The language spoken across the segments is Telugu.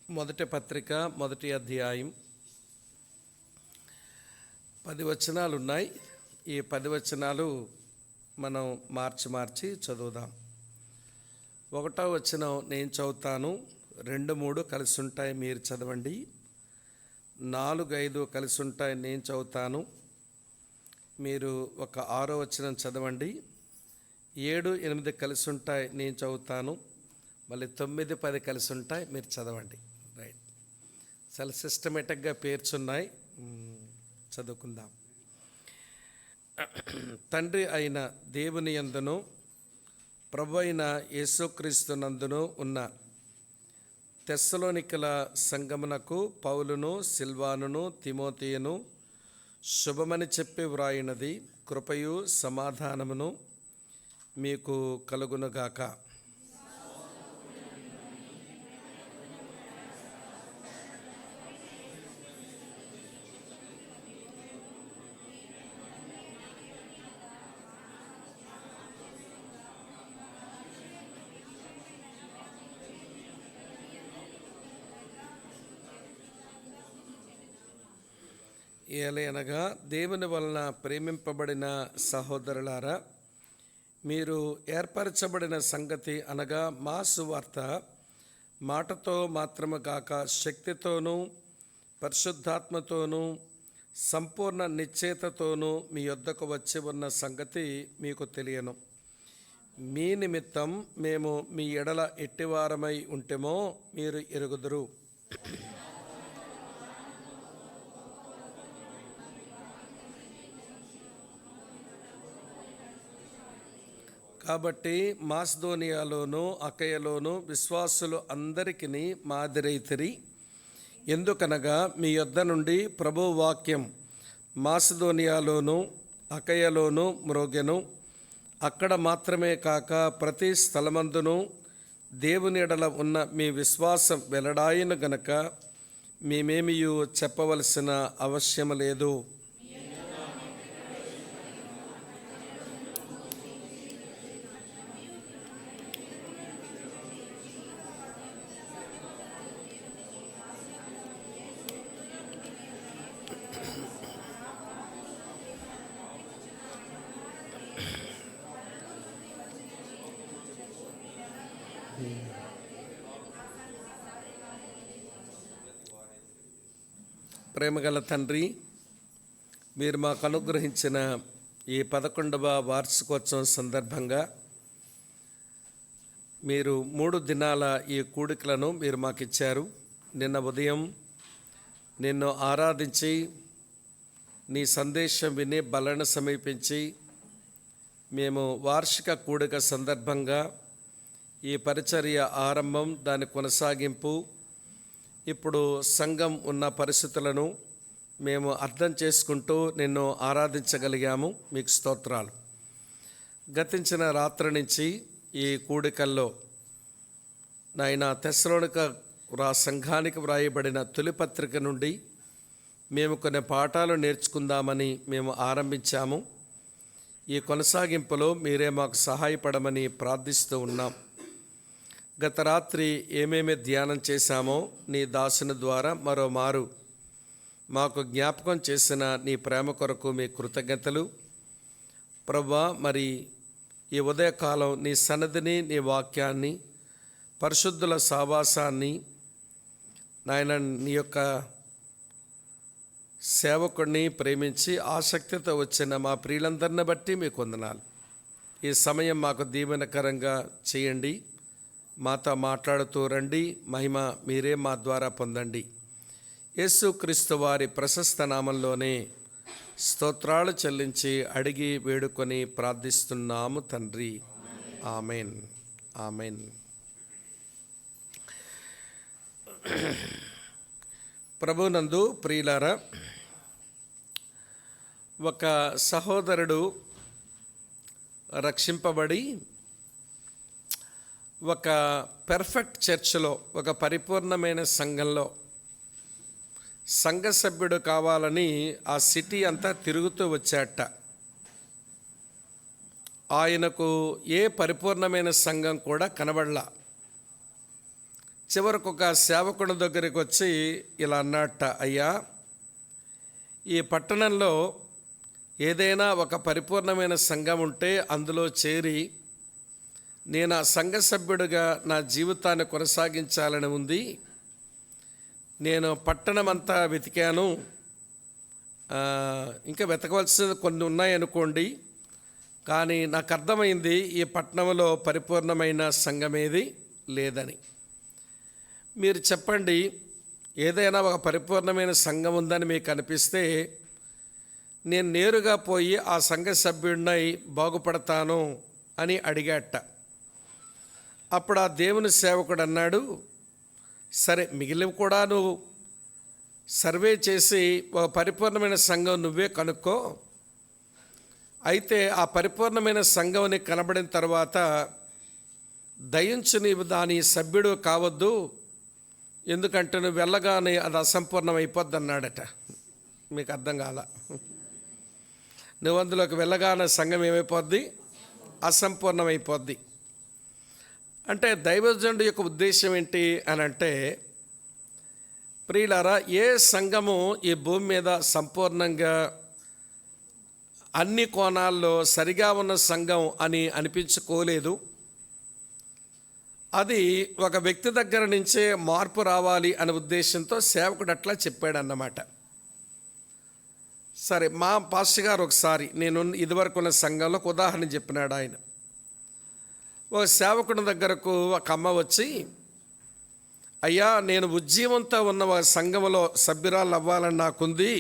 మొదటి పత్రిక మొదటి అధ్యాయం 10 వచనాలు ఉన్నాయి. ఈ 10 వచనాలు మనం మార్చి చదువుదాం. 1వ వచనం నేను చదువుతాను, 2, 3 కలిసి ఉంటాయి, మీరు చదవండి. 4, 5 కలిసి ఉంటాయి, నేను చదువుతాను, మీరు ఒక 6వ వచనం చదవండి. 7, 8 కలిసి ఉంటాయి, నేను చదువుతాను, మళ్ళీ 9, 10 కలిసి ఉంటాయి, మీరు చదవండి. రైట్, చాలా సిస్టమేటిక్గా పేర్చున్నాయి, చదువుకుందాం. తండ్రి అయిన దేవుని యందును ప్రభు అయిన యేసుక్రీస్తునందును ఉన్న తెస్సలోనికల సంఘమునకు పౌలును, సిల్వానును, తిమోతియును శుభమని చెప్పి వ్రాయినది, కృపయు సమాధానమును మీకు కలుగునుగాక. ఏలయనగా దేవుని వలన ప్రేమింపబడిన సహోదరులారా, మీరు ఏర్పరచబడిన సంగతి అనగా మా సువార్త మాటతో మాత్రము కాక శక్తితోనూ పరిశుద్ధాత్మతోనూ సంపూర్ణ నిశ్చయతతోనూ మీ యొద్దకు వచ్చి ఉన్న సంగతి మీకు తెలియను. మీ నిమిత్తం మేము మీ ఎడల ఎట్టివారమై ఉంటేమో మీరు ఎరుగుదురు. కాబట్టి మాసిదోనియాలోను అకయలోను విశ్వాసులు అందరికీ మాదిరైతిరి. ఎందుకనగా మీ యొద్ద నుండి ప్రభువు వాక్యం మాసిదోనియాలోను అకయలోను మ్రోగెను. అక్కడ మాత్రమే కాక ప్రతి స్థలమందును దేవుని ఎడల ఉన్న మీ విశ్వాసం వెల్లడాయిన గనక మేమేమియు చెప్పవలసిన అవశ్యం లేదు. ప్రేమగల తండ్రి, మీరు మాకు అనుగ్రహించిన ఈ 11వ వార్షికోత్సవం సందర్భంగా మీరు 3 దినాల ఈ కూడికలను మీరు మాకు ఇచ్చారు. నిన్న ఉదయం నిన్ను ఆరాధించి నీ సందేశం విని బలను సమీపించి మేము వార్షిక కూడిక సందర్భంగా ఈ పరిచర్య ఆరంభం, దాని కొనసాగింపు, ఇప్పుడు సంఘం ఉన్న పరిస్థితులను మేము అర్థం చేసుకుంటూ నిన్ను ఆరాధించగలిగాము. మీకు స్తోత్రాలు. గతించిన రాత్రి నుంచి ఈ కూడికల్లో నాయన తెస్సలోనిక సంఘానికి వ్రాయబడిన తొలి పత్రిక నుండి మేము కొన్ని పాఠాలు నేర్చుకుందామని మేము ఆరంభించాము. ఈ కొనసాగింపులో మీరే మాకు సహాయపడమని ప్రార్థిస్తూ ఉన్నాం. గత రాత్రి ఏమేమి ధ్యానం చేశామో నీ దాసుని ద్వారా మరోమారు మాకు జ్ఞాపకం చేసిన నీ ప్రేమ కొరకు మీ కృతజ్ఞతలు ప్రభువా. మరి ఈ ఉదయకాలం నీ సన్నిధిని, నీ వాక్యాన్ని, పరిశుద్ధుల సావాసాన్ని నాయన నీ యొక్క సేవకుడిని ప్రేమించి ఆసక్తితో వచ్చిన మా ప్రియులందరిని బట్టి మీకు వందనాలు. ఈ సమయం మాకు దీవెనకరంగా చేయండి. మాతో మాట్లాడుతూ రండి. మహిమ మీరే మా ద్వారా పొందండి. యేసుక్రీస్తు వారి ప్రశస్త నామంలోనే స్తోత్రాలు చెల్లించి అడిగి వేడుకొని ప్రార్థిస్తున్నాము తండ్రి. Amen, amen. ప్రభునందు ప్రియులారా, ఒక సహోదరుడు రక్షింపబడి ఒక పెర్ఫెక్ట్ చర్చ్లో, ఒక పరిపూర్ణమైన సంఘంలో సంఘ సభ్యుడు కావాలని ఆ సిటీ అంతా తిరుగుతూ వచ్చాట. ఆయనకు ఏ పరిపూర్ణమైన సంఘం కూడా కనబడలా. చివరకు ఒక సేవకుని దగ్గరికి వచ్చి ఇలా అన్నట్ట, అయ్యా, ఈ పట్టణంలో ఏదైనా ఒక పరిపూర్ణమైన సంఘం ఉంటే అందులో చేరి నేను ఆ సంఘ సభ్యుడిగా నా జీవితాన్ని కొనసాగించాలని ఉంది. నేను పట్టణమంతా వెతికాను, ఇంకా వెతకవలసినది కొన్ని ఉన్నాయనుకోండి, కానీ నాకు అర్థమైంది ఈ పట్టణంలో పరిపూర్ణమైన సంఘం ఏది లేదని. మీరు చెప్పండి, ఏదైనా ఒక పరిపూర్ణమైన సంఘం ఉందని మీకు అనిపిస్తే నేను నేరుగా పోయి ఆ సంఘ సభ్యుడినై బాగుపడతాను అని అడిగాట. అప్పుడు ఆ దేవుని సేవకుడు అన్నాడు, సరే, మిగిలిన కూడా నువ్వు సర్వే చేసి ఒక పరిపూర్ణమైన సంఘం నువ్వే కనుక్కో. అయితే ఆ పరిపూర్ణమైన సంఘం నీకు కనబడిన తర్వాత దయించి నీవు దాని సభ్యుడు కావద్దు, ఎందుకంటే నువ్వు వెళ్ళగానే అది అసంపూర్ణం అయిపోద్ది అన్నాడట. మీకు అర్థం కాల? నువ్వు అందులోకి వెళ్ళగానే సంఘం ఏమైపోద్ది? అసంపూర్ణమైపోద్ది. అంటే దైవజనుడి యొక్క ఉద్దేశం ఏంటి అని అంటే, ప్రియులారా, ఏ సంఘము ఈ భూమి మీద సంపూర్ణంగా అన్ని కోణాల్లో సరిగా ఉన్న సంఘం అని అనిపించుకోలేదు. అది ఒక వ్యక్తి దగ్గర నుంచే మార్పు రావాలి అనే ఉద్దేశంతో సేవకుడు అట్లా చెప్పాడన్నమాట. సరే, మా పాస్టర్ గారు ఒకసారి నేను ఇదివరకు ఉన్న సంఘంలో ఒక ఉదాహరణ చెప్పినాడు. ఆయన ఒక సేవకుని దగ్గరకు ఒక అమ్మ వచ్చి, అయ్యా, నేను ఉజ్జీవంతో ఉన్న ఒక సంఘంలో సభ్యురాలు అవ్వాలని నాకుంది.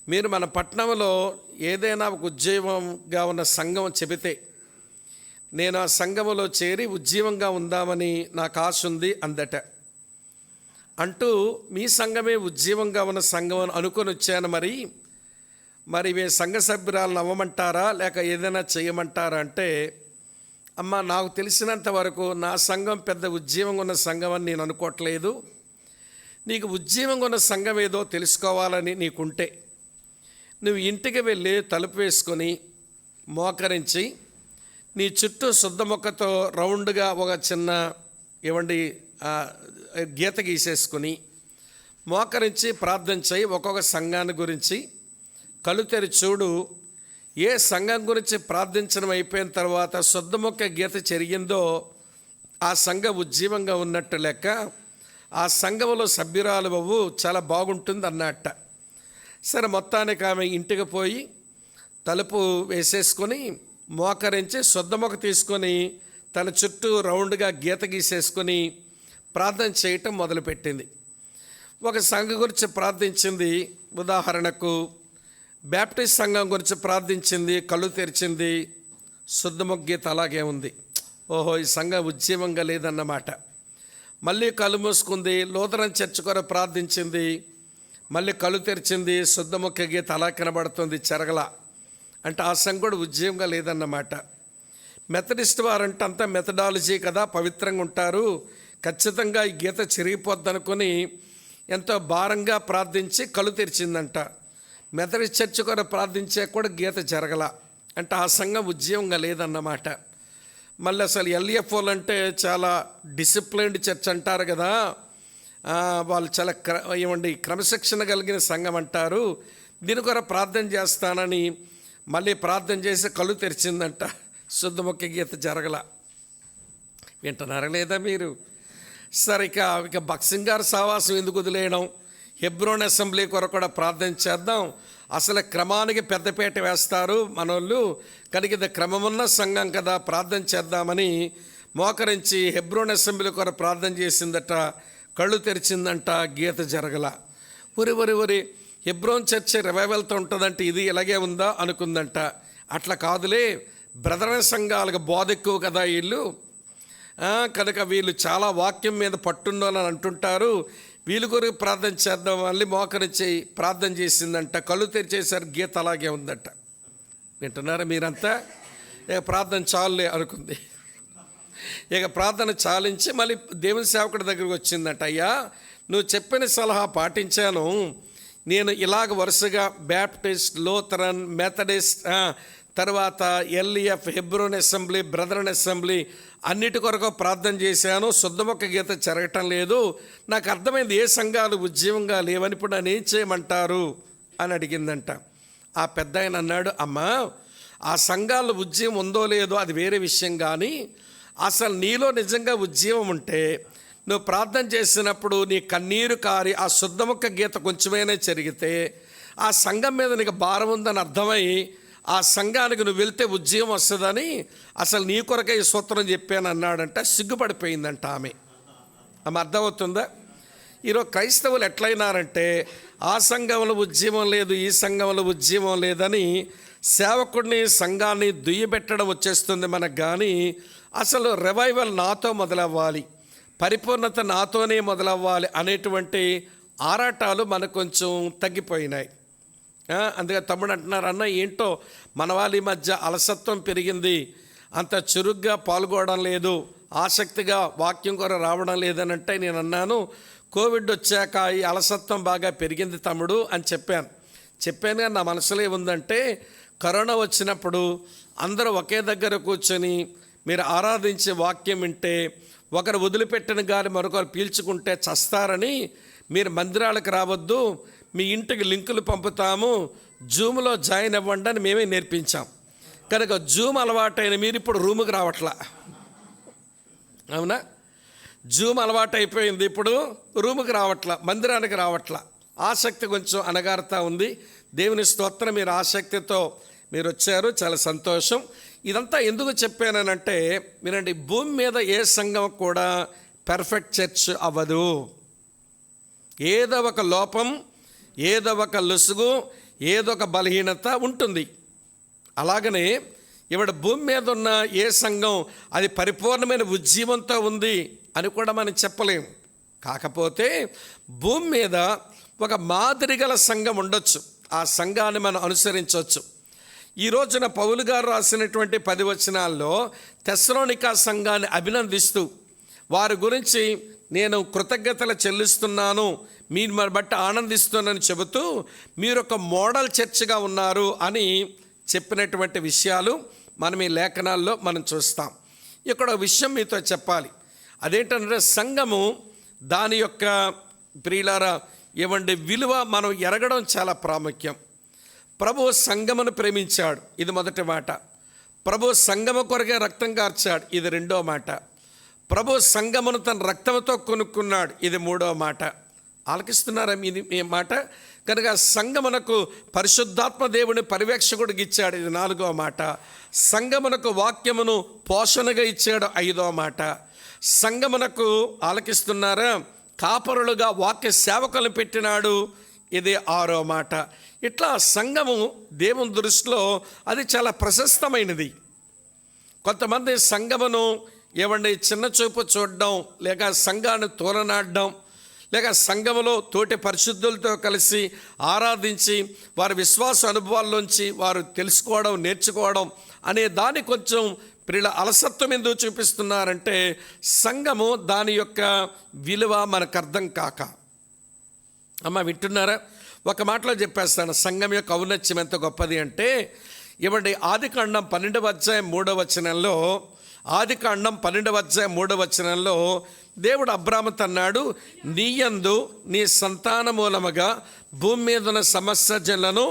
మీరు మన పట్టణంలో ఏదైనా ఒక ఉజ్జీవంగా ఉన్న సంఘం చెబితే నేను ఆ సంఘములో చేరి ఉజ్జీవంగా ఉందామని నాకు ఆశ ఉంది అందట. అంటూ మీ సంఘమే ఉజ్జీవంగా ఉన్న సంఘం అని అనుకొని వచ్చాను. మరి మీ సంఘ సభ్యురాలను అవ్వమంటారా లేక ఏదైనా చేయమంటారా అంటే, అమ్మ, నాకు తెలిసినంత వరకు నా సంఘం పెద్ద ఉజ్జీవంగా ఉన్న సంఘం అని నేను అనుకోవట్లేదు. నీకు ఉజ్జీవంగా ఉన్న సంఘం ఏదో తెలుసుకోవాలని నీకుంటే నువ్వు ఇంటికి వెళ్ళి తలుపు వేసుకొని మోకరించి నీ చుట్టూ శుద్ధ మొక్కతో రౌండ్గా ఒక చిన్న గీత గీసేసుకొని మోకరించి ప్రార్థన చేయి. ఒక్కొక్క సంఘాన్ని గురించి కళ్ళు తెరి చూడు. ఏ సంఘం గురించి ప్రార్థించడం అయిపోయిన తర్వాత శుద్ధ మొక్క గీత చెరిగిందో ఆ సంఘం ఉజ్జీవంగా ఉన్నట్టు లెక్క. ఆ సంఘంలో సభ్యురాలు అవ్వు, చాలా బాగుంటుంది అన్నట్ట. సరే, మొత్తానికి ఆమె ఇంటికి పోయి తలుపు వేసేసుకొని మోకరించి శుద్ధ మొక్క తీసుకొని తన చుట్టూ రౌండ్గా గీత గీసేసుకొని ప్రార్థన చేయటం మొదలుపెట్టింది. ఒక సంఘం గురించి ప్రార్థించింది. ఉదాహరణకు బ్యాప్టిస్ట్ సంఘం గురించి ప్రార్థించింది, కళ్ళు తెరిచింది, శుద్ధ మొక్క గీత అలాగే ఉంది. ఓహో, ఈ సంఘం ఉజ్జీవంగా లేదన్నమాట. మళ్ళీ కళ్ళు మూసుకుంది. లూథరన్ చర్చ్ కొరకు ప్రార్థించింది, మళ్ళీ కళ్ళు తెరిచింది, శుద్ధ మొక్క గీత అలా కనబడుతుంది, చెరగల. అంటే ఆ సంఘం కూడా ఉజ్జీవంగా లేదన్నమాట. మెథడిస్ట్ వారంటే అంతా మెథడాలజీ కదా, పవిత్రంగా ఉంటారు, ఖచ్చితంగా ఈ గీత చిరిగిపోద్ది అనుకొని ఎంతో భారంగా ప్రార్థించి కళ్ళు తెరిచిందంట. మెథడిస్ట్ చర్చ్ కూడా ప్రార్థించే కూడా గీత జరగల. అంటే ఆ సంఘం ఉజ్జీవంగా లేదన్నమాట. మళ్ళీ అసలు ఎల్ఎఫ్ఓలు అంటే చాలా డిసిప్లైన్డ్ చర్చ్ అంటారు కదా, వాళ్ళు చాలా క్రమశిక్షణ కలిగిన సంఘం అంటారు. దీని కొరకు ప్రార్థన చేస్తానని మళ్ళీ ప్రార్థన చేసి కళ్ళు తెరిచిందంట, శుద్ధ మొక్క గీత జరగల. వింటున్నారా లేదా మీరు? సరే, ఇక భక్సింగ్ గారు సావాసం ఎందుకు వదిలేయడం? హెబ్రోన్ అసెంబ్లీ కొరకు కూడా ప్రార్థన చేద్దాం. అసలు క్రమానికి పెద్దపీట వేస్తారు మనోళ్ళు కనుక, ఇది క్రమమున్న సంఘం కదా, ప్రార్థన చేద్దామని మోకరించి హెబ్రోన్ అసెంబ్లీ కొరకు ప్రార్థన చేసిందట, కళ్ళు తెరిచిందంట, గీత జరగల. ఒరి హెబ్రోన్ చర్చ్ రివైవల్తో ఉంటుందంటే ఇది ఇలాగే ఉందా అనుకుందంట. అట్లా కాదులే, బ్రదర్ సంఘాలకు బోధ ఎక్కువ కదా వీళ్ళు, కనుక వీళ్ళు చాలా వాక్యం మీద పట్టున్నోళ్ళని అంటుంటారు, వీళ్ళు కొరకు ప్రార్థన చేద్దాం. మళ్ళీ మోకరించి ప్రార్థన చేసిందంట, కళ్ళు తెరిచేసారు, గీత అలాగే ఉందట. వింటున్నారా మీరంతా? ఇక ప్రార్థన చాలులే అనుకుంది. ఇక ప్రార్థన చాలించి మళ్ళీ దేవుని సేవకుడి దగ్గరికి వచ్చిందట. అయ్యా, నువ్వు చెప్పిన సలహా పాటించాను. నేను ఇలాగ వరుసగా బ్యాప్టిస్ట్, లూథరన్, మెథడిస్ట్, తర్వాత LEF Hebron assembly, brethren assembly అన్నిటి కొరకు ప్రార్థన చేశాను. శుద్ధముఖ గీత జరగటం లేదు. నాకు అర్థమైంది ఏ సంఘాలు ఉద్యమంగా లేవని. ఇప్పుడు నన్ను ఏం చేయమంటారు అని అడిగిందంట. ఆ పెద్ద ఆయన అన్నాడు, అమ్మా ఆ సంఘాలు ఉద్యమం ఉందో లేదో అది వేరే విషయం, కానీ అసలు నీలో నిజంగా ఉద్యమం ఉంటే నువ్వు ప్రార్థన చేసినప్పుడు నీ కన్నీరు కారి ఆ శుద్ధముఖ గీత కొంచెమైనా జరిగితే ఆ సంఘం మీద నీకు భారం ఉందని అర్థమై ఆ సంఘానికి నువ్వు వెళ్తే ఉద్యమం వస్తుందని అసలు నీ కొరకే ఈ సూత్రం చెప్పాను అన్నాడంట. సిగ్గుపడిపోయిందంట ఆమె అర్థమవుతుందా? ఈరోజు క్రైస్తవులు ఎట్లయినారంటే ఆ సంఘంలో ఉద్యమం లేదు, ఈ సంఘంలో ఉద్యమం లేదని సేవకుడిని, సంఘాన్ని దుయ్యబెట్టడం వచ్చేస్తుంది మనకు. కానీ అసలు రివైవల్ నాతో మొదలవ్వాలి, పరిపూర్ణత నాతోనే మొదలవ్వాలి అనేటువంటి ఆరాటాలు మనకు కొంచెం తగ్గిపోయినాయి. అందుకే తమ్ముడు అంటున్నారు, అన్న ఏంటో మన వాళ్ళ మధ్య అలసత్వం పెరిగింది, అంత చురుగ్గా పాల్గొనడం లేదు, ఆసక్తిగా వాక్యం కూడా రావడం లేదని అంటే నేను అన్నాను, కోవిడ్ వచ్చాక ఈ అలసత్వం బాగా పెరిగింది తమ్ముడు అని చెప్పాను. కానీ నా మనసులో ఏముందంటే కరోనా వచ్చినప్పుడు అందరూ ఒకే దగ్గర కూర్చొని మీరు ఆరాధించే వాక్యం వింటే ఒకరు వదిలిపెట్టిన గాలి మరొకరు పీల్చుకుంటే చస్తారని మీరు మందిరాలకు రావద్దు, మీ ఇంటికి లింకులు పంపుతాము, జూమ్లో జాయిన్ అవ్వండి అని మేమే నేర్పించాం. కనుక జూమ్ అలవాటైన మీరు ఇప్పుడు రూముకి రావట్లా, అవునా? జూమ్ అలవాటు అయిపోయింది, ఇప్పుడు రూముకి రావట్లా, మందిరానికి రావట్లా. ఆసక్తి కొంచెం అనగారుతా ఉంది. దేవుని స్తోత్రం, మీరు ఆసక్తితో మీరు వచ్చారు, చాలా సంతోషం. ఇదంతా ఎందుకు చెప్పానంటే మీరండి, భూమి మీద ఏ సంఘం కూడా పర్ఫెక్ట్ చర్చ్ అవ్వదు. ఏదో ఒక లోపం, ఏదో ఒక లొసుగు, ఏదో ఒక బలహీనత ఉంటుంది. అలాగనే ఇవాళ భూమి మీద ఉన్న ఏ సంఘం అది పరిపూర్ణమైన ఉజ్జీవంతో ఉంది అని కూడా మనం చెప్పలేము. కాకపోతే భూమి మీద ఒక మాదిరి గల సంఘం ఉండొచ్చు, ఆ సంఘాన్ని మనం అనుసరించవచ్చు. ఈ రోజున పౌలు గారు రాసినటువంటి 10 వచనాల్లో తెస్సలోనికా సంఘాన్ని అభినందిస్తూ వారి గురించి నేను కృతజ్ఞతలు చెల్లిస్తున్నాను, మీరు బట్టి ఆనందిస్తున్నానని చెబుతూ మీరు ఒక మోడల్ చర్చ్గా ఉన్నారు అని చెప్పినటువంటి విషయాలు మనం ఈ లేఖనాల్లో మనం చూస్తాం. ఇక్కడ విషయం మీతో చెప్పాలి. అదేంటంటే సంఘము దాని యొక్క ప్రియులారా ఏమంటే విలువ మనం ఎరగడం చాలా ప్రాముఖ్యం. ప్రభు సంఘమును ప్రేమించాడు, ఇది మొదటి మాట. ప్రభు సంఘము కొరకే రక్తం కార్చాడు, ఇది రెండో మాట. ప్రభు సంఘమును తన రక్తంతో కొనుక్కున్నాడు, ఇది మూడో మాట. ఆలకిస్తున్నారా ఈ మాట? కనుక సంఘమునకు పరిశుద్ధాత్మ దేవుని పర్యవేక్షకుడికి ఇచ్చాడు, ఇది 4వ మాట. సంఘమునకు వాక్యమును పోషణగా ఇచ్చాడు, 5వ మాట. సంఘమునకు ఆలకిస్తున్నారా కాపరులుగా వాక్య సేవకులు పెట్టినాడు, ఇది 6వ మాట. ఇట్లా సంఘము దేవుని దృష్టిలో అది చాలా ప్రశస్తమైనది. కొంతమంది సంఘమును ఏమండి చిన్న చూపు చూడడం, లేక సంఘాన్ని తోలనాడడం, లేక సంఘములో తోటి పరిశుద్ధులతో కలిసి ఆరాధించి వారి విశ్వాస అనుభవాల్లోంచి వారు తెలుసుకోవడం, నేర్చుకోవడం అనే దాన్ని కొంచెం ప్రియుల అలసత్వం ఎందుకు చూపిస్తున్నారంటే సంఘము దాని యొక్క విలువ మనకు అర్థం కాక. అమ్మ వింటున్నారా? ఒక మాటలో చెప్పేస్తాను, సంఘం యొక్క ఔన్నత్యం ఎంత గొప్పది అంటే ఇవ్వండి. ఆదికాండం 12వ అధ్యాయం 3వ వచనంలో, ఆదికాండం 12వ అధ్యాయం 3వ వచనంలో దేవుడు అబ్రాహాముతో అన్నాడు, నీయందు నీ సంతాన మూలముగా భూమి మీద ఉన్న సమస్త జనులను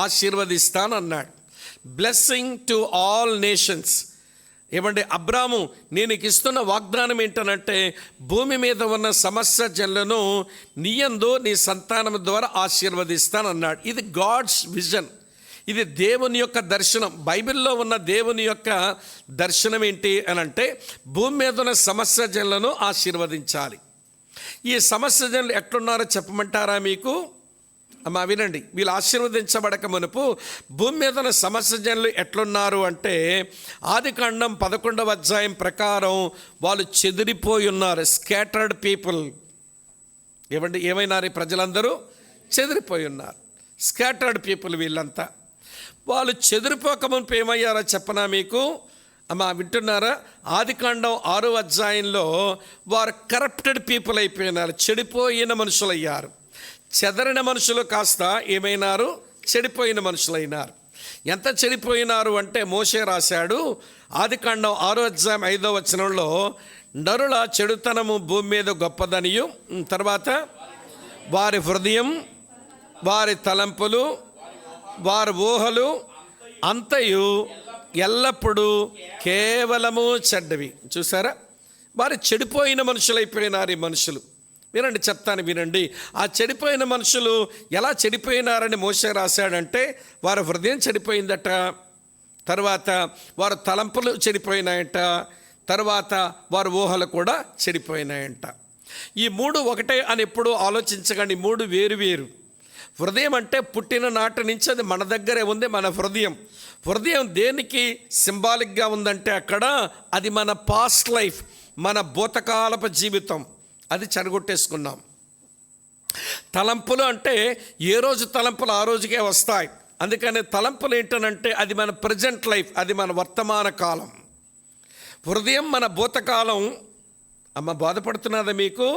ఆశీర్వదిస్తానన్నాడు. Blessing to all nations. ఏమంటే అబ్రాహాము నేను ఇస్తున్న వాగ్దానం ఏంటనంటే భూమి మీద ఉన్న సమస్త జనులను నీయందు నీ సంతానం ద్వారా ఆశీర్వదిస్తానన్నాడు. ఇది గాడ్స్ విజన్, ఇది దేవుని యొక్క దర్శనం. బైబిల్లో ఉన్న దేవుని యొక్క దర్శనం ఏంటి అని అంటే భూమి మీద ఉన్న సమస్త జనులను ఆశీర్వదించాలి. ఈ సమస్త జనులు ఎట్లున్నారో చెప్పమంటారా మీకు? అమ్మా వినండి, వీళ్ళు ఆశీర్వదించబడక మునుపు భూమి మీద ఉన్న సమస్త జనులు ఎట్లున్నారు అంటే ఆదికాండం 11వ అధ్యాయం ప్రకారం వాళ్ళు చెదిరిపోయి ఉన్నారు. Scattered people. ఏమైనారు? ప్రజలందరూ చెదిరిపోయి ఉన్నారు. స్కాటర్డ్ పీపుల్ వీళ్ళంతా. వాళ్ళు చెదిరిపోక మునుపు ఏమయ్యారో చెప్పనా మీకు? అమ్మా వింటున్నారా? ఆదికాండం 6వ అధ్యాయంలో వారు కరప్టెడ్ పీపుల్ అయిపోయినారు, చెడిపోయిన మనుషులయ్యారు. చెదరిన మనుషులు కాస్త ఏమైనారు? చెడిపోయిన మనుషులైనారు. ఎంత చెడిపోయినారు అంటే మోషే రాశాడు ఆదికాండం 6:5 నరుల చెడుతనము భూమి మీద గొప్పదనియు, తర్వాత వారి హృదయం, వారి తలంపులు, వారి ఊహలు అంతయు ఎల్లప్పుడూ కేవలము చెడ్డవి. చూసారా, వారు చెడిపోయిన మనుషులైపోయినారు. ఈ మనుషులు వినండి, చెప్తాను వినండి. ఆ చెడిపోయిన మనుషులు ఎలా చెడిపోయినారని మోషే రాశాడంటే వారి హృదయం చెడిపోయిందట, తర్వాత వారి తలంపులు చెడిపోయినాయంట, తర్వాత వారి ఊహలు కూడా చెడిపోయినాయంట. ఈ మూడు ఒకటే అని ఎప్పుడూ ఆలోచించకండి. మూడు వేరు వేరు. హృదయం అంటే పుట్టిన నాటి నుంచి అది మన దగ్గరే ఉంది. మన హృదయం దేనికి సింబాలిక్గా ఉందంటే అక్కడ అది మన పాస్ట్ లైఫ్, మన భూతకాలపు జీవితం, అది చెడగొట్టేసుకున్నాం. తలంపులు అంటే ఏ రోజు తలంపులు ఆ రోజుకే వస్తాయి. అందుకని తలంపులు ఏంటనంటే అది మన ప్రజెంట్ లైఫ్, అది మన వర్తమాన కాలం. హృదయం మన భూతకాలం. అమ్మ బాధపడుతున్నదా మీకు?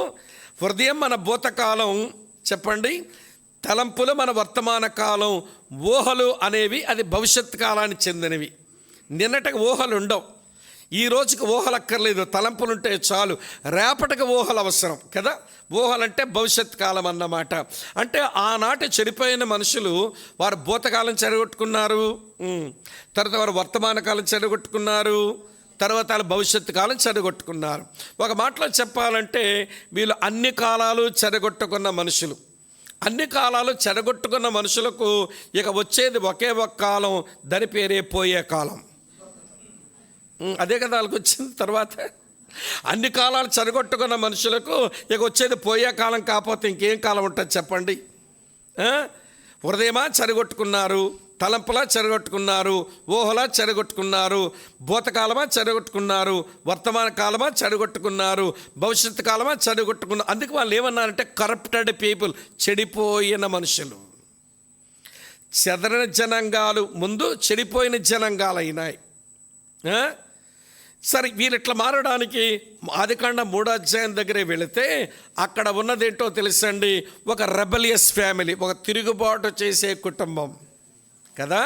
హృదయం మన భూతకాలం, చెప్పండి. తలంపులు మన వర్తమాన కాలం. ఊహలు అనేవి అది భవిష్యత్ కాలానికి చెందినవి. నిన్నటికి ఊహలు ఉండవు, ఈ రోజుకి ఊహలు అక్కర్లేదు, తలంపులు ఉంటే చాలు. రేపటికి ఊహలు అవసరం కదా. ఊహలంటే భవిష్యత్ కాలం అన్నమాట. అంటే ఆనాటి చెడిపోయిన మనుషులు వారు భూతకాలం చెడగొట్టుకున్నారు, తర్వాత వారు వర్తమాన కాలం చెడగొట్టుకున్నారు, తర్వాత వాళ్ళు భవిష్యత్తు కాలం చెడగొట్టుకున్నారు. ఒక మాటలో చెప్పాలంటే వీళ్ళు అన్ని కాలాలు చెడగొట్టుకున్న మనుషులు. అన్ని కాలాలు చెడగొట్టుకున్న మనుషులకు ఇక వచ్చేది ఒకే ఒక కాలం, దాని పేరే పోయే కాలం. అదే కదా వాళ్ళకి వచ్చింది. తర్వాత అన్ని కాలాలు చెడగొట్టుకున్న మనుషులకు ఇక వచ్చేది పోయే కాలం, కాకపోతే ఇంకేం కాలం ఉంటుంది చెప్పండి? హృదయమా చెడగొట్టుకున్నారు, తలంపులా చెడగొట్టుకున్నారు, ఊహలా చెడగొట్టుకున్నారు, భూతకాలమా చెడగొట్టుకున్నారు, వర్తమాన కాలమా చెడగొట్టుకున్నారు, భవిష్యత్తు కాలమా చెడగొట్టుకున్నారు. అందుకు వాళ్ళు ఏమన్నారంటే కరప్టెడ్ పీపుల్, చెడిపోయిన మనుషులు. చెదరిన జనాంగాలు ముందు చెడిపోయిన జనాంగాలు అయినాయి. సరే, వీళ్ళు ఇట్లా మారడానికి ఆదికాండం 3 దగ్గరే వెళితే అక్కడ ఉన్నదేంటో తెలుసండి. ఒక రెబలియస్ ఫ్యామిలీ, ఒక తిరుగుబాటు చేసే కుటుంబం కదా.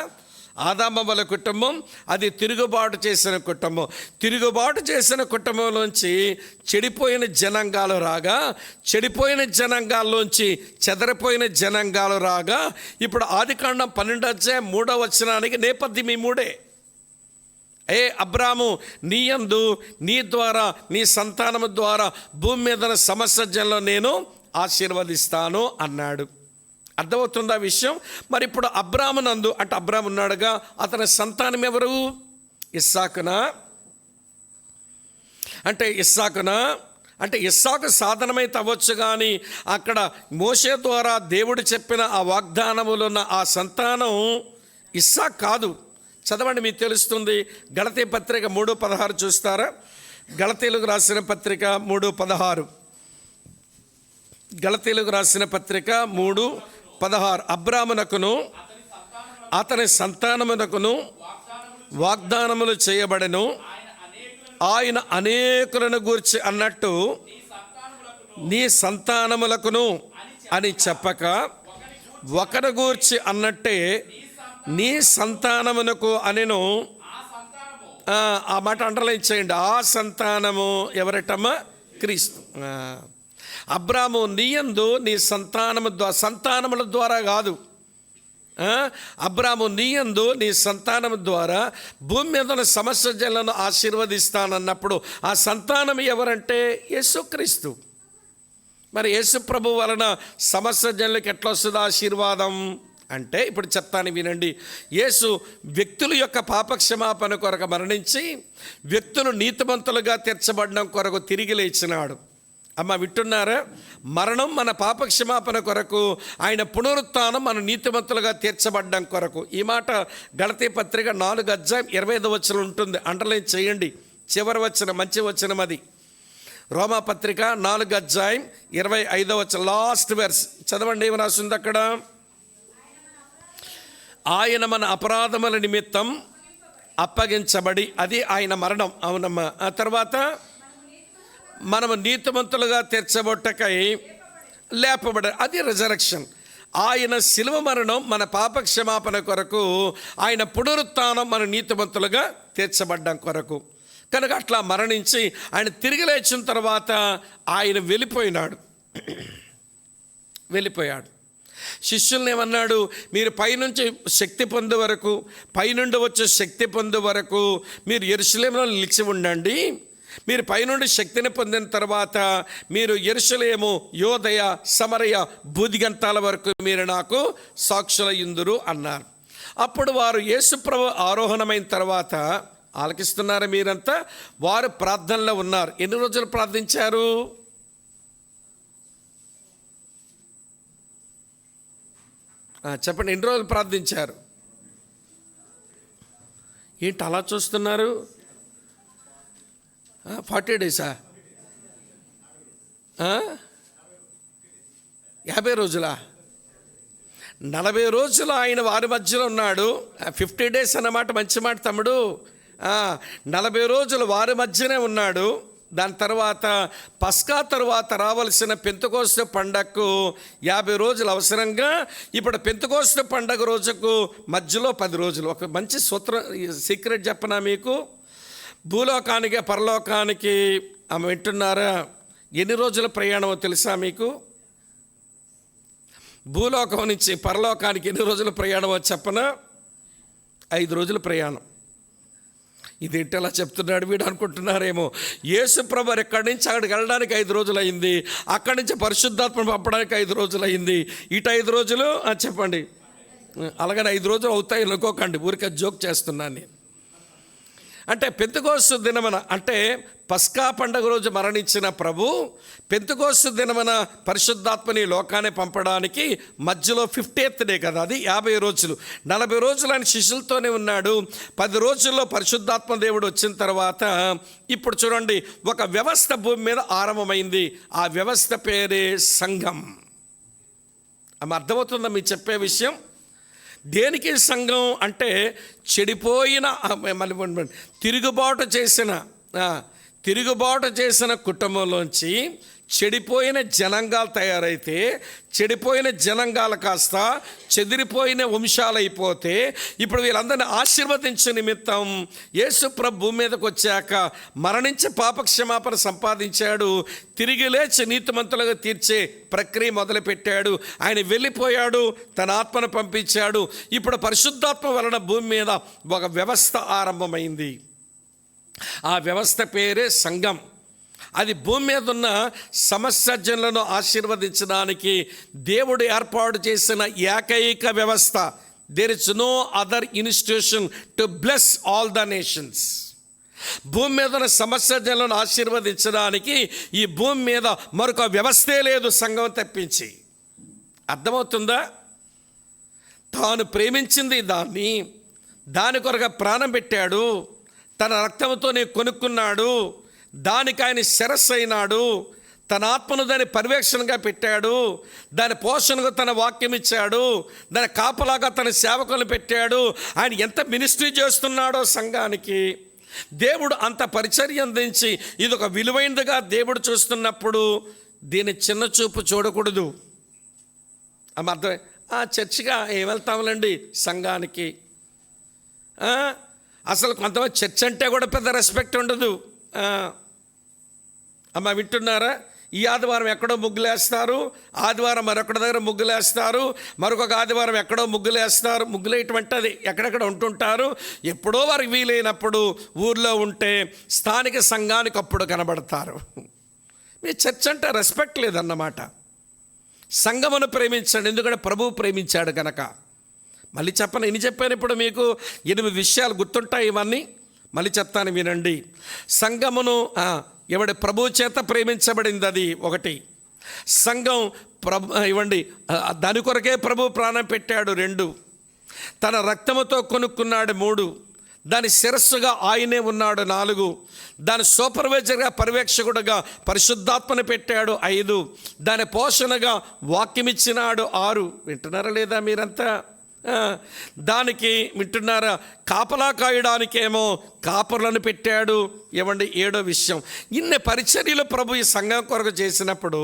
ఆదామవ్వల కుటుంబం అది తిరుగుబాటు చేసిన కుటుంబం. తిరుగుబాటు చేసిన కుటుంబంలోంచి చెడిపోయిన జనాంగాలు రాగా, చెడిపోయిన జనాంగాల్లోంచి చెదరిపోయిన జనాంగాలు రాగా, ఇప్పుడు ఆదికాండం 12:3 నేపథ్యం ఈ మూడే. అబ్రాము, నీ యందు, నీ ద్వారా, నీ సంతానము ద్వారా భూమి మీద సమస్త జనంలో నేను ఆశీర్వదిస్తాను అన్నాడు. అర్థమవుతుందా విషయం? మరి ఇప్పుడు అబ్రాము నందు అంటే అబ్రాము ఉన్నాడుగా, అతని సంతానం ఎవరు? ఇస్సాకునా? అంటే ఇస్సాకు సాధనమైతే అవ్వచ్చు, కానీ అక్కడ మోషే ద్వారా దేవుడు చెప్పిన ఆ వాగ్దానములున్న ఆ సంతానం ఇస్సాకు కాదు. చదవండి, మీకు తెలుస్తుంది. గలతీ పత్రిక 3:16 చూస్తారా? గలతీలకు రాసిన పత్రిక 3:16. గలతీలకు రాసిన పత్రిక 3:16. అబ్రామునకును అతని సంతానమునకును వాగ్దానములు చేయబడెను, ఆయన అనేకులను గూర్చి అన్నట్టు నీ సంతానములకును అని చెప్పక ఒకరు గూర్చి అన్నట్టే నీ సంతానమునకు అనెను. ఆ మాట అండర్లైన్ చేయండి. ఆ సంతానము ఎవరటమ్మా? క్రీస్తు. అబ్రాము నీ యందు, నీ సంతానముల ద్వారా కాదు. అబ్రాము నీ యందు, నీ సంతానము ద్వారా భూమి మీద సమస్త జనులను ఆశీర్వదిస్తానన్నప్పుడు ఆ సంతానం ఎవరంటే యేసుక్రీస్తు. మరి యేసు ప్రభు వలన సమస్త జనులకు ఎట్లా వస్తుంది ఆశీర్వాదం అంటే ఇప్పుడు చెప్తాను వినండి. యేసు వ్యక్తుల యొక్క పాపక్షమాపణ కొరకు మరణించి వ్యక్తులు నీతిమంతులుగా తీర్చబడడం కొరకు తిరిగి లేచినాడు. అమ్మ వింటున్నారా? మరణం మన పాపక్షమాపణ కొరకు, ఆయన పునరుత్థానం మన నీతిమంతులుగా తీర్చబడడం కొరకు. ఈ మాట గలతీ పత్రిక 4:25 ఉంటుంది. అండర్లైన్ చేయండి. చివరి వచనం, మంచి వచనం అది. రోమా పత్రిక 4:25 లాస్ట్ వెర్స్ చదవండి. ఏమి రాసింది అక్కడ? ఆయన మన అపరాధముల నిమిత్తం అప్పగించబడి, అది ఆయన మరణం. అవునమ్మా. ఆ తర్వాత మనము నీతిమంతులుగా తీర్చబొట్టకై లేపబడ, అది రిజరక్షన్. ఆయన శిలువ మరణం మన పాప క్షమాపణ కొరకు, ఆయన పునరుత్థానం మన నీతిమంతులుగా తీర్చబడ్డం కొరకు. కనుక అట్లా మరణించి ఆయన తిరిగి లేచిన తర్వాత ఆయన వెళ్ళిపోయాడు. శిష్యుల్ని ఏమన్నాడు, మీరు పైనుంచి శక్తి పొందే వరకు, పైనుండి వచ్చే శక్తి పొందే వరకు మీరు యెరూషలేములో నిలిచి ఉండండి. మీరు పైనుండి శక్తిని పొందిన తర్వాత మీరు యెరూషలేము, యోదయ, సమరయ, భూదిగంతాల వరకు మీరు నాకు సాక్షులయ్యుందురు అన్నారు. అప్పుడు వారు యేసుప్రభు ఆరోహణమైన తర్వాత, ఆలకిస్తున్నారా మీరంతా, వారు ప్రార్థనలో ఉన్నారు. ఎన్ని రోజులు ప్రార్థించారు? చెప్పండి, ఎన్ని రోజులు ప్రార్థించారు? ఏంటి అలా చూస్తున్నారు? 40 డేసా? 50 రోజులా? 40 రోజులు ఆయన వారి మధ్యలో ఉన్నాడు. 50 డేస్ అన్నమాట మంచి మాట తమ్ముడు. 40 రోజులు వారి మధ్యనే ఉన్నాడు. దాని తర్వాత పస్కా తర్వాత రావలసిన పెంతెకోస్తు పండగకు 50 రోజులు అవసరంగా, ఇప్పుడు పెంతెకోస్తు పండగ రోజుకు మధ్యలో 10 రోజులు. ఒక మంచి సీక్రెట్ చెప్పనా మీకు? భూలోకానికి పరలోకానికి ఆమె వింటున్నారా, ఎన్ని రోజుల ప్రయాణమో తెలుసా మీకు? భూలోకం నుంచి పరలోకానికి ఎన్ని రోజుల ప్రయాణమో చెప్పనా? 5 రోజుల ప్రయాణం. ఇదేంటి అలా చెప్తున్నాడు వీడు అనుకుంటున్నారేమో. యేసు ప్రభు ఎక్కడి నుంచి అక్కడికి వెళ్ళడానికి 5 రోజులు అయింది, అక్కడి నుంచి పరిశుద్ధాత్మ పంపడానికి 5 రోజులు అయింది. ఇటు 5 రోజులు చెప్పండి. అలాగని 5 రోజులు అవుతాయి అనుకోకండి, ఊరికే జోక్ చేస్తున్నాను నేను. అంటే పెంతెకోస్తు దినమన, అంటే పస్కా పండగ రోజు మరణించిన ప్రభు పెంతెకోస్తు దినమన పరిశుద్ధాత్మని లోకాన్ని పంపడానికి మధ్యలో 50th డే కదా, అది 50 రోజులు. 40 రోజులు ఆయన శిష్యులతోనే ఉన్నాడు. 10 రోజుల్లో పరిశుద్ధాత్మ దేవుడు వచ్చిన తర్వాత ఇప్పుడు చూడండి, ఒక వ్యవస్థ భూమి మీద ఆరంభమైంది. ఆ వ్యవస్థ పేరే సంఘం. ఆమె అర్థమవుతుందా మీకు చెప్పే విషయం? దేనికి సంఘం అంటే, చెడిపోయిన తిరుగుబాటు చేసిన కుటుంబంలోంచి చెడిపోయిన జనాంగాలు తయారైతే, చెడిపోయిన జనాంగాలు కాస్త చెదిరిపోయిన వంశాలు అయిపోతే, ఇప్పుడు వీళ్ళందరినీ ఆశీర్వదించే నిమిత్తం యేసు ప్రభు భూమి మీదకి వచ్చాక మరణించి పాపక్షమాపణ సంపాదించాడు, తిరిగి లేచి నీతిమంతులుగా తీర్చే ప్రక్రియ మొదలుపెట్టాడు. ఆయన వెళ్ళిపోయాడు, తన ఆత్మను పంపించాడు. ఇప్పుడు పరిశుద్ధాత్మ వలన భూమి మీద ఒక వ్యవస్థ ఆరంభమైంది. ఆ వ్యవస్థ పేరే సంఘం. అది భూమి మీద ఉన్న సమస్త జనులను ఆశీర్వదించడానికి దేవుడు ఏర్పాటు చేసిన ఏకైక వ్యవస్థ. There is no other institution to bless all the nations. భూమి మీద ఉన్న సమస్త జనులను ఆశీర్వదించడానికి ఈ భూమి మీద మరొక వ్యవస్థే లేదు సంఘం తప్పించి. అర్థమవుతుందా? తాను ప్రేమించింది దాని కొరకు ప్రాణం పెట్టాడు, తన రక్తంతోనే కొనుక్కున్నాడు, దానికి ఆయన శిరస్సు అయినాడు, తన ఆత్మను దాని పర్యవేక్షణగా పెట్టాడు, దాని పోషణగా తన వాక్యం ఇచ్చాడు, దాని కాపలాగా తన సేవకులను పెట్టాడు. ఆయన ఎంత మినిస్ట్రీ చేస్తున్నాడో సంఘానికి. దేవుడు అంత పరిచర్య అందించి ఇది ఒక విలువైనదిగా దేవుడు చూస్తున్నప్పుడు దీన్ని చిన్న చూపు చూడకూడదు. అర్థం. చర్చిగా ఏం వెళ్తాములండి సంఘానికి. అసలు కొంతమంది చర్చ్ అంటే కూడా పెద్ద రెస్పెక్ట్ ఉండదు. వింటున్నారా? ఈ ఆదివారం ఎక్కడో ముగ్గులేస్తారు, ఆదివారం మరొకటి దగ్గర ముగ్గులేస్తారు, మరొక ఆదివారం ఎక్కడో ముగ్గులేస్తారు. ముగ్గులేయటం అది ఎక్కడెక్కడ ఉంటుంటారు. ఎప్పుడో వారికి వీలైనప్పుడు ఊర్లో ఉంటే స్థానిక సంఘానికి అప్పుడు కనబడతారు. మీ చర్చ్ అంటే రెస్పెక్ట్ లేదన్నమాట. సంఘమును ప్రేమించండి, ఎందుకంటే ప్రభువు ప్రేమించాడు కనుక. మళ్ళీ చెప్పను, ఎన్ని చెప్పాను ఇప్పుడు మీకు? 8 విషయాలు గుర్తుంటాయి. ఇవన్నీ మళ్ళీ చెప్తాను, వినండి. సంఘమును ఎవడి ప్రభువు చేత ప్రేమించబడింది, అది ఒకటి. సంఘం దాని కొరకే ప్రభు ప్రాణం పెట్టాడు, 2. తన రక్తముతో కొనుక్కున్నాడు, 3. దాని శిరస్సుగా ఆయనే ఉన్నాడు, 4. దాని సూపర్వైజర్గా పర్యవేక్షకుడుగా పరిశుద్ధాత్మను పెట్టాడు, 5. దాని పోషణగా వాక్యం ఇచ్చినాడు, 6. వింటున్నారా లేదా మీరంతా? దానికి వింటున్నారా, కాపలా కాయడానికేమో కాపర్లను పెట్టాడు. ఏమండి, 7వ విషయం, ఇన్ని పరిచర్యలు ప్రభు ఈ సంఘం కొరకు చేసినప్పుడు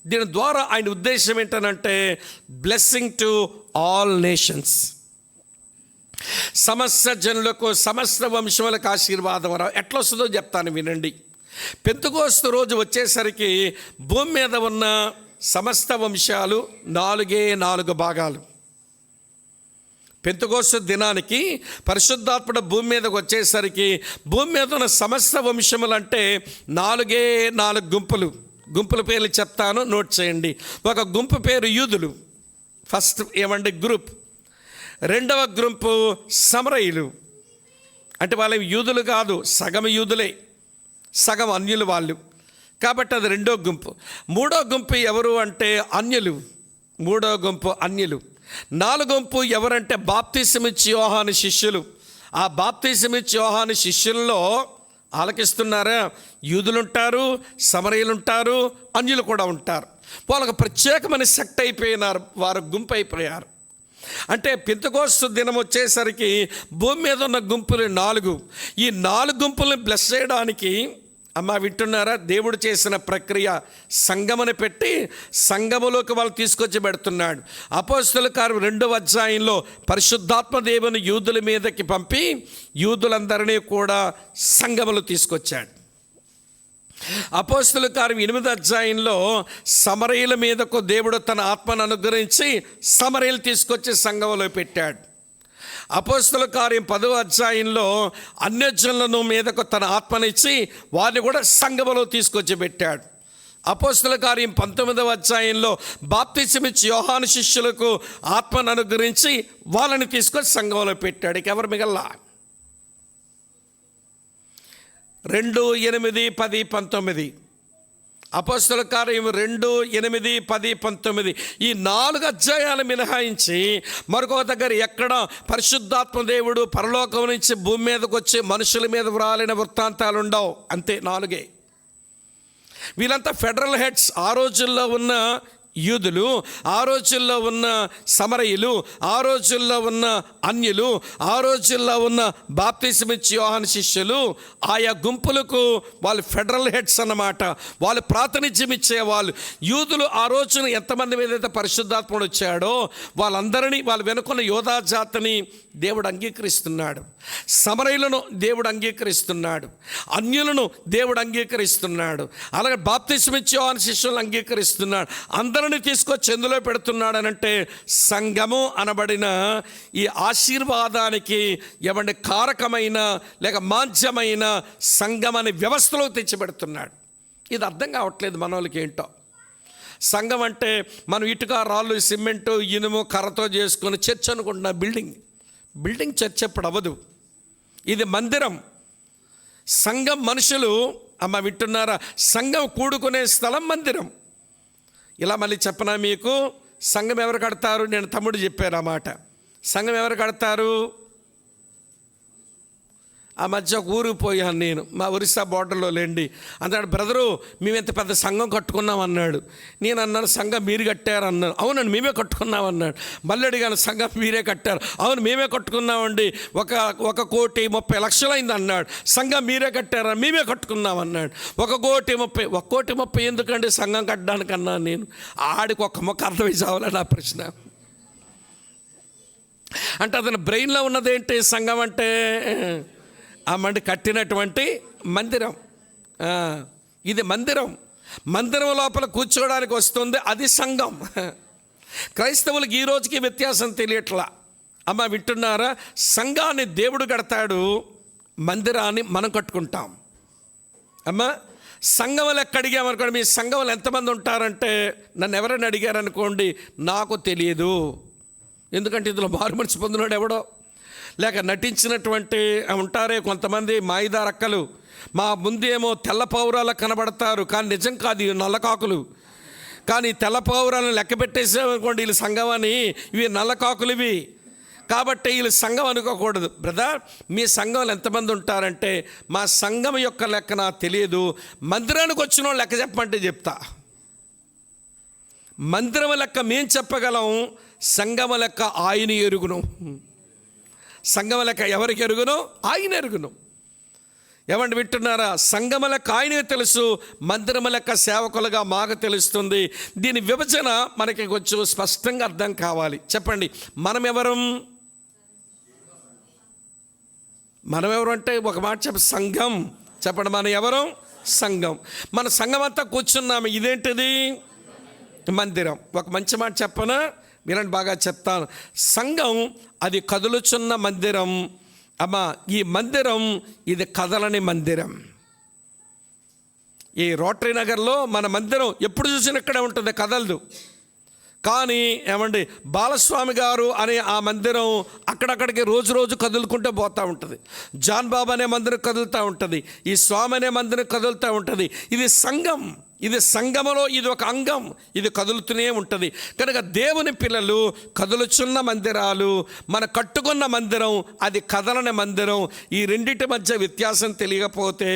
దీని ద్వారా ఆయన ఉద్దేశం ఏంటనంటే బ్లెస్సింగ్ టు ఆల్ నేషన్స్, సమస్త జనులకు, సమస్త వంశములకు ఆశీర్వాదం. ఎట్లా వస్తుందో చెప్తాను వినండి. పెంతెకోస్తు రోజు వచ్చేసరికి భూమి మీద ఉన్న సమస్త వంశాలు 4 భాగాలు. పెంతెకోస్తు దినానికి పరిశుద్ధాత్ముడు భూమి మీదకి వచ్చేసరికి భూమి మీద ఉన్న సమస్త వంశములు అంటే 4 గుంపుల పేర్లు చెప్తాను, నోట్ చేయండి. ఒక గుంపు పేరు యూదులు, ఫస్ట్ ఏమండి గ్రూప్. 2వ గ్రూపు సమరయులు, అంటే వాళ్ళ యూదులు కాదు, సగం యూదులే, సగం అన్యులు వాళ్ళు, కాబట్టి అది 2వ గుంపు. 3వ గుంపు ఎవరు అంటే అన్యులు, 3వ గుంపు అన్యులు. 4వ గుంపు ఎవరంటే బాప్తిసమిచ్చి యోహాను శిష్యులు. ఆ బాప్తిసమిచ్చి యోహాను శిష్యుల్లో ఆలకిస్తున్నారా, యూదులు ఉంటారు, సమరయులు ఉంటారు, అన్యులు కూడా ఉంటారు. వాళ్ళకు ప్రత్యేకమైన సెక్ట్ అయిపోయినారు, వారు గుంపు అయిపోయారు. అంటే పెంతెకోస్తు దినం వచ్చేసరికి భూమి మీద ఉన్న గుంపులు 4. ఈ 4 గుంపులను బ్లెస్ చేయడానికి వింటున్నారా, దేవుడు చేసిన ప్రక్రియ సంఘముని పెట్టి సంఘములోకి వాళ్ళు తీసుకొచ్చి పెడుతున్నాడు. అపోస్తలుల కార్యం 2వ అధ్యాయంలో పరిశుద్ధాత్మ దేవుని యూదుల మీదకి పంపి యూదులందరినీ కూడా సంఘములు తీసుకొచ్చాడు. అపోస్తలుల కార్యం 8వ అధ్యాయంలో సమరయుల మీదకు దేవుడు తన ఆత్మను అనుగ్రహించి సమరయులు తీసుకొచ్చి సంఘములో పెట్టాడు. అపోస్తలుల కార్యం 10వ అధ్యాయంలో అన్యజనులను మీదకు తన ఆత్మనిచ్చి వారిని కూడా సంఘములో తీసుకొచ్చి పెట్టాడు. అపోస్తలుల కార్యం 19వ అధ్యాయంలో బాప్తిసమిచ్చి యోహాను శిష్యులకు ఆత్మను అనుగ్రహించి వాళ్ళని తీసుకొచ్చి సంఘంలో పెట్టాడు. ఇక ఎవరు మిగల్లా? 2, 8, 10, 19. అపోస్తలుల కార్యం 2, 8, 10, 19 ఈ 4 అధ్యాయాలు మినహాయించి మరొక దగ్గర ఎక్కడ పరిశుద్ధాత్మ దేవుడు పరలోకం నుంచి భూమి మీదకి వచ్చి మనుషుల మీద వ్రాలిన వృత్తాంతాలు ఉండవు. అంతే, 4. వీళ్ళంతా ఫెడరల్ హెడ్స్. ఆ రోజుల్లో ఉన్న యూదులు, ఆ రోజుల్లో ఉన్న సమరయులు, ఆ రోజుల్లో ఉన్న అన్యులు, ఆ రోజుల్లో ఉన్న బాప్తిసమిచ్చి యోహాను శిష్యులు, ఆయా గుంపులకు వాళ్ళు ఫెడరల్ హెడ్స్ అన్నమాట. వాళ్ళు ప్రాతినిధ్యం ఇచ్చేవాళ్ళు. యూదులు ఆ రోజున ఎంతమంది మీద అయితే పరిశుద్ధాత్ముడు వచ్చాడో వాళ్ళందరినీ, వాళ్ళు వెనుకున్న యోధా జాతిని దేవుడు అంగీకరిస్తున్నాడు. సమరయులను దేవుడు అంగీకరిస్తున్నాడు, అన్యులను దేవుడు అంగీకరిస్తున్నాడు, అలాగే బాప్తిసమిచ్చి యోహాను శిష్యులను అంగీకరిస్తున్నాడు. అందరిని తీసుకొచ్చి ఎందులో పెడుతున్నాడు అనంటే సంఘము అనబడిన ఈ ఆశీర్వాదానికి ఏమంటే కారకమైన లేక మాంద్యమైన సంఘం అనే వ్యవస్థలో తెచ్చిపెడుతున్నాడు. ఇది అర్థం కావట్లేదు మన వాళ్ళకి. ఏంటో సంఘం అంటే మనం ఇటుక, రాళ్ళు, సిమెంటు, ఇనుము, కర్రతో చేసుకుని చర్చ్ అనుకుంటున్న బిల్డింగ్ చర్చ్ ఎప్పుడు అవ్వదు. ఇది మందిరం. సంఘం మనుషులు వింటున్నారా, సంఘం కూడుకునే స్థలం మందిరం. ఇలా మళ్ళీ చెప్పనా మీకు, సంఘం ఎవరు కడతారు? నేను తమ్ముడు చెప్పాను ఆ మాట. సంఘం ఎవరు కడతారు? ఆ మధ్య ఒక ఊరికి పోయాను నేను, మా ఒరిస్సా బార్డర్లో లేండి. అన్నాడు, బ్రదరు మేము ఎంత పెద్ద సంఘం కట్టుకున్నాం అన్నాడు. నేను అన్నాను, సంఘం మీరు కట్టారు అన్నాను. అవునండి మేమే కట్టుకున్నాం అన్నాడు. మళ్ళీ అడిగాను, సంఘం మీరే కట్టారు? అవును మేమే కట్టుకున్నామండి. 1,30,00,000 అయింది అన్నాడు. సంఘం మీరే కట్టారా? మేమే కట్టుకున్నాం అన్నాడు. 1,30,00,000 ఎందుకండి సంఘం కట్టడానికి అన్నాను నేను. ఆడికి ఒక మొక్క అర్థమై చావాలా నా ప్రశ్న. అంటే అతని బ్రెయిన్లో ఉన్నదేంటి? సంఘం అంటే కట్టినటువంటి మందిరం. ఇది మందిరం లోపల కూర్చోవడానికి వస్తుంది, అది సంఘం. క్రైస్తవులకు ఈ రోజుకి వ్యత్యాసం తెలియట్లా. వింటున్నారా, సంఘాన్ని దేవుడు కడతాడు, మందిరాన్ని మనం కట్టుకుంటాం. సంఘంలో ఎక్కడ అడిగామనుకోండి, మీ సంఘంలో ఎంతమంది ఉంటారంటే నన్ను ఎవరైనా అడిగారనుకోండి, నాకు తెలియదు. ఎందుకంటే ఇందులో మారు మనసు పొందినాడు ఎవడో, లేక నటించినటువంటి ఉంటారే కొంతమంది మాయిదారక్కలు. మా ముందేమో తెల్ల పౌరాలు కనబడతారు, కానీ నిజం కాదు, నల్లకాకులు. కానీ తెల్ల పౌరాలను లెక్క పెట్టేసామనుకోండి వీళ్ళు సంఘం అని, ఇవి నల్లకాకులు ఇవి. కాబట్టి వీళ్ళు సంఘం అనుకోకూడదు. బ్రదర్ మీ సంఘంలో ఎంతమంది ఉంటారంటే, మా సంఘం యొక్క లెక్క నాకు తెలియదు, మందిరానికి వచ్చిన లెక్క చెప్పమంటే చెప్తా. మందిరము లెక్క మేం చెప్పగలం, సంఘము లెక్క ఆయన ఎరుగును. సంఘము లెక్క ఎవరికి ఎరుగును? ఆయన ఎరుగును. ఏమండి వింటున్నారా? సంఘము లెక్క ఆయనకు తెలుసు, మందిరము లెక్క సేవకులుగా మాకు తెలుస్తుంది. దీని విభజన మనకి కొంచెం స్పష్టంగా అర్థం కావాలి. చెప్పండి, మనం ఎవరు అంటే ఒక మాట చెప్పి సంఘం. చెప్పండి, మనం ఎవరు? సంఘం. మన సంఘం అంతా కూర్చున్నాము. ఇదేంటిది? మందిరం. ఒక మంచి మాట చెప్పనా? వినండి, బాగా చెప్తాను. సంఘం అది కదులుచున్న మందిరం. అమ్మా, ఈ మందిరం ఇది కదలని మందిరం. ఈ రోటరీ నగర్లో మన మందిరం ఎప్పుడు చూసినా ఇక్కడే ఉంటుంది, కదలదు. కానీ ఏమండి, బాలస్వామి గారు అనే ఆ మందిరం అక్కడక్కడికి రోజు రోజు కదులుకుంటూ పోతూ ఉంటుంది. జాన్ బాబా అనే మందిరం కదులుతూ ఉంటుంది. ఈ స్వామి అనే మందిరం కదులుతూ ఉంటుంది. ఇది సంఘం. ఇది సంఘములో ఇది ఒక అంగం. ఇది కదులుతూనే ఉంటుంది. కనుక దేవుని పిల్లలు కదులుచున్న మందిరాలు, మన కట్టుకున్న మందిరం అది కదలని మందిరం. ఈ రెండింటి మధ్య వ్యత్యాసం తెలియకపోతే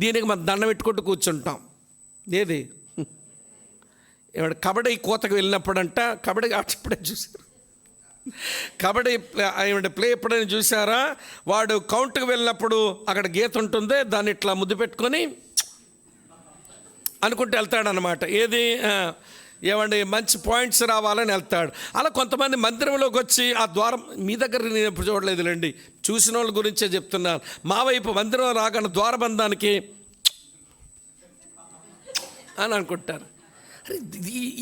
దీనికి మనం దండం పెట్టుకుంటూ కూర్చుంటాం. ఏది కబడ్డీ కోతకు వెళ్ళినప్పుడంట, కబడ్డీ ఎప్పుడే చూసారు? కబడ్డీ ప్లే ఎప్పుడైనా చూసారా? వాడు కౌంట్కి వెళ్ళినప్పుడు అక్కడ గీత ఉంటుంది, దాన్ని ఇట్లా ముద్దు పెట్టుకొని అనుకుంటూ వెళ్తాడనమాట. ఏది ఏమండి, మంచి పాయింట్స్ రావాలని వెళ్తాడు. అలా కొంతమంది మందిరంలోకి వచ్చి ఆ ద్వారం, మీ దగ్గర నేను ఎప్పుడు చూడలేదులేండి, చూసిన వాళ్ళ గురించే చెప్తున్నాను. మా వైపు మందిరం రాగానే ద్వారబంధానికి అని అనుకుంటారు.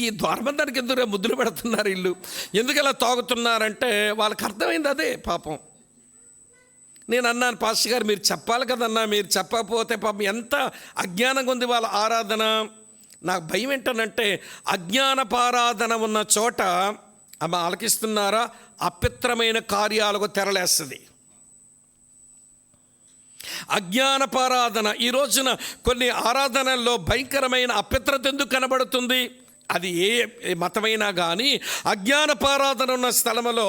ఈ ద్వారబంధానికి ఎందుకు ముద్దులు పెడుతున్నారు వీళ్ళు, ఎందుకు ఇలా తాగుతున్నారంటే వాళ్ళకి అర్థమైంది అదే పాపం. నేను అన్నాను, పాస్టర్ గారు మీరు చెప్పాలి కదన్నా, మీరు చెప్పకపోతే పాపం ఎంత అజ్ఞానంగా ఉంది వాళ్ళ ఆరాధన. నాకు భయం ఏంటనంటే అజ్ఞానపారాధన ఉన్న చోట అమ్మ ఆలకిస్తున్నారా, అపవిత్రమైన కార్యాలకు తెరలేస్తుంది. అజ్ఞానపారాధన. ఈ రోజున కొన్ని ఆరాధనల్లో భయంకరమైన అపవిత్రత ఎందుకు కనబడుతుంది? అది ఏ మతమైనా కానీ అజ్ఞానపారాధన ఉన్న స్థలంలో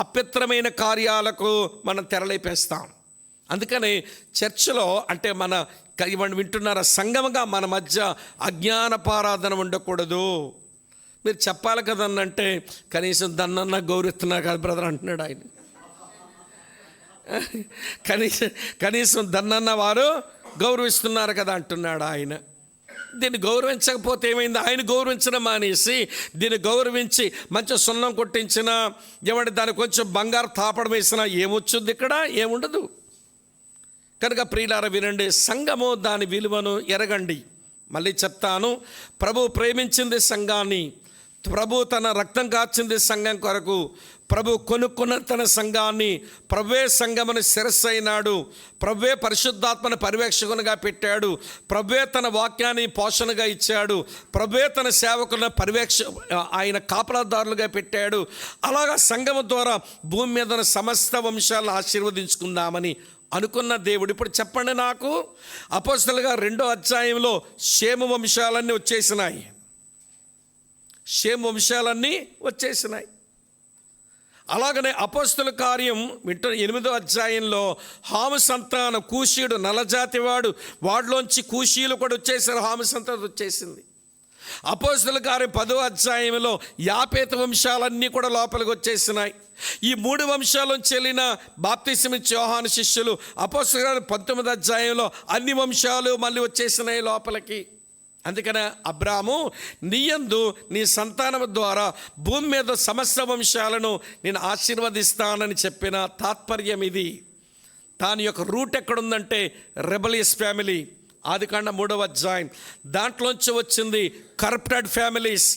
అపవిత్రమైన కార్యాలకు మనం తెరలేపేస్తాం. అందుకని చర్చిలో అంటే మన ఇవన్నీ వింటున్నారా, సంఘముగా మన మధ్య అజ్ఞానపారాధన ఉండకూడదు. మీరు చెప్పాలి కదన్నంటే కనీసం దన్నన్నా గౌరవిస్తున్నా కదా బ్రదర్ అంటున్నాడు ఆయన. కనీసం దన్నన్న వారు గౌరవిస్తున్నారు కదా అంటున్నాడు ఆయన. దీన్ని గౌరవించకపోతే ఏమైంది? ఆయన గౌరవించడం మానేసి దీన్ని గౌరవించి మంచి సున్నం కొట్టించినా, ఏమంటే దానికి కొంచెం బంగారు తాపడం వేసినా ఏమొచ్చుద్ది? ఇక్కడ ఏముండదు. కనుక ప్రియులారా వినండి, సంఘము దాని విలువను ఎరగండి. మళ్ళీ చెప్తాను, ప్రభు ప్రేమించింది సంఘాన్ని, ప్రభు తన రక్తం కార్చింది సంఘం కొరకు, ప్రభు కొనుక్కున్న తన సంఘాన్ని, ప్రభువే సంఘమును శిరస్సు అయినాడు, ప్రభువే పరిశుద్ధాత్మను పర్యవేక్షకునిగా పెట్టాడు, ప్రభువే తన వాక్యాన్ని పోషణగా ఇచ్చాడు, ప్రభువే తన సేవకులను ఆయన కాపలాదారులుగా పెట్టాడు. అలాగా సంఘము ద్వారా భూమి మీద సమస్త వంశాలను ఆశీర్వదించుకుందామని అనుకున్న దేవుడు ఇప్పుడు చెప్పండి నాకు, అపోస్తలుగా 2వ అధ్యాయంలో షేము వంశాలన్నీ వచ్చేసినాయి. షేము వంశాలన్నీ వచ్చేసినాయి. అలాగనే అపోస్తల కార్యం 8వ అధ్యాయంలో హాము సంతానం, కూషీయుడు నల్లజాతివాడు, వాడిలోంచి కూషీలు కూడా వచ్చేసారు, హాము సంతానం వచ్చేసింది. అపోస్తల కార్యం 10వ అధ్యాయంలో యాపేతు వంశాలన్నీ కూడా లోపలికి వచ్చేసినాయి. ఈ 3 వంశాలను చెల్లిన బాప్తిసమిచ్చే యోహాను శిష్యులు అపోస్తల కార్యం 19వ అధ్యాయంలో అన్ని వంశాలు మళ్ళీ వచ్చేసినాయి లోపలికి. అందుకనే అబ్రాము, నీయందు నీ సంతానం ద్వారా భూమి మీద సమస్త వంశాలను నేను ఆశీర్వదిస్తానని చెప్పిన తాత్పర్యం ఇది. దాని యొక్క రూట్ ఎక్కడుందంటే రెబలియస్ ఫ్యామిలీ, ఆదికాండం 3వ అధ్యాయం. దాంట్లోంచి వచ్చింది కరప్టెడ్ ఫ్యామిలీస్,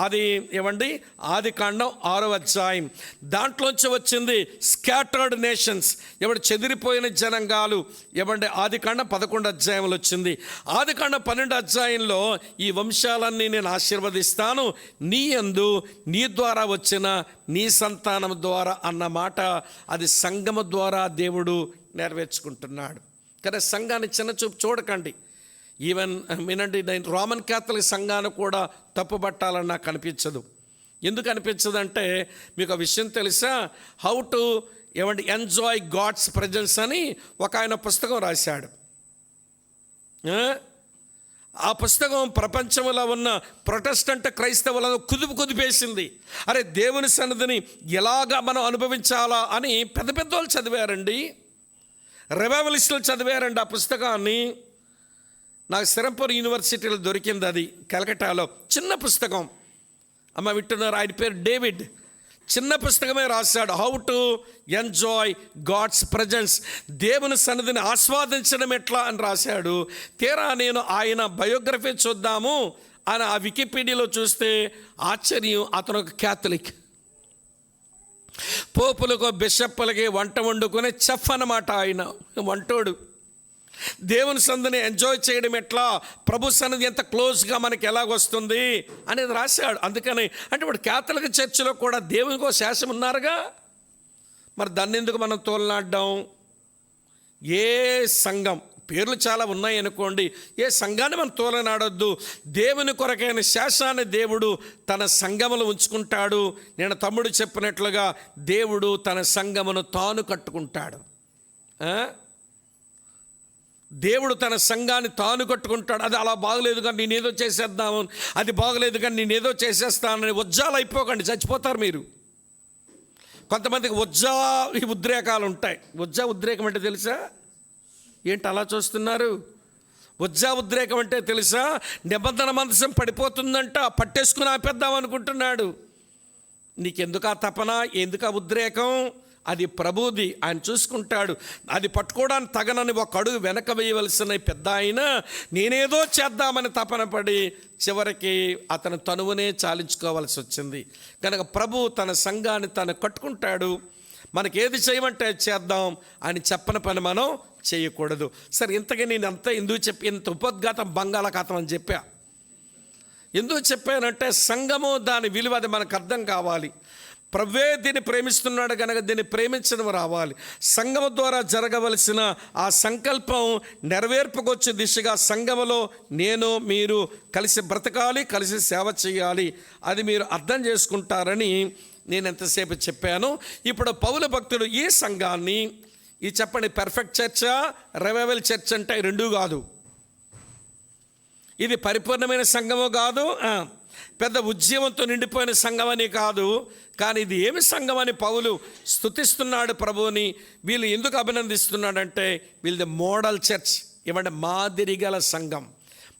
అది ఏమండి ఆదికాండం 6వ అధ్యాయం. దాంట్లోంచి వచ్చింది స్కాటర్డ్ నేషన్స్, ఎవడు చెదిరిపోయిన జనాంగాలు, ఏమంటే ఆదికాండం 11వ అధ్యాయంలో వచ్చింది. ఆదికాండం 12వ అధ్యాయంలో ఈ వంశాలన్నీ నేను ఆశీర్వదిస్తాను, నీ యందు నీ ద్వారా వచ్చిన నీ సంతానం ద్వారా అన్న మాట అది సంఘము ద్వారా దేవుడు నెరవేర్చుకుంటున్నాడు. కానీ సంఘాన్ని చిన్నచూపు చూడకండి. ఈవెన్ వినండి, నేను రోమన్ క్యాథలిక్ సంఘాన్ని కూడా తప్పుపట్టాలని నాకు అనిపించదు. ఎందుకు అనిపించదు అంటే మీకు ఆ విషయం తెలుసా, how to enjoy God's presence అని ఒక ఆయన పుస్తకం రాశాడు. ఆ పుస్తకం ప్రపంచంలో ఉన్న ప్రొటెస్టెంట్ క్రైస్తవులను కుదిపేసింది. అరే, దేవుని సన్నిధిని ఎలాగా మనం అనుభవించాలా అని పెద్ద పెద్దోళ్ళు చదివారండి, రివైవలిస్టులు చదివారండి ఆ పుస్తకాన్ని. నాకు సిరంపూర్ యూనివర్సిటీలో దొరికింది అది, కలకట్టాలో. చిన్న పుస్తకం, అమ్మ వింటున్నారు, ఆయన పేరు డేవిడ్. చిన్న పుస్తకమే రాశాడు, how to enjoy God's presence, దేవుని సన్నిధిని ఆస్వాదించడం ఎట్లా అని రాశాడు. తీరా నేను ఆయన బయోగ్రఫీ చూద్దాము అని ఆ వికీపీడియాలో చూస్తే ఆశ్చర్యం, అతను ఒక క్యాథలిక్. పోపులకు బిషప్పులకి వంట వండుకునే చెఫ్ అన్నమాట ఆయన, వంటోడు. దేవుని సన్నిధిని ఎంజాయ్ చేయడం ఎట్లా, ప్రభు సన్నిధి ఎంత క్లోజ్గా మనకి ఎలాగొస్తుంది అనేది రాశాడు. అందుకని అంటే ఇప్పుడు క్యాథలిక్ చర్చిలో కూడా దేవునికో శాసనం ఉన్నారుగా, మరి దాన్ని ఎందుకు మనం తోలనాడ్డాం? ఏ సంఘం, పేర్లు చాలా ఉన్నాయి అనుకోండి, ఏ సంఘాన్ని మనం తోలనాడొద్దు. దేవుని కొరకైన శాసనాన్ని దేవుడు తన సంఘములు ఉంచుకుంటాడు. నేను తమ్ముడు చెప్పినట్లుగా దేవుడు తన సంఘమును తాను కట్టుకుంటాడు. దేవుడు తన సంఘాన్ని తాను కట్టుకుంటాడు. అది అలా బాగలేదు కానీ నేనేదో చేసేద్దాము, అది బాగలేదు కానీ నేనేదో చేసేస్తానని ఉజ్జాలు అయిపోకండి, చచ్చిపోతారు మీరు. కొంతమందికి ఉద్రేకాలు ఉంటాయి. ఉద్రేకం అంటే తెలుసా? ఏంటి అలా చూస్తున్నారు? ఉద్రేకం అంటే తెలుసా? నిబంధన మందసం పడిపోతుందంట, పట్టేసుకుని ఆపేద్దాం అనుకుంటున్నాడు. నీకెందుకు ఆ తపన, ఎందుకు ఆ ఉద్రేకం? అది ప్రభుది, ఆయన చూసుకుంటాడు. అది పట్టుకోవడానికి తగనని ఒక అడుగు వెనక వేయవలసిన పెద్ద ఆయన నేనేదో చేద్దామని తపన పడి చివరికి అతను తనువునే చాలించుకోవాల్సి వచ్చింది. కనుక ప్రభు తన సంఘాన్ని తను కట్టుకుంటాడు. మనకి ఏది చేయమంటే చేద్దాం అని చెప్పని పని మనం చేయకూడదు. సరే, ఇంతకీ నేను అంతా ఎందుకు చెప్పి ఇంత ఉపోద్ఘాతం బంగాళాఖాతం అని చెప్పా? ఎందుకు చెప్పానంటే సంఘము దాని విలువ అది మనకు అర్థం కావాలి. ప్రభువే దీన్ని ప్రేమిస్తున్నాడు కనుక దీన్ని ప్రేమించడం రావాలి. సంఘము ద్వారా జరగవలసిన ఆ సంకల్పం నెరవేర్పుకొచ్చే దిశగా సంఘములో నేను మీరు కలిసి బ్రతకాలి, కలిసి సేవ చేయాలి. అది మీరు అర్థం చేసుకుంటారని నేను ఎంతసేపు చెప్పాను. ఇప్పుడు పౌలు భక్తుడు ఈ సంఘాన్ని, ఈ చెప్పండి, పర్ఫెక్ట్ చర్చా, రివైవల్ చర్చ్ అంటే రెండూ కాదు. ఇది పరిపూర్ణమైన సంఘము కాదు, పెద్ద ఉద్యమంతో నిండిపోయిన సంఘం అని కాదు. కానీ ఇది ఏమి సంఘం అని పౌలు స్తుతిస్తున్నాడు ప్రభువుని. వీళ్ళు ఎందుకు అభినందిస్తున్నాడంటే వీళ్ళది మోడల్ చర్చ్, ఏమంటే మాదిరి గల సంఘం.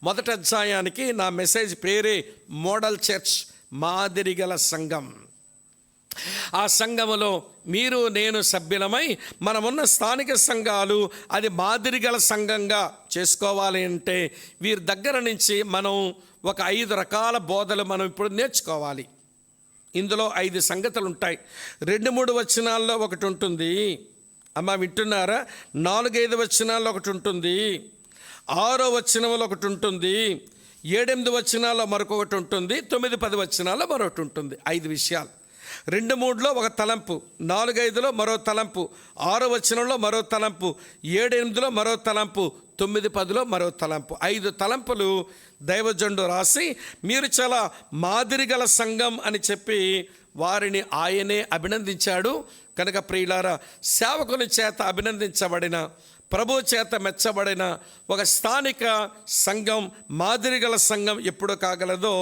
మొదటి అధ్యాయానికి నా మెసేజ్ పేరే మోడల్ చర్చ్, మాదిరి గల సంఘం. ఆ సంఘములో మీరు నేను సభ్యులమై మనమున్న స్థానిక సంఘాలు అది మాదిరి గల సంఘంగా చేసుకోవాలి అంటే వీరి దగ్గర నుంచి మనం ఒక 5 రకాల బోధలు మనం ఇప్పుడు నేర్చుకోవాలి. ఇందులో 5 సంగతులు ఉంటాయి. 2-3 వచనాల్లో ఒకటి ఉంటుంది, అమ్మ వింటున్నారా? 4-5 వచనాల్లో ఒకటి ఉంటుంది, 6వ వచనంలో ఒకటి ఉంటుంది, 7-8 వచనాల్లో మరొకటి ఉంటుంది, 9-10 వచనాల్లో మరొకటి ఉంటుంది. 5 విషయాలు. 2-3లో ఒక తలంపు, 4-5లో మరో తలంపు, 6వ వచనంలో మరో తలంపు, 7-8లో మరో తలంపు, 9-10లో మరో తలంపు. 5 తలంపులు దైవజనుడు రాసి మీరు చాలా మాదిరి గల సంఘం అని చెప్పి వారిని ఆయనే అభినందించాడు. కనుక ప్రియులారా, సేవకుని చేత అభినందించబడిన, ప్రభు చేత మెచ్చబడిన ఒక స్థానిక సంఘం, మాదిరి గల సంఘం ఎప్పుడు కాగలదో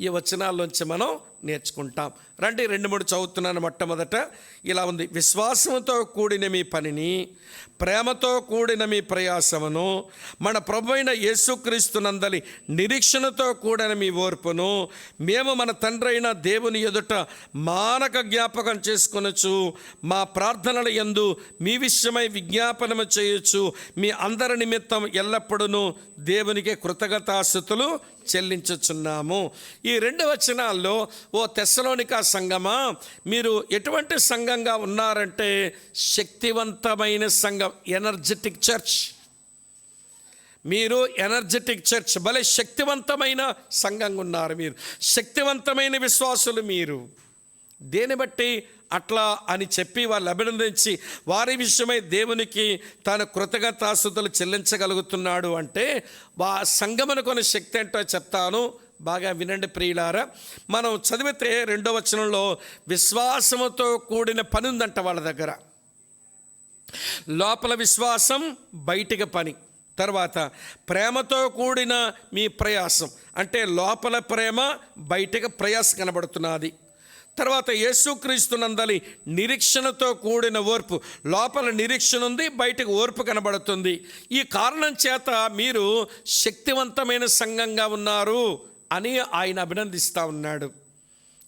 ఈ వచనాల్లోంచి మనం నేర్చుకుంటాం. రండి, 2-3 చదువుతున్నాను. మొట్టమొదట ఇలా ఉంది: విశ్వాసంతో కూడిన మీ పనిని, ప్రేమతో కూడిన మీ ప్రయాసమును, మన ప్రభువైన యేసుక్రీస్తునందలి నిరీక్షణతో కూడిన మీ ఓర్పును మేము మన తండ్రి అయిన దేవుని ఎదుట మానక జ్ఞాపకం చేసుకొనొచ్చు. మా ప్రార్థనల యందు మీ విషయమై విజ్ఞాపనము చేయొచ్చు. మీ అందరి నిమిత్తం ఎల్లప్పుడూ దేవునికి కృతజ్ఞతాస్తుతులు చెల్లించుచున్నాము. ఈ 2 వచనాల్లో ఓ తెస్సలోనికా సంఘమా, మీరు ఎటువంటి సంఘంగా ఉన్నారంటే శక్తివంతమైన సంఘం, ఎనర్జెటిక్ చర్చ్. మీరు ఎనర్జెటిక్ చర్చ్, భలే శక్తివంతమైన సంఘంగా ఉన్నారు. మీరు శక్తివంతమైన విశ్వాసులు. మీరు దేని బట్టి అట్లా అని చెప్పి వాళ్ళు అభినందించి వారి విషయమై దేవునికి తన కృతజ్ఞతాస్తుతులు చెల్లించగలుగుతున్నాడు అంటే వా సంఘమునకున్న శక్తి ఏంటో చెప్తాను, బాగా వినండి ప్రియులారా. మనం చదివితే 2వ వచనంలో విశ్వాసముతో కూడిన పని ఉందంట వాళ్ళ దగ్గర. లోపల విశ్వాసం, బయటికి పని. తర్వాత ప్రేమతో కూడిన మీ ప్రయాసం, అంటే లోపల ప్రేమ, బయటకు ప్రయాసం కనబడుతున్నది. తర్వాత యేసుక్రీస్తునందలి నిరీక్షణతో కూడిన ఓర్పు, లోపల నిరీక్షణ ఉంది, బయటకు ఓర్పు కనబడుతుంది. ఈ కారణం చేత మీరు శక్తివంతమైన సంఘంగా ఉన్నారు అని ఆయన అభినందిస్తూ ఉన్నాడు.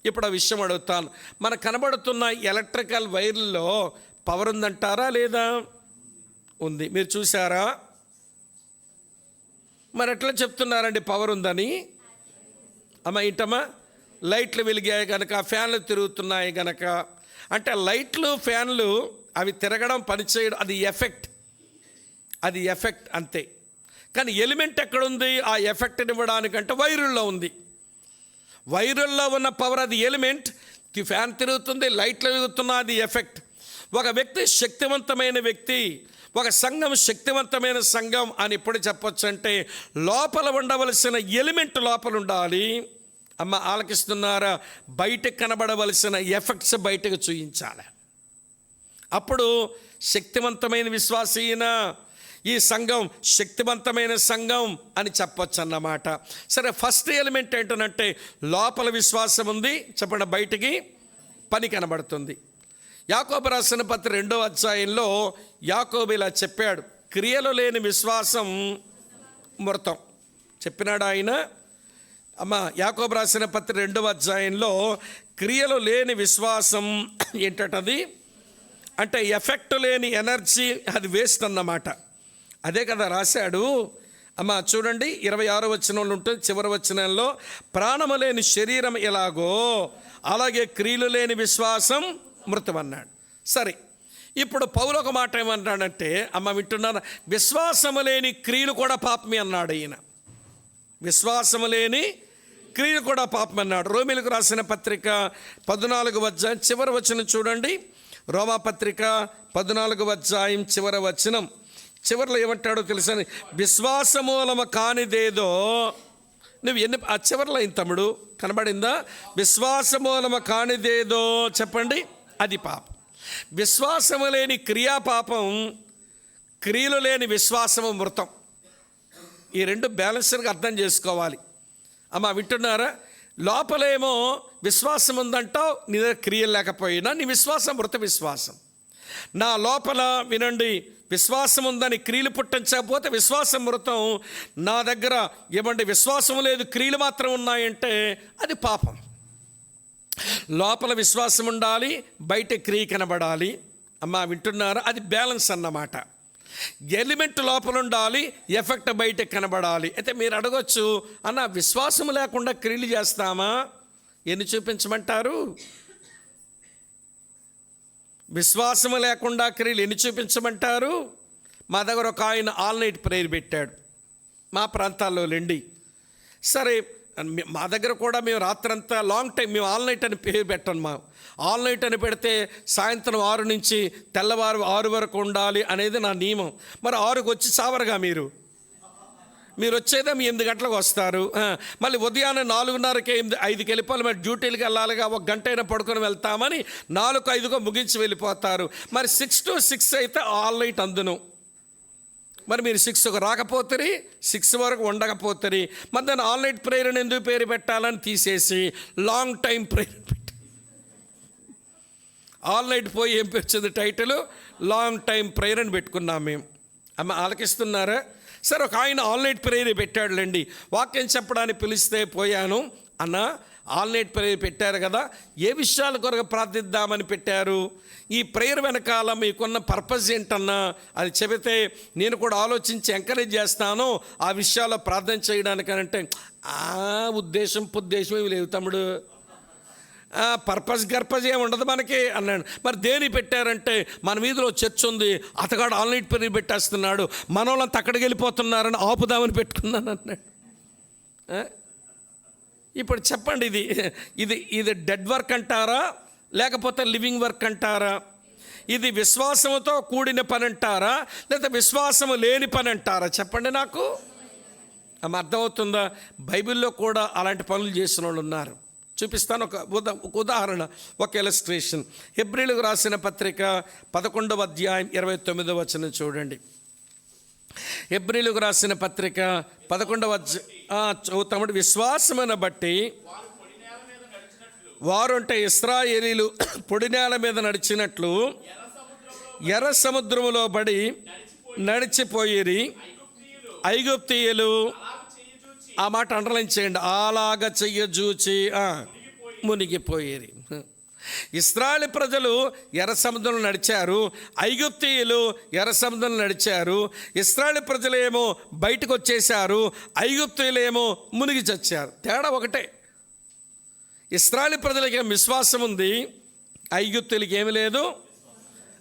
ఇప్పుడు ఆ విషయం అడుగుతాను, మనకు కనబడుతున్న ఎలక్ట్రికల్ వైర్లలో పవర్ ఉందంటారా లేదా? ఉంది. మీరు చూసారా? మరి ఎట్లా చెప్తున్నారండి పవర్ ఉందని? అమ్మ ఇంటమ్మా, లైట్లు వెలిగాయి కనుక, ఫ్యాన్లు తిరుగుతున్నాయి కనుక, అంటే లైట్లు ఫ్యాన్లు అవి తిరగడం, పనిచేయడం, అది ఎఫెక్ట్ అంతే. కానీ ఎలిమెంట్ ఎక్కడుంది? ఆ ఎఫెక్ట్ని ఇవ్వడానికంటే వైరుల్లో ఉంది. వైరుల్లో ఉన్న పవర్ అది ఎలిమెంట్. ఫ్యాన్ తిరుగుతుంది, లైట్లు వెలుగుతున్నా, అది ఎఫెక్ట్. ఒక వ్యక్తి శక్తివంతమైన వ్యక్తి, ఒక సంఘం శక్తివంతమైన సంఘం అని ఎప్పుడు చెప్పొచ్చు అంటే లోపల ఉండవలసిన ఎలిమెంట్ లోపల ఉండాలి. అమ్మ ఆలకిస్తున్నారా? బయటకు కనబడవలసిన ఎఫెక్ట్స్ బయటకు చూయించాలి. అప్పుడు శక్తివంతమైన విశ్వాసీన ఈ సంఘం శక్తివంతమైన సంఘం అని చెప్పొచ్చు అన్నమాట. సరే, ఫస్ట్ ఎలిమెంట్ ఏంటంటే లోపల విశ్వాసం ఉంది, చెప్పండి, బయటికి పని కనబడుతుంది. యాకోబు రాసిన పత్రిక 2వ అధ్యాయంలో యాకోబు ఇలా చెప్పాడు, క్రియలు లేని విశ్వాసం మృతం. చెప్పినాడు ఆయన. అమ్మ యాకోబు రాసిన పత్రిక 2వ అధ్యాయంలో క్రియలు లేని విశ్వాసం ఏంటది అంటే ఎఫెక్ట్ లేని ఎనర్జీ, అది వేస్ట్ అన్నమాట. అదే కదా రాశాడు. అమ్మ చూడండి, 26వ వచనంలో ఉంటుంది, చివరి వచనంలో ప్రాణము లేని శరీరం ఎలాగో అలాగే క్రియలు లేని విశ్వాసం మృతం అన్నాడు. సరే, ఇప్పుడు పౌలు ఒక మాట ఏమన్నాడంటే, అమ్మ వింటున్నారా, విశ్వాసము లేని క్రియలు కూడా పాపమే అన్నాడు ఈయన. విశ్వాసము లేని క్రియలు కూడా పాపం అన్నాడు. రోమీలకు రాసిన పత్రిక 14వ అధ్యాయం చివరి వచనం చూడండి. రోమా పత్రిక 14వ అధ్యాయం చివరి వచనం, చివరిలో ఏమంటాడో తెలుసా? విశ్వాసమూలము కానిదేదో నువ్వు ఆ చివరిలో ఇంత తమ్ముడు కనబడిందా? విశ్వాసమూలము కానిదేదో చెప్పండి, అది పాపం. విశ్వాసము లేని క్రియా పాపం, క్రియలు లేని విశ్వాసము మృతం. ఈ రెండు బ్యాలెన్స్గా అర్థం చేసుకోవాలి. అమ్మ వింటున్నారా? లోపలేమో విశ్వాసం ఉందంటావు, నీ దగ్గర క్రియలు లేకపోయినా నీ విశ్వాసం మృత విశ్వాసం. నా లోపల వినండి, విశ్వాసం ఉందని క్రియలు పుట్టించకపోతే విశ్వాసం మృతం. నా దగ్గర ఏమండి విశ్వాసం లేదు, క్రియలు మాత్రం ఉన్నాయంటే అది పాపం. లోపల విశ్వాసం ఉండాలి, బయట క్రియ కనబడాలి. అమ్మ వింటున్నారా? అది బ్యాలెన్స్ అన్నమాట. ఎలిమెంట్ లోపల ఉండాలి, ఎఫెక్ట్ బయట కనబడాలి. అయితే మీరు అడగొచ్చు, అన్న విశ్వాసం లేకుండా క్రియలు చేస్తామా? ఎన్ని చూపించమంటారు? విశ్వాసం లేకుండా క్రియలు ఎన్ని చూపించమంటారు? మా దగ్గర ఒక ఆయన ఆల్ నైట్ ప్రేయర్ పెట్టాడు, మా ప్రాంతాల్లో లేండి. సరే, మా దగ్గర కూడా మేము రాత్రంతా లాంగ్ టైం, మేము ఆల్ నైట్ అని పేరు పెట్టాను. మా ఆల్ నైట్ అని పెడితే సాయంత్రం 6 నుంచి తెల్లవారు 6 వరకు ఉండాలి అనేది నా నియమం. మరి 6కి వచ్చి చావరుగా మీరు వచ్చేదే మీ 8 గంటలకు వస్తారు. మళ్ళీ ఉదయాన్నే 4:30కి 5కి వెళ్ళిపోవాలి, మరి డ్యూటీలకు వెళ్ళాలిగా, 1 గంట అయినా పడుకొని వెళ్తామని 4-5 ముగించి వెళ్ళిపోతారు. మరి 6 to 6 అయితే ఆల్ నైట్ అందును. మరి మీరు 6కు రాకపోతే 6 వరకు ఉండకపోతే మరి దాన్ని ఆల్ నైట్ ప్రేయర్ అని ఎందుకు పేరు పెట్టాలని తీసేసి లాంగ్ టైం ప్రేయర్ పెట్టి ఆల్ నైట్ పోయి ఏం వచ్చింది టైటిల్, లాంగ్ టైం ప్రేయర్ అని పెట్టుకున్నాం మేము. అమ్మ ఆలకిస్తున్నారా? సరే, ఒక ఆయన ఆల్ నైట్ ప్రేయర్ పెట్టాడులేండి. వాక్యం చెప్పడానికి పిలిస్తే పోయాను. అన్న ఆల్ నైట్ ప్రేయర్ పెట్టారు కదా, ఏ విషయాల కొరకు ప్రార్థిద్దామని పెట్టారు? ఈ ప్రేయర్ వెనకాల మీకున్న పర్పస్ ఏంటన్నా అది చెబితే నేను కూడా ఆలోచించి ఎంకరేజ్ చేస్తాను ఆ విషయాల్లో ప్రార్థన చేయడానికనంటే, ఉద్దేశం ఏమి లేవు తమ్ముడు, పర్పస్ ఏమి ఉండదు మనకి అన్నాడు. మరి దేని పెట్టారంటే, మన వీధిలో చర్చ్ ఉంది, అతగాడు ఆల్ నైట్ ప్రేయర్ పెట్టేస్తున్నాడు, మన వాళ్ళంతా అక్కడికి వెళ్ళిపోతున్నారని ఆపుదామని పెట్టుకున్నాను అన్నాడు. ఇప్పుడు చెప్పండి, ఇది డెడ్ వర్క్ అంటారా లేకపోతే లివింగ్ వర్క్ అంటారా? ఇది విశ్వాసంతో కూడిన పని అంటారా లేదా విశ్వాసము లేని పని అంటారా? చెప్పండి నాకు. అర్థమవుతుందా? బైబిల్లో కూడా అలాంటి పనులు చేసిన వాళ్ళు ఉన్నారు. చూపిస్తాను ఒక ఉదాహరణ, ఒక ఇలస్ట్రేషన్. హెబ్రీయులకు రాసిన పత్రిక 11వ అధ్యాయం 29వ వచనం చూడండి. హెబ్రీయులకు రాసిన పత్రిక 11వ చదువుతామంటే, విశ్వాసమును బట్టి వారు అంటే ఇశ్రాయేలీలు పొడి నేల మీద నడిచినట్లు ఎర్ర సముద్రములో పడి నడిచిపోయిరి. ఐగుప్తీయులు, ఆ మాట అండర్లైన్ చేయండి, అలాగా చెయ్యజూచి మునిగిపోయేది. ఇశ్రాయేలు ప్రజలు ఎర్ర సముద్రంలో నడిచారు, ఐగుప్తీయులు ఎర్ర సముద్రంలో నడిచారు. ఇశ్రాయేలు ప్రజలేమో బయటకు వచ్చేసారు, ఐగుప్తీయులేమో మునిగి చచ్చారు. తేడా ఒకటే. ఇశ్రాయేలు ప్రజలకి విశ్వాసం ఉంది, ఐగుప్తీయులకి ఏమి లేదు.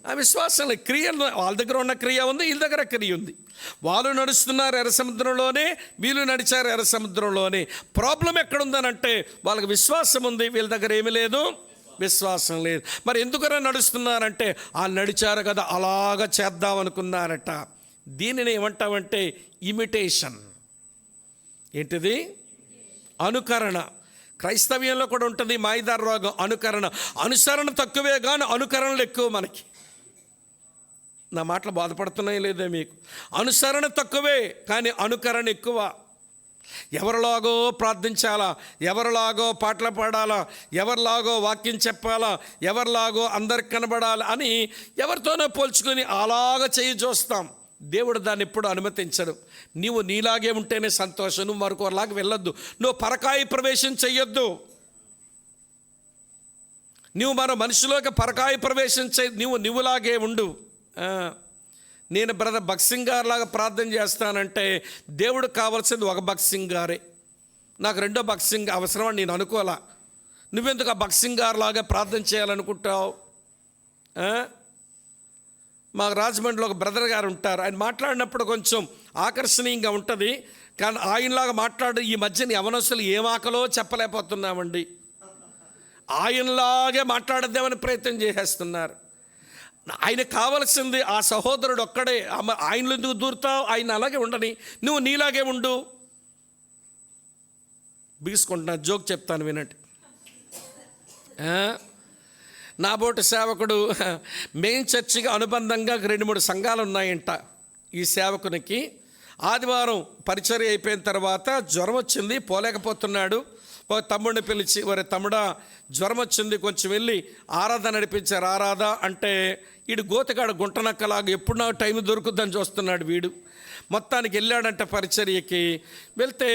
ఆ విశ్వాసం క్రియ, వాళ్ళ దగ్గర ఉన్న క్రియ ఉంది, వీళ్ళ దగ్గర క్రియ ఉంది. వాళ్ళు నడుస్తున్నారు ఎర్ర సముద్రంలోనే, వీళ్ళు నడిచారు ఎర్ర సముద్రంలోనే. ప్రాబ్లం ఎక్కడుందనంటే వాళ్ళకి విశ్వాసం ఉంది, వీళ్ళ దగ్గర ఏమీ లేదు, విశ్వాసం లేదు. మరి ఎందుకన్నా నడుస్తున్నారంటే వాళ్ళు నడిచారు కదా, అలాగ చేద్దాం అనుకున్నారట. దీనిని ఏమంటామంటే ఇమిటేషన్. ఏంటిది? అనుకరణ. క్రైస్తవ్యంలో కూడా ఉంటుంది మాయదార రోగం, అనుకరణ. అనుసరణ తక్కువే కానీ అనుకరణలు ఎక్కువ మనకి. నా మాటలు బాధపడుతున్నాయి లేదే మీకు? అనుసరణ తక్కువే కానీ అనుకరణ ఎక్కువ. ఎవరిలాగో ప్రార్థించాలా, ఎవరిలాగో పాటలు పాడాలా, ఎవరిలాగో వాక్యం చెప్పాలా, ఎవరిలాగో అందరికి కనబడాలి అని ఎవరితోనో పోల్చుకొని అలాగ చేయి చూస్తాం. దేవుడు దాన్ని ఎప్పుడు అనుమతించడు. నీవు నీలాగే ఉంటేనే సంతోషం, నువ్వు మరొకలాగా వెళ్ళొద్దు, నువ్వు పరకాయ ప్రవేశం చెయ్యొద్దు. నువ్వు మరో మనిషిలోకి పరకాయ ప్రవేశం నువ్వులాగే ఉండు. నేను బ్రదర్ భక్సింగ్ గారు లాగా ప్రార్థన చేస్తానంటే దేవుడు కావాల్సింది ఒక భక్సింగ్ గారే, నాకు రెండో భక్సింగ్ అవసరం అని నేను అనుకోలా. నువ్వెందుకు ఆ భక్సింగ్ గారు లాగా ప్రార్థన చేయాలనుకుంటావు? మా రాజమండ్రిలో ఒక బ్రదర్ గారు ఉంటారు, ఆయన మాట్లాడినప్పుడు కొంచెం ఆకర్షణీయంగా ఉంటుంది, కానీ ఆయనలాగా మాట్లాడు ఈ మధ్యన యవనస్తులు ఏమాకలో చెప్పలేకపోతున్నామండి. ఆయనలాగే మాట్లాడద్దామని ప్రయత్నం చేసేస్తున్నారు. ఆయన కావలసింది ఆ సహోదరుడు ఒక్కడే. ఆయనలో ఎందుకు దూరుతావు? ఆయన అలాగే ఉండని, నువ్వు నీలాగే ఉండు. బిగుసుకుంటున్నా, జోక్ చెప్తాను వినండి. నా బోటి సేవకుడు మెయిన్ చర్చికి అనుబంధంగా 2-3 సంఘాలు ఉన్నాయంట. ఈ సేవకునికి ఆదివారం పరిచర్య అయిపోయిన తర్వాత జ్వరం వచ్చింది, పోలేకపోతున్నాడు. ఒక తమ్ముడిని పిలిచి, ఒరే తమ్ముడా జ్వరం వచ్చింది, కొంచెం వెళ్ళి ఆరాధన నడిపించారు. ఆరాధన అంటే వీడు గోతగాడు గుంటనక్కలాగా ఎప్పుడు నాకు టైం దొరుకుద్దని చూస్తున్నాడు వీడు. మొత్తానికి వెళ్ళాడంటే పరిచర్యకి. వెళ్తే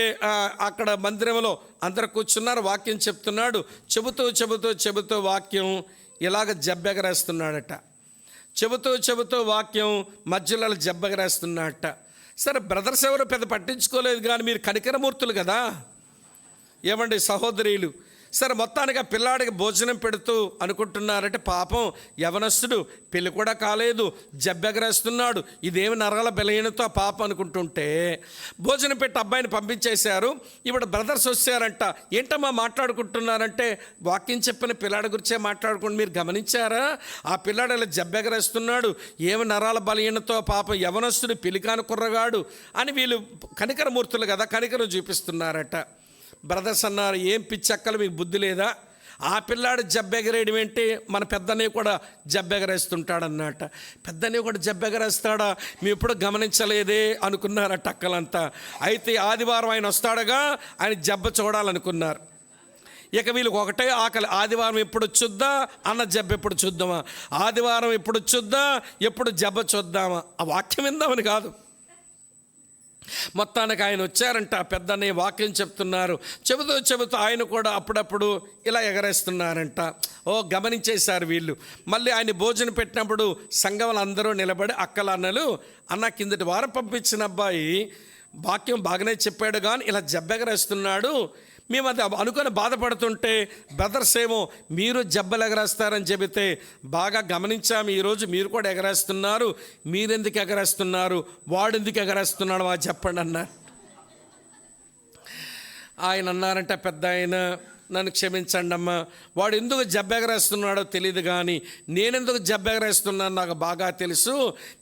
అక్కడ మందిరంలో అందరు కూర్చున్నారు, వాక్యం చెప్తున్నాడు. చెబుతూ వాక్యం ఇలాగ జబ్బెగరేస్తున్నాడట. చెబుతూ వాక్యం మధ్యలో జబ్బెగరేస్తున్నాడట. సరే బ్రదర్స్ ఎవరు పెద్ద పట్టించుకోలేదు, కానీ మీరు కనికరమూర్తులు కదా, ఏమండి సహోదరీలు. సరే మొత్తానికి ఆ పిల్లాడికి భోజనం పెడుతూ అనుకుంటున్నారంటే పాపం యవనస్తుడు, పెళ్ళి కూడా కాలేదు, జబ్బెగరేస్తున్నాడు, ఇదేమి నరాల బలహీనతో పాప అనుకుంటుంటే భోజనం పెట్టి అబ్బాయిని పంపించేశారు. ఇప్పుడు బ్రదర్స్ వచ్చారంట. ఏంటమ్మా మాట్లాడుకుంటున్నారంటే వాక్యం చెప్పిన పిల్లాడి గురించే మాట్లాడుకుంటూ, మీరు గమనించారా ఆ పిల్లాడు ఇలా జబ్బెగరేస్తున్నాడు, ఏమి నరాల బలహీనతో పాపం యవనస్తుడు, పెళ్ళికాని కుర్రగాడు అని వీళ్ళు కనికరమూర్తులు కదా, కనికరం చూపిస్తున్నారట. బ్రదర్స్ అన్నారు, ఏం పిచ్చక్కలు మీకు బుద్ధి లేదా? ఆ పిల్లాడు జబ్బెగరేయడం ఏంటి, మన పెద్దన్నయ్య కూడా జబ్బెగరేస్తుంటాడన్నమాట. పెద్దన్నయ్య కూడా జబ్బెగరేస్తాడా, మేము ఎప్పుడు గమనించలేదే అనుకున్నారట అక్కలంతా. అయితే ఆదివారం ఆయన వస్తాడుగా, ఆయన జబ్బ చూడాలనుకున్నారు. ఇక వీళ్ళకి ఒకటే ఆకలి, ఆదివారం ఎప్పుడు చూద్దా, అన్న జబ్బ ఎప్పుడు చూద్దామా, ఆదివారం ఎప్పుడు చూద్దా, ఎప్పుడు జబ్బ చూద్దామా. ఆ వాక్యం విందామని కాదు. మొత్తానికి ఆయన వచ్చారంట, పెద్దన్నయ్య వాక్యం చెప్తున్నారు. చెబుతూ ఆయన కూడా అప్పుడప్పుడు ఇలా ఎగరేస్తున్నారంట. గమనించేశారు వీళ్ళు. మళ్ళీ ఆయన భోజనం పెట్టినప్పుడు సంఘంలో అందరూ నిలబడి అక్కల అన్నలు, అన్న కిందటి వారం పంపించిన అబ్బాయి వాక్యం బాగానే చెప్పాడు కానీ ఇలా జబ్బెగరేస్తున్నాడు, మేము అది అనుకొని బాధపడుతుంటే బ్రదర్స్ ఏమో మీరు జబ్బలు ఎగరేస్తారని చెబితే బాగా గమనించాము, ఈరోజు మీరు కూడా ఎగరేస్తున్నారు, మీరెందుకు ఎగరేస్తున్నారు, వాడెందుకు ఎగరేస్తున్నాడు వా చెప్పండి అన్నారు. ఆయన అన్నారంటే పెద్ద ఆయన, నన్ను క్షమించండి అమ్మా, వాడు ఎందుకు జబ్బెగరేస్తున్నాడో తెలియదు కానీ నేనెందుకు జబ్బెగరేస్తున్నాను నాకు బాగా తెలుసు.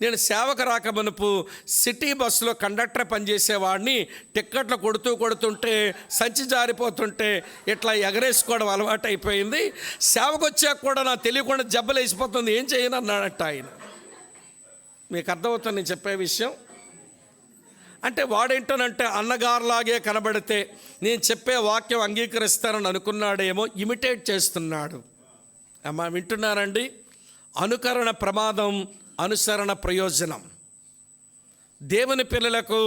నేను సేవకు రాకమునుపు సిటీ బస్సులో కండక్టర్ పనిచేసేవాడిని, టిక్కెట్లు కొడుతుంటే సంచి జారిపోతుంటే ఇట్లా ఎగరేసుకోవడం అలవాటు అయిపోయింది. సేవకు వచ్చాక కూడా నాకు తెలియకుండా జబ్బలు వేసిపోతుంది, ఏం చేయను అన్నాడట ఆయన. మీకు అర్థమవుతుంది నేను చెప్పే విషయం? అంటే వాడేంటోనంటే అన్నగారులాగే కనబడితే నేను చెప్పే వాక్యం అంగీకరిస్తానని అనుకున్నాడేమో, ఇమిటేట్ చేస్తున్నాడు. అమ్మా వింటున్నారండి? అనుకరణ ప్రమాదం, అనుసరణ ప్రయోజనం. దేవుని పిల్లలకు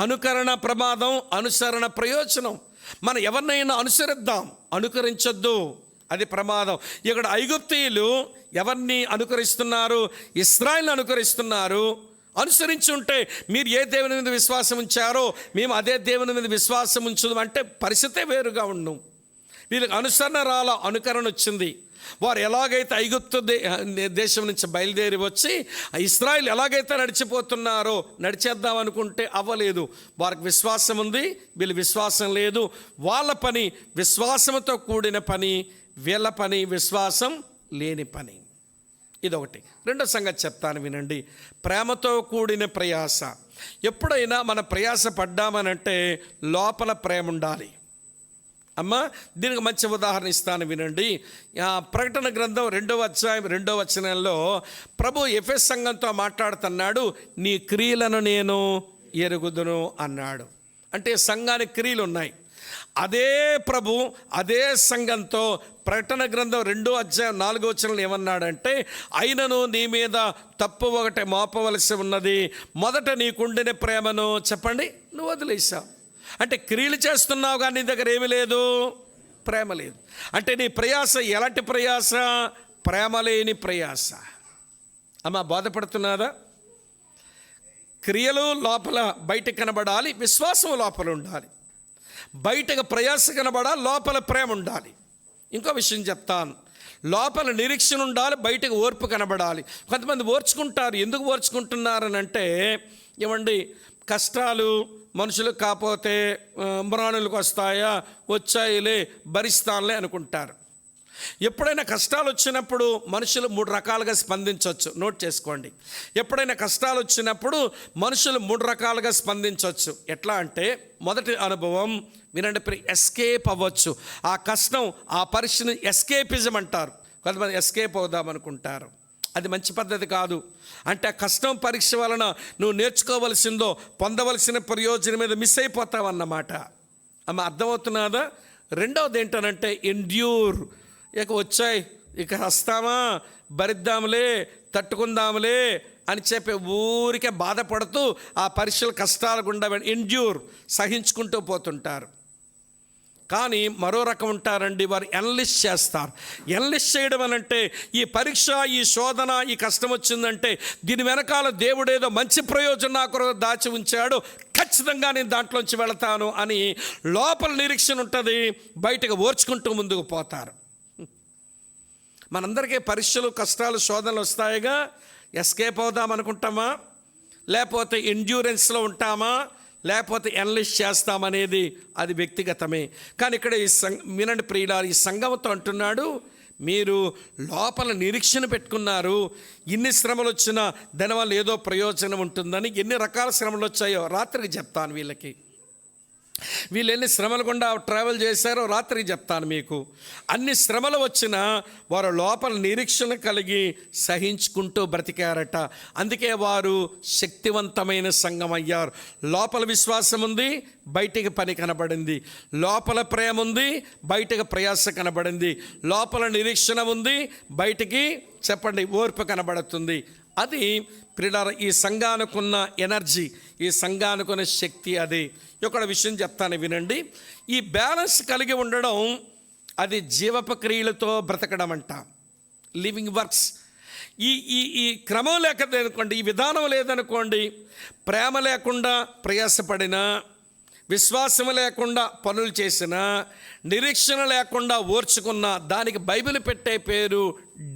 అనుకరణ ప్రమాదం, అనుసరణ ప్రయోజనం. మనం ఎవరినైనా అనుసరిద్దాం, అనుకరించొద్దు, అది ప్రమాదం. ఇక్కడ ఐగుప్తీయులు ఎవరిని అనుకరిస్తున్నారు? ఇశ్రాయేలును అనుకరిస్తున్నారు. అనుసరించి ఉంటే మీరు ఏ దేవుని మీద విశ్వాసం ఉంచారో మేము అదే దేవుని మీద విశ్వాసం ఉంచుదాం అంటే పరిస్థితే వేరుగా ఉండు. వీళ్ళకి అనుసరణ రాల, అనుకరణ వచ్చింది. వారు ఎలాగైతే ఐగుప్తు దేశం నుంచి బయలుదేరి వచ్చి ఇశ్రాయేలు ఎలాగైతే నడిచిపోతున్నారో నడిచేద్దాం అనుకుంటే అవ్వలేదు. వారికి విశ్వాసం ఉంది, వీళ్ళు విశ్వాసం లేదు. వాళ్ళ పని విశ్వాసంతో కూడిన పని, వీళ్ళ పని విశ్వాసం లేని పని. ఇదొకటి. రెండో సంగతి చెప్తాను వినండి. ప్రేమతో కూడిన ప్రయాస. ఎప్పుడైనా మన ప్రయాస పడ్డామనంటే లోపల ప్రేమ ఉండాలి. అమ్మా దీనికి మంచి ఉదాహరణ ఇస్తాను వినండి. ప్రకటన గ్రంథం 2వ అధ్యాయం 2వ వచనంలో ప్రభు ఎఫెసు సంఘంతో మాట్లాడుతున్నాడు. నీ క్రియలను నేను ఎరుగుదును అన్నాడు. అంటే సంఘానికి క్రియలు ఉన్నాయి. అదే ప్రభు అదే సంఘంతో ప్రకటన గ్రంథం 2వ అధ్యాయం 4వ వచనంలో ఏమన్నాడంటే, అయినను నీ మీద తప్పు ఒకటి మోపవలసి ఉన్నది, మొదట నీకుండిన ప్రేమను చెప్పండి నువ్వు వదిలేసావు. అంటే క్రియలు చేస్తున్నావు కానీ నీ దగ్గర ఏమీ లేదు, ప్రేమ లేదు. అంటే నీ ప్రయాస ఎలాంటి ప్రయాస? ప్రేమ లేని ప్రయాస. అమ్మా బాధపడుతున్నారా? క్రియలు లోపల బయట కనబడాలి, విశ్వాసం లోపల ఉండాలి. బయటకు ప్రయాస కనబడాలి, లోపల ప్రేమ ఉండాలి. ఇంకో విషయం చెప్తాను. లోపల నిరీక్షణ ఉండాలి, బయటకు ఓర్పు కనబడాలి. కొంతమంది ఓర్చుకుంటారు. ఎందుకు ఓర్చుకుంటున్నారనంటే, ఏమండి కష్టాలు మనుషులకు కాకపోతే మ్రాణులకు వస్తాయా, వచ్చాయిలే భరిస్తానులే అనుకుంటారు. ఎప్పుడైనా కష్టాలు వచ్చినప్పుడు మనుషులు 3 రకాలుగా స్పందించవచ్చు. నోట్ చేసుకోండి. ఎప్పుడైనా కష్టాలు వచ్చినప్పుడు మనుషులు 3 రకాలుగా స్పందించవచ్చు. ఎట్లా అంటే, మొదటి అనుభవం వినండి, ఎస్కేప్ అవ్వచ్చు. ఆ కష్టం, ఆ పరిస్థితిని ఎస్కేపిజం అంటారు. కొంతమంది ఎస్కేప్ అవుదామనుకుంటారు. అది మంచి పద్ధతి కాదు. అంటే ఆ కష్టం పరీక్ష వలన నువ్వు నేర్చుకోవలసిందో పొందవలసిన ప్రయోజనం మీద మిస్ అయిపోతావన్నమాట. అమ్మ అర్థమవుతున్నదా? రెండవది ఏంటనంటే ఎండ్యూర్. ఇక వచ్చాయి, ఇక వస్తామా, భరిద్దాంలే, తట్టుకుందాంలే అని చెప్పి ఊరికే బాధపడుతూ ఆ పరీక్షల కష్టాల గుండా ఎండ్యూర్ సహించుకుంటూ పోతుంటారు. కానీ మరో రకం ఉంటారండి, వారు ఎనలిస్ట్ చేస్తారు. ఎనలిస్ట్ చేయడం అనంటే ఈ పరీక్ష, ఈ శోధన, ఈ కష్టం వచ్చిందంటే దీని వెనకాల దేవుడేదో మంచి ప్రయోజనం నా కొరకు దాచి ఉంచాడు, ఖచ్చితంగా నేను దాంట్లోంచి వెళతాను అని లోపల నిరీక్షణ ఉంటుంది, బయటకు ఓర్చుకుంటూ ముందుకు పోతారు. మనందరికీ పరీక్షలు, కష్టాలు, శోధనలు వస్తాయిగా. ఎస్కేప్ అవుదాం అనుకుంటామా, లేకపోతే ఎండ్యూరెన్స్లో ఉంటామా, లేకపోతే ఎనలిస్ట్ చేస్తామనేది అది వ్యక్తిగతమే. కానీ ఇక్కడ వినండి ప్రియులారా, ఈ సంఘంతో అంటున్నాడు, మీరు లోపల నిరీక్షణ పెట్టుకున్నారు. ఇన్ని శ్రమలు వచ్చినా దానివల్ల ఏదో ప్రయోజనం ఉంటుందని. ఎన్ని రకాల శ్రమలు వచ్చాయో రాత్రికి చెప్తాను. వీళ్ళు ఎన్ని శ్రమలు గుండా ట్రావెల్ చేశారో రాత్రికి చెప్తాను మీకు. అన్ని శ్రమలు వచ్చినా వారు లోపల నిరీక్షణ కలిగి సహించుకుంటూ బ్రతికారట. అందుకే వారు శక్తివంతమైన సంఘం అయ్యారు. లోపల విశ్వాసం ఉంది, బయటికి పని కనబడింది. లోపల ప్రేమ ఉంది, బయటకు ప్రయాస కనబడింది. లోపల నిరీక్షణ ఉంది, బయటికి చెప్పండి ఓర్పు కనబడుతుంది. అది ప్రియులారా ఈ సంఘానికున్న ఎనర్జీ, ఈ సంఘానికున్న శక్తి. అది ఒక విషయం చెప్తాను వినండి. ఈ బ్యాలెన్స్ కలిగి ఉండడం అది జీవపక్రియలతో బ్రతకడం అంట, లివింగ్ వర్క్స్. ఈ క్రమం లేకదనుకోండి, ఈ విధానం లేదనుకోండి, ప్రేమ లేకుండా ప్రయాసపడినా, విశ్వాసం లేకుండా పనులు చేసినా, నిరీక్షణ లేకుండా ఓర్చుకున్నా దానికి బైబిల్ పెట్టే పేరు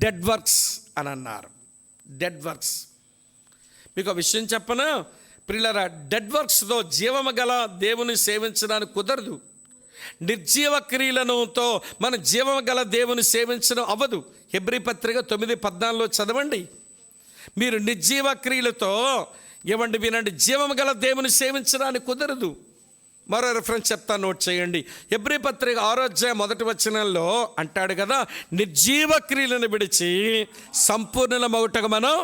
డెడ్ వర్క్స్ అని అన్నారు. Dead works. మీకు విషయం చెప్పనా ప్రియులారా, డెడ్ వర్క్స్తో జీవము గల దేవుని సేవించడానికి కుదరదు. నిర్జీవ క్రియలతో మన జీవము గల దేవుని సేవించడం అవ్వదు. హెబ్రీ పత్రిక 9:14 చదవండి. మీరు నిర్జీవ క్రియలతో వినండి, జీవము గల దేవుని సేవించడానికి కుదరదు. మరో రిఫరెన్స్ చెప్తాను, నోట్ చేయండి. హెబ్రీ పత్రిక 6వ అధ్యాయం 1వ వచనంలో అంటాడు కదా, నిర్జీవ క్రియలను విడిచి సంపూర్ణ మగుటకు మనం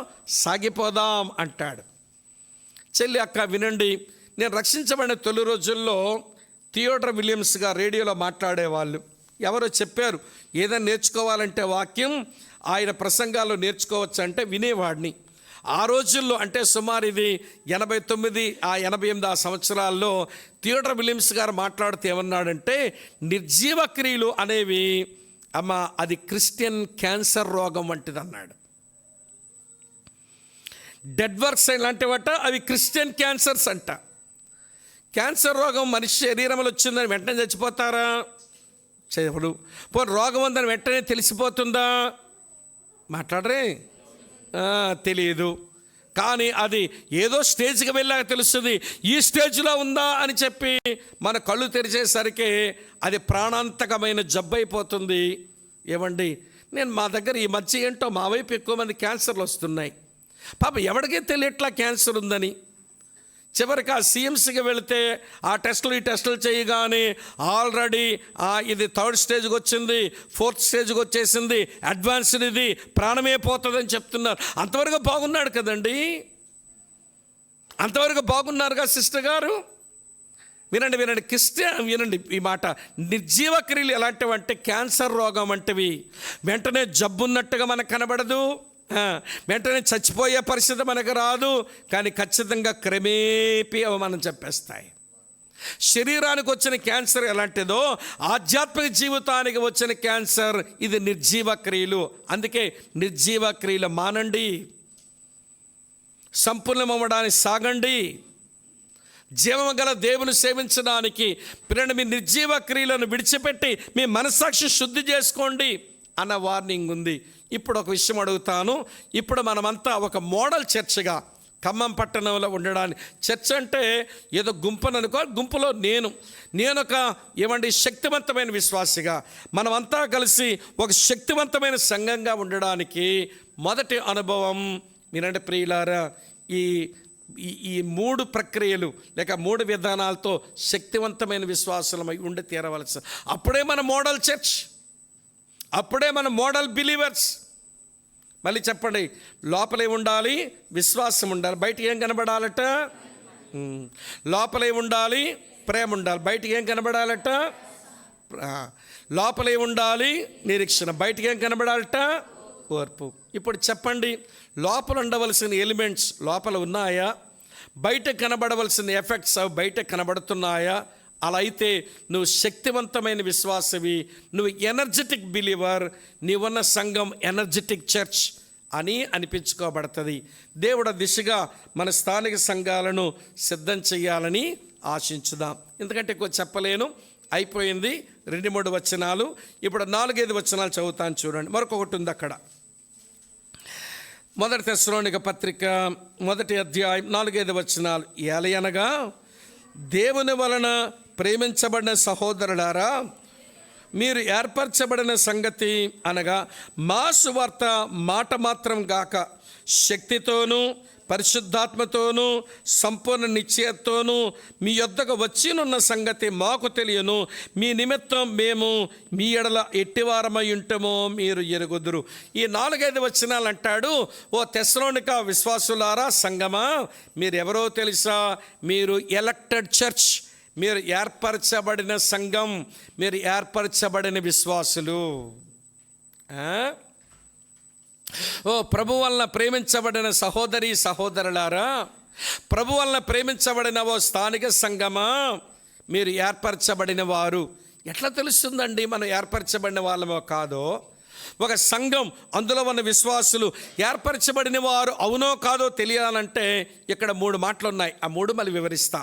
సాగిపోదాం అంటాడు. చెల్లి అక్క వినండి, నేను రక్షించబడిన తొలి రోజుల్లో థియోడర్ విలియమ్స్గా రేడియోలో మాట్లాడేవాళ్ళు. ఎవరో చెప్పారు, ఏదైనా నేర్చుకోవాలంటే వాక్యం ఆయన ప్రసంగాల్లో నేర్చుకోవచ్చు అంటే వినేవాడిని. ఆ రోజుల్లో అంటే సుమారు ఇది 89 88 సంవత్సరాల్లో థియోడర్ విలియమ్స్ గారు మాట్లాడుతూ ఏమన్నాడంటే, నిర్జీవ క్రియలు అనేవి అది క్రిస్టియన్ క్యాన్సర్ రోగం వంటిది అన్నాడు. డెడ్ వర్క్స్ ఇలాంటివట అవి క్రిస్టియన్ క్యాన్సర్స్ అంట. క్యాన్సర్ రోగం మనిషి శరీరంలో వచ్చిందని వెంటనే చచ్చిపోతారా? చేయడు. పోనీ రోగం ఉందని వెంటనే తెలిసిపోతుందా? మాట్లాడరే, తెలియదు. కానీ అది ఏదో స్టేజ్కి వెళ్ళాక తెలుస్తుంది. ఈ స్టేజ్లో ఉందా అని చెప్పి మన కళ్ళు తెరిచేసరికి అది ప్రాణాంతకమైన జబ్బు అయిపోతుంది. ఏమండి, నేను మా దగ్గర ఈ మధ్య ఏంటో మా వైపు ఎక్కువ మంది క్యాన్సర్లు వస్తున్నాయి. పాప ఎవరికీ తెలియట్లా క్యాన్సర్ ఉందని. చివరికి ఆ సిఎంసికి వెళితే ఆ టెస్టులు ఈ టెస్టులు చేయగానే ఆల్రెడీ ఇది 3rd స్టేజ్కి వచ్చింది, 4th స్టేజ్కి వచ్చేసింది, అడ్వాన్స్డ్, ఇది ప్రాణమే పోతుందని చెప్తున్నారు. అంతవరకు బాగున్నాడు కదండి, అంతవరకు బాగున్నారుగా సిస్టర్ గారు. వినండి వినండి ఈ మాట. నిర్జీవ క్రియలు ఎలాంటివంటే క్యాన్సర్ రోగం వంటివి. వెంటనే జబ్బున్నట్టుగా మనకు కనబడదు, వెంటనే చచ్చిపోయే పరిస్థితి మనకు రాదు, కానీ ఖచ్చితంగా క్రమేపీ అవి మనం చెప్పేస్తాయి. శరీరానికి వచ్చిన క్యాన్సర్ ఎలాంటిదో ఆధ్యాత్మిక జీవితానికి వచ్చిన క్యాన్సర్ ఇది నిర్జీవ క్రియలు. అందుకే నిర్జీవ క్రియలు మానండి, సంపూర్ణమవ్వడానికి సాగండి, జీవము గల దేవుని సేవించడానికి మీ నిర్జీవ క్రియలను విడిచిపెట్టి మీ మనస్సాక్షి శుద్ధి చేసుకోండి అన్న వార్నింగ్ ఉంది. ఇప్పుడు ఒక విషయం అడుగుతాను. ఇప్పుడు మనమంతా ఒక మోడల్ చర్చ్గా ఖమ్మం పట్టణంలో ఉండడానికి, చర్చ్ అంటే ఏదో గుంపుననుకో, గుంపులో నేనొక శక్తివంతమైన విశ్వాసిగా మనమంతా కలిసి ఒక శక్తివంతమైన సంఘంగా ఉండడానికి మొదటి అనుభవం మీరంటే ప్రియులారా, ఈ 3 ప్రక్రియలు లేక 3 విధానాలతో శక్తివంతమైన విశ్వాసులమై ఉండి తీరవలసి. అప్పుడే మన మోడల్ చర్చ్, అప్పుడే మన మోడల్ బిలీవర్స్. మళ్ళీ చెప్పండి, లోపలే ఉండాలి, విశ్వాసం ఉండాలి, బయటికి ఏం కనబడాలట? లోపలే ఉండాలి, ప్రేమ ఉండాలి, బయటికి ఏం కనబడాలట? లోపలే ఉండాలి నిరీక్షణ, బయటికి ఏం కనబడాలట? ఓర్పు. ఇప్పుడు చెప్పండి, లోపల ఉండవలసిన ఎలిమెంట్స్ లోపల ఉన్నాయా? బయట కనబడవలసిన ఎఫెక్ట్స్ అవి బయట కనబడుతున్నాయా? అలా అయితే నువ్వు శక్తివంతమైన విశ్వాసవి, నువ్వు ఎనర్జెటిక్ బిలీవర్, నీవున్న సంఘం ఎనర్జెటిక్ చర్చ్ అని అనిపించుకోబడుతుంది. దేవుడు దిశగా మన స్థానిక సంఘాలను సిద్ధం చేయాలని ఆశించుదాం. ఎందుకంటే ఎక్కువ చెప్పలేను, అయిపోయింది. 2-3 వచనాలు, ఇప్పుడు 4-5 వచనాలు చదువుతాను చూడండి. మరొకటి ఉంది అక్కడ. 1 తెస్సలోనిక పత్రిక 1వ అధ్యాయం 4-5 వచనాలు. ఏలయనగా దేవుని వలన ప్రేమించబడిన సహోదరులారా, మీరు ఏర్పరచబడిన సంగతి అనగా మా సువార్త మాట మాత్రం గాక శక్తితోనూ పరిశుద్ధాత్మతోనూ సంపూర్ణ నిశ్చయతోనూ మీ యొద్దకు వచ్చినున్న సంగతి మాకు తెలియను. మీ నిమిత్తం మేము మీ ఎడల ఎట్టివారమై ఉంటామో మీరు ఎరుగుదురు. ఈ 4-5 వచనాలు అంటాడు, ఓ తెస్సలోనిక విశ్వాసులారా, సంగమా, మీరెవరో తెలుసా? మీరు ఎలక్టెడ్ చర్చ్, మీరు ఏర్పరచబడిన సంఘం, మీరు ఏర్పరచబడిన విశ్వాసులు. ఓ ప్రభు వలన ప్రేమించబడిన సహోదరి సహోదరులారా, ప్రభు వలన ప్రేమించబడిన ఓ స్థానిక సంఘమా, మీరు ఏర్పరచబడిన వారు. ఎట్లా తెలుస్తుందండి మనం ఏర్పరచబడిన వాళ్ళమో కాదో? ఒక సంఘం, అందులో ఉన్న విశ్వాసులు ఏర్పరచబడిన వారు అవునో కాదో తెలియాలంటే ఇక్కడ 3 మాటలు ఉన్నాయి. ఆ 3 మళ్ళీ వివరిస్తా.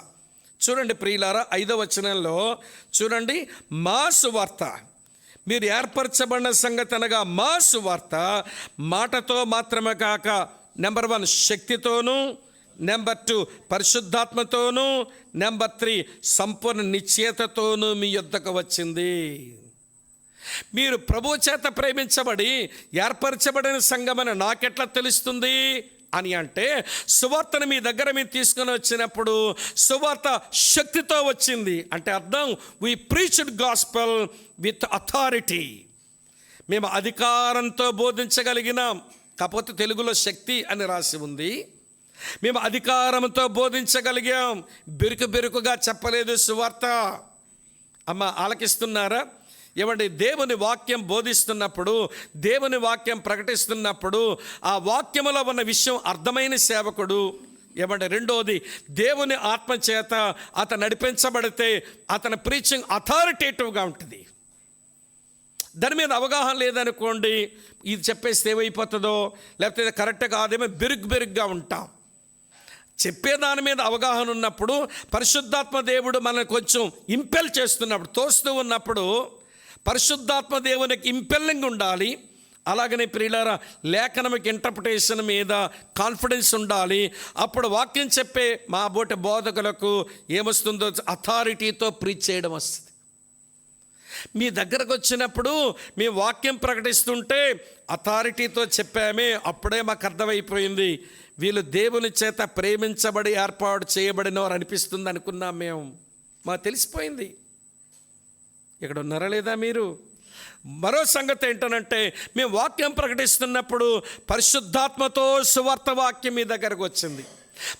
చూడండి ప్రియులారా, 5వ వచనంలో చూడండి, మా సువార్త, మీరు ఏర్పరచబడిన సంగతి అనగా మా సువార్త మాటతో మాత్రమే కాక నెంబర్ 1 శక్తితోనూ, నెంబర్ 2 పరిశుద్ధాత్మతోనూ, నెంబర్ 3 సంపూర్ణ నిశ్చయతతోనూ మీ యొద్దకు వచ్చింది. మీరు ప్రభు చేత ప్రేమించబడి ఏర్పరచబడిన సంఘమని నాకెట్లా తెలుస్తుంది అని అంటే, సువార్తను మీ దగ్గర మీరు తీసుకొని వచ్చినప్పుడు సువార్త శక్తితో వచ్చింది అంటే అర్థం, వి ప్రీచ్డ్ గాస్పెల్ విత్ అథారిటీ. మేము అధికారంతో బోధించగలిగినాం. కాకపోతే తెలుగులో శక్తి అని రాసి ఉంది, మేము అధికారంతో బోధించగలిగాం, బెరుకుగా చెప్పలేదు సువార్త. అమ్మ ఆలకిస్తున్నారా? ఏమండి, దేవుని వాక్యం బోధిస్తున్నప్పుడు, దేవుని వాక్యం ప్రకటిస్తున్నప్పుడు ఆ వాక్యములో ఉన్న విషయం అర్థమైన సేవకుడు. ఏమంటే రెండోది, దేవుని ఆత్మ చేత అతను నడిపించబడితే అతని ప్రీచింగ్ అథారిటేటివ్గా ఉంటుంది. దాని మీద అవగాహన లేదనుకోండి, ఇది చెప్పేస్తే ఏమైపోతుందో, లేకపోతే ఇది కరెక్ట్ కాదేమో బెరుగ్గా ఉంటాం. చెప్పేదాని మీద అవగాహన ఉన్నప్పుడు, పరిశుద్ధాత్మ దేవుడు మనల్ని కొంచెం ఇంపెల్ చేస్తున్నప్పుడు, తోస్తూ ఉన్నప్పుడు పరిశుద్ధాత్మ దేవునికి ఇంపెల్లింగ్ ఉండాలి. అలాగనే ప్రియులారా, లేఖనముకి ఇంటర్ప్రిటేషన్ మీద కాన్ఫిడెన్స్ ఉండాలి. అప్పుడు వాక్యం చెప్పే మా బోటి బోధకులకు ఏమొస్తుందో, అథారిటీతో ప్రీచ్ చేయడం వస్తుంది. మీ దగ్గరకు వచ్చినప్పుడు మీ వాక్యం ప్రకటిస్తుంటే అథారిటీతో చెప్పామే, అప్పుడే మాకు అర్థమైపోయింది వీళ్ళు దేవుని చేత ప్రేమించబడి ఏర్పాటు చేయబడినవారు అనిపిస్తుంది అనుకున్నాం మేము. మాకు తెలిసిపోయింది. ఇక్కడ ఉన్నారా లేదా మీరు? మరో సంగతి ఏంటనంటే, మేము వాక్యం ప్రకటిస్తున్నప్పుడు పరిశుద్ధాత్మతో సువార్త వాక్యం మీ దగ్గరకు వచ్చింది.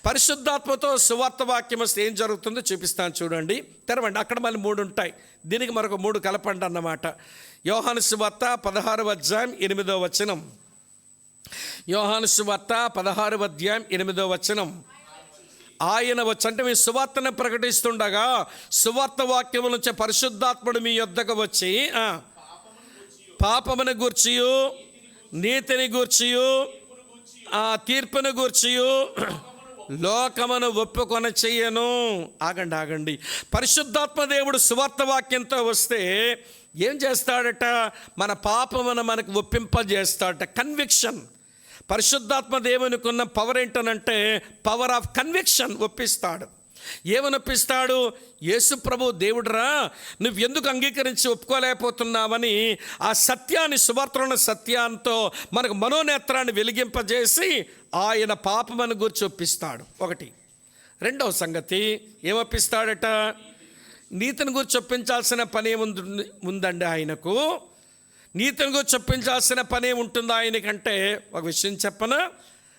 పరిశుద్ధాత్మతో సువార్త వాక్యం వస్తే ఏం జరుగుతుందో చూపిస్తాను, చూడండి. తెరవండి. అక్కడ మళ్ళీ 3 ఉంటాయి, దీనికి మరొక 3 కలపండి అన్నమాట. యోహాను సువార్త 16వ అధ్యాయం 8వ వచనం. యోహాను సువార్త 16వ అధ్యాయం 8వ వచనం. ఆయన వచ్చి, అంటే మీ సువార్తను ప్రకటిస్తుండగా సువార్త వాక్యము నుంచి పరిశుద్ధాత్ముడు మీ యొద్దకు వచ్చి పాపమును గూర్చియు, నీతిని గూర్చియు, తీర్పును గూర్చియు లోకమును ఒప్పుకొన చెయ్యను. ఆగండి. పరిశుద్ధాత్మ దేవుడు సువార్త వాక్యంతో వస్తే ఏం చేస్తాడట? మన పాపమును మనకు ఒప్పింపజేస్తాడట. కన్విక్షన్. పరిశుద్ధాత్మ దేవునికి ఉన్న పవర్ ఏంటనంటే పవర్ ఆఫ్ కన్విక్షన్. ఒప్పిస్తాడు. ఏమని ఒప్పిస్తాడు? యేసు ప్రభు దేవుడురా, నువ్వు ఎందుకు అంగీకరించి ఒప్పుకోలేకపోతున్నావని ఆ సత్యాన్ని, సువార్తలోని సత్యంతో మనకు మనోనేత్రాన్ని వెలిగింపజేసి ఆయన పాపమని గురించి ఒప్పిస్తాడు. ఒకటి. రెండవ సంగతి ఏమొప్పిస్తాడట? నీతిని గురించి ఒప్పించాల్సిన పని ఏముందండి ఆయనకు? నీతిని గురించి ఒప్పించాల్సిన పని ఏముంటుందో ఆయనకంటే? ఒక విషయం చెప్పనా?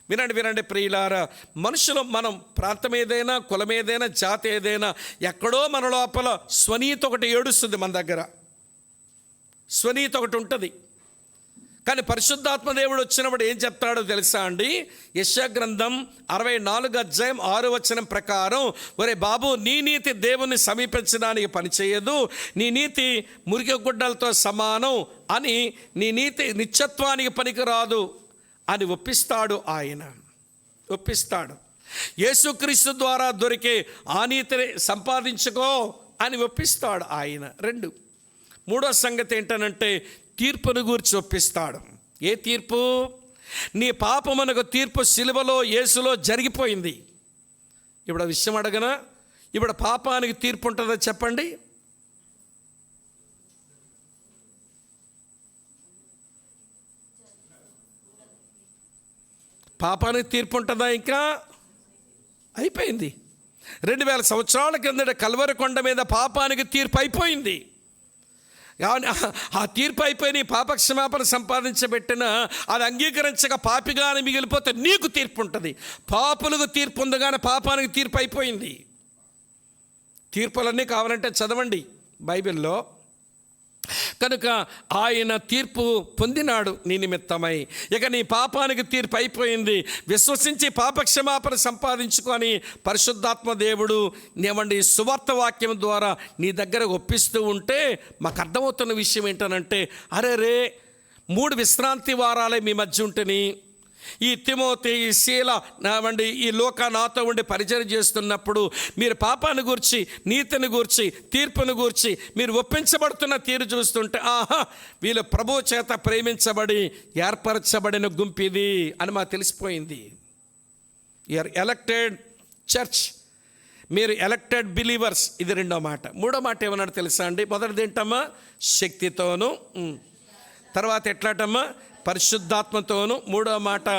వినండి ప్రియులారా, మనుషులు, మనం ప్రాంతం ఏదైనా, కులం ఏదైనా, జాతి ఏదైనా, ఎక్కడో మన లోపల స్వనీతి ఒకటి ఏడుస్తుంది. మన దగ్గర స్వనీతి ఒకటి ఉంటుంది. కానీ పరిశుద్ధాత్మ దేవుడు వచ్చినప్పుడు ఏం చెప్తాడో తెలుసా అండి? యెషయా గ్రంథం 64వ అధ్యాయం 6వ వచనం ప్రకారం, ఒరే బాబు, నీ నీతి దేవుని సమీపించడానికి పనిచేయదు, నీ నీతి మురికి గుడ్డలతో సమానం అని, నీ నీతి నిత్యత్వానికి పనికిరాదు అని ఒప్పిస్తాడు. ఆయన ఒప్పిస్తాడు. యేసుక్రీస్తు ద్వారా దొరికే ఆ నీతిని సంపాదించుకో అని ఒప్పిస్తాడు ఆయన. 2. మూడో సంగతి ఏంటనంటే తీర్పును గూర్చి ఒప్పిస్తాడు. ఏ తీర్పు? నీ పాపమునకు తీర్పు సిలువలో యేసులో జరిగిపోయింది. ఇప్పుడు ఆ విషయం అడగనా? ఇప్పుడు పాపానికి తీర్పు ఉంటుందో చెప్పండి? పాపానికి తీర్పు ఉంటుందా? ఇంకా అయిపోయింది. 2000 సంవత్సరాల కిందట కల్వరి కొండ మీద పాపానికి తీర్పు అయిపోయింది. ఆ తీర్పు అయిపోయి నీ పాపక్షమాపణ సంపాదించబెట్టిన అది అంగీకరించక పాపిగానే మిగిలిపోతే నీకు తీర్పు ఉంటుంది. పాపులకు తీర్పు ఉంది కానీ పాపానికి తీర్పు అయిపోయింది. తీర్పులన్నీ కావాలంటే చదవండి బైబిల్లో. కనుక ఆయన తీర్పు పొందినాడు నీ నిమిత్తమై. ఇక నీ పాపానికి తీర్పు అయిపోయింది. విశ్వసించి పాపక్షమాపణ సంపాదించుకొని పరిశుద్ధాత్మ దేవుడు నేమండి సువార్త వాక్యం ద్వారా నీ దగ్గర ఒప్పిస్తూ ఉంటే మాకు అర్థమవుతున్న విషయం ఏంటనంటే, అరే 3 విశ్రాంతి వారాలే మీ మధ్య ఉంటేని ఈ తిమోతి, ఈ శీల నావండి, ఈ లోక నాతో ఉండి పరిచయం చేస్తున్నప్పుడు మీరు పాపాన్ని గూర్చి, నీతిని గూర్చి, తీర్పును గూర్చి మీరు ఒప్పించబడుతున్న తీరు చూస్తుంటే, ఆహా, వీళ్ళు ప్రభువు చేత ప్రేమించబడి ఏర్పరచబడిన గుంపిది అని మాకు తెలిసిపోయింది. యూఆర్ ఎలక్టెడ్ చర్చ్, మీరు ఎలక్టెడ్ బిలీవర్స్. ఇది 2వ మాట. 3వ మాట ఏమన్నాడు తెలుసా అండి? మొదటిది ఏంటమ్మా? శక్తితోను. తర్వాత ఎట్లాటమ్మా? పరిశుద్ధాత్మతోను. 3వ మాట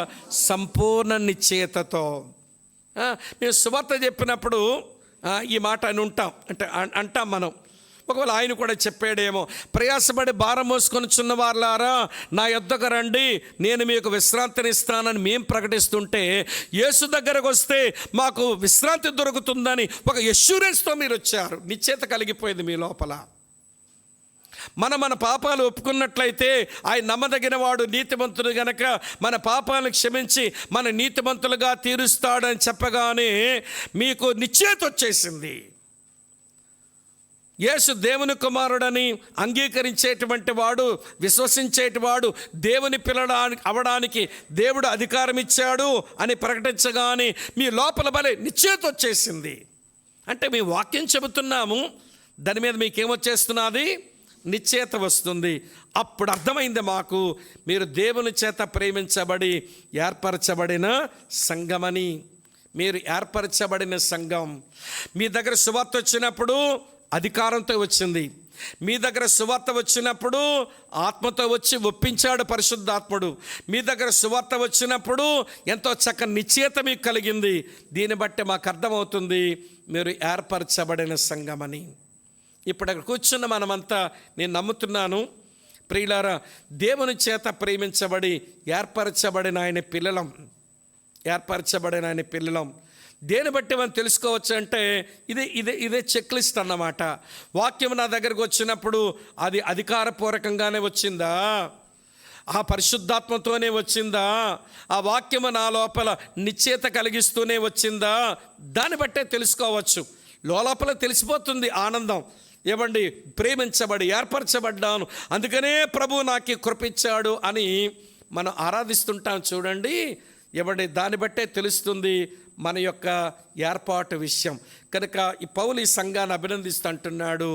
సంపూర్ణ నిశ్చయతతో. మేము సువార్త చెప్పినప్పుడు ఈ మాట అని ఉంటాం, అంటాం మనం, ఒకవేళ ఆయన కూడా చెప్పాడేమో, ప్రయాసపడి భారం మోసుకొని చున్న వారులారా నా యొద్దకు రండి, నేను మీకు విశ్రాంతినిస్తానని మేము ప్రకటిస్తుంటే, యేసు దగ్గరకు వస్తే మాకు విశ్రాంతి దొరుకుతుందని ఒక ఎష్యూరెన్స్తో మీరు వచ్చారు. నిశ్చేత కలిగిపోయింది మీ లోపల. మన పాపాలు ఒప్పుకున్నట్లయితే ఆయన నమ్మదగిన వాడు, నీతిమంతుడు గనక మన పాపాలను క్షమించి మన నీతిమంతులుగా తీరుస్తాడని చెప్పగానే మీకు నిశ్చయిత వచ్చేసింది. యేసు దేవుని కుమారుడని అంగీకరించేటువంటి వాడు, విశ్వసించేటివాడు, దేవుని పిల్లడానికి అవడానికి దేవుడు అధికారం ఇచ్చాడు అని ప్రకటించగానే మీ లోపల భలే నిశ్చయిత వచ్చేసింది. అంటే మీ వాక్యం చెబుతున్నాము, దాని మీద మీకేమొచ్చేస్తున్నది? నిశ్చయిత వస్తుంది. అప్పుడు అర్థమైంది మాకు, మీరు దేవుని చేత ప్రేమించబడి ఏర్పరచబడిన సంఘమని. మీరు ఏర్పరచబడిన సంఘం. మీ దగ్గర సువార్త వచ్చినప్పుడు అధికారంతో వచ్చింది. మీ దగ్గర సువార్త వచ్చినప్పుడు ఆత్మతో వచ్చి ఒప్పించాడు పరిశుద్ధాత్ముడు. మీ దగ్గర సువార్త వచ్చినప్పుడు ఎంతో చక్కని నిశ్చయిత మీకు కలిగింది. దీన్ని బట్టి మాకు అర్థమవుతుంది మీరు ఏర్పరచబడిన సంఘమని. ఇప్పుడు అక్కడ కూర్చున్న మనమంతా నేను నమ్ముతున్నాను ప్రియులారా, దేవుని చేత ప్రేమించబడి ఏర్పరచబడిన ఆయన పిల్లలం. దేని బట్టి మనం తెలుసుకోవచ్చు అంటే ఇదే చెక్ లిస్ట్ అన్నమాట. వాక్యం నా దగ్గరకు వచ్చినప్పుడు అది అధికారపూర్వకంగానే వచ్చిందా, ఆ పరిశుద్ధాత్మతోనే వచ్చిందా, ఆ వాక్యము నా లోపల నిశ్చయిత కలిగిస్తూనే వచ్చిందా, దాన్ని బట్టే తెలుసుకోవచ్చు. లోపల తెలిసిపోతుంది ఆనందం. ఏమండి, ప్రేమించబడి ఏర్పరచబడ్డాను, అందుకనే ప్రభు నాకు కృపించాడు అని మనం ఆరాధిస్తుంటాం చూడండి. ఏమండి, దాన్ని బట్టే తెలుస్తుంది మన యొక్క ఏర్పాటు విషయం. కనుక ఈ పౌలు ఈ సంఘాన్ని అభినందిస్తూ అంటున్నాడు,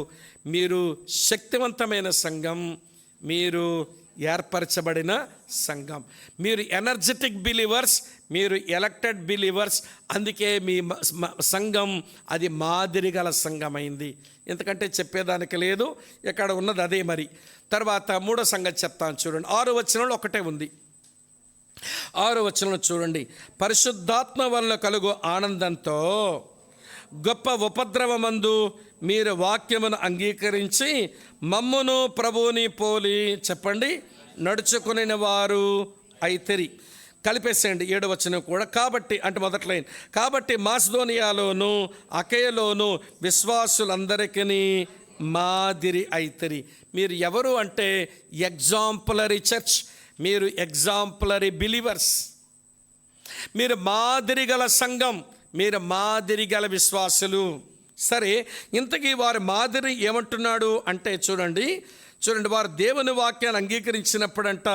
మీరు శక్తివంతమైన సంఘం, మీరు ఏర్పరచబడిన సంఘం, మీరు ఎనర్జెటిక్ బిలీవర్స్, మీరు ఎలక్టెడ్ బిలీవర్స్. అందుకే మీ సంఘం అది మాదిరి గల సంఘమైంది. ఎందుకంటే చెప్పేదానికి లేదు, ఎక్కడ ఉన్నది అదే. మరి తర్వాత మూడో సంగతి చెప్తాను చూడండి. 6వ వచనంలో ఒకటే ఉంది. 6వ వచనంలో చూడండి, పరిశుద్ధాత్మ వల్ల కలుగు ఆనందంతో గొప్ప ఉపద్రవమందు మీరు వాక్యమును అంగీకరించి మమ్మును ప్రభువుని పోలి చెప్పండి నడుచుకుని వారు అయితిరి. కలిపేసేయండి 7వ వచనం కూడా. కాబట్టి అంటే మొదటి లైన్, కాబట్టి మాసిదోనియాలోను అకయలోను విశ్వాసులందరికీ మాదిరి అయితిరి. మీరు ఎవరు అంటే ఎగ్జాంపులరీ చర్చ్, మీరు ఎగ్జాంపులరీ బిలీవర్స్, మీరు మాదిరి గల సంఘం, మీరు మాదిరి గల విశ్వాసులు. సరే, ఇంతకీ వారి మాదిరి ఏమంటున్నాడు అంటే చూడండి, వారు దేవుని వాక్యాన్ని అంగీకరించినప్పుడంట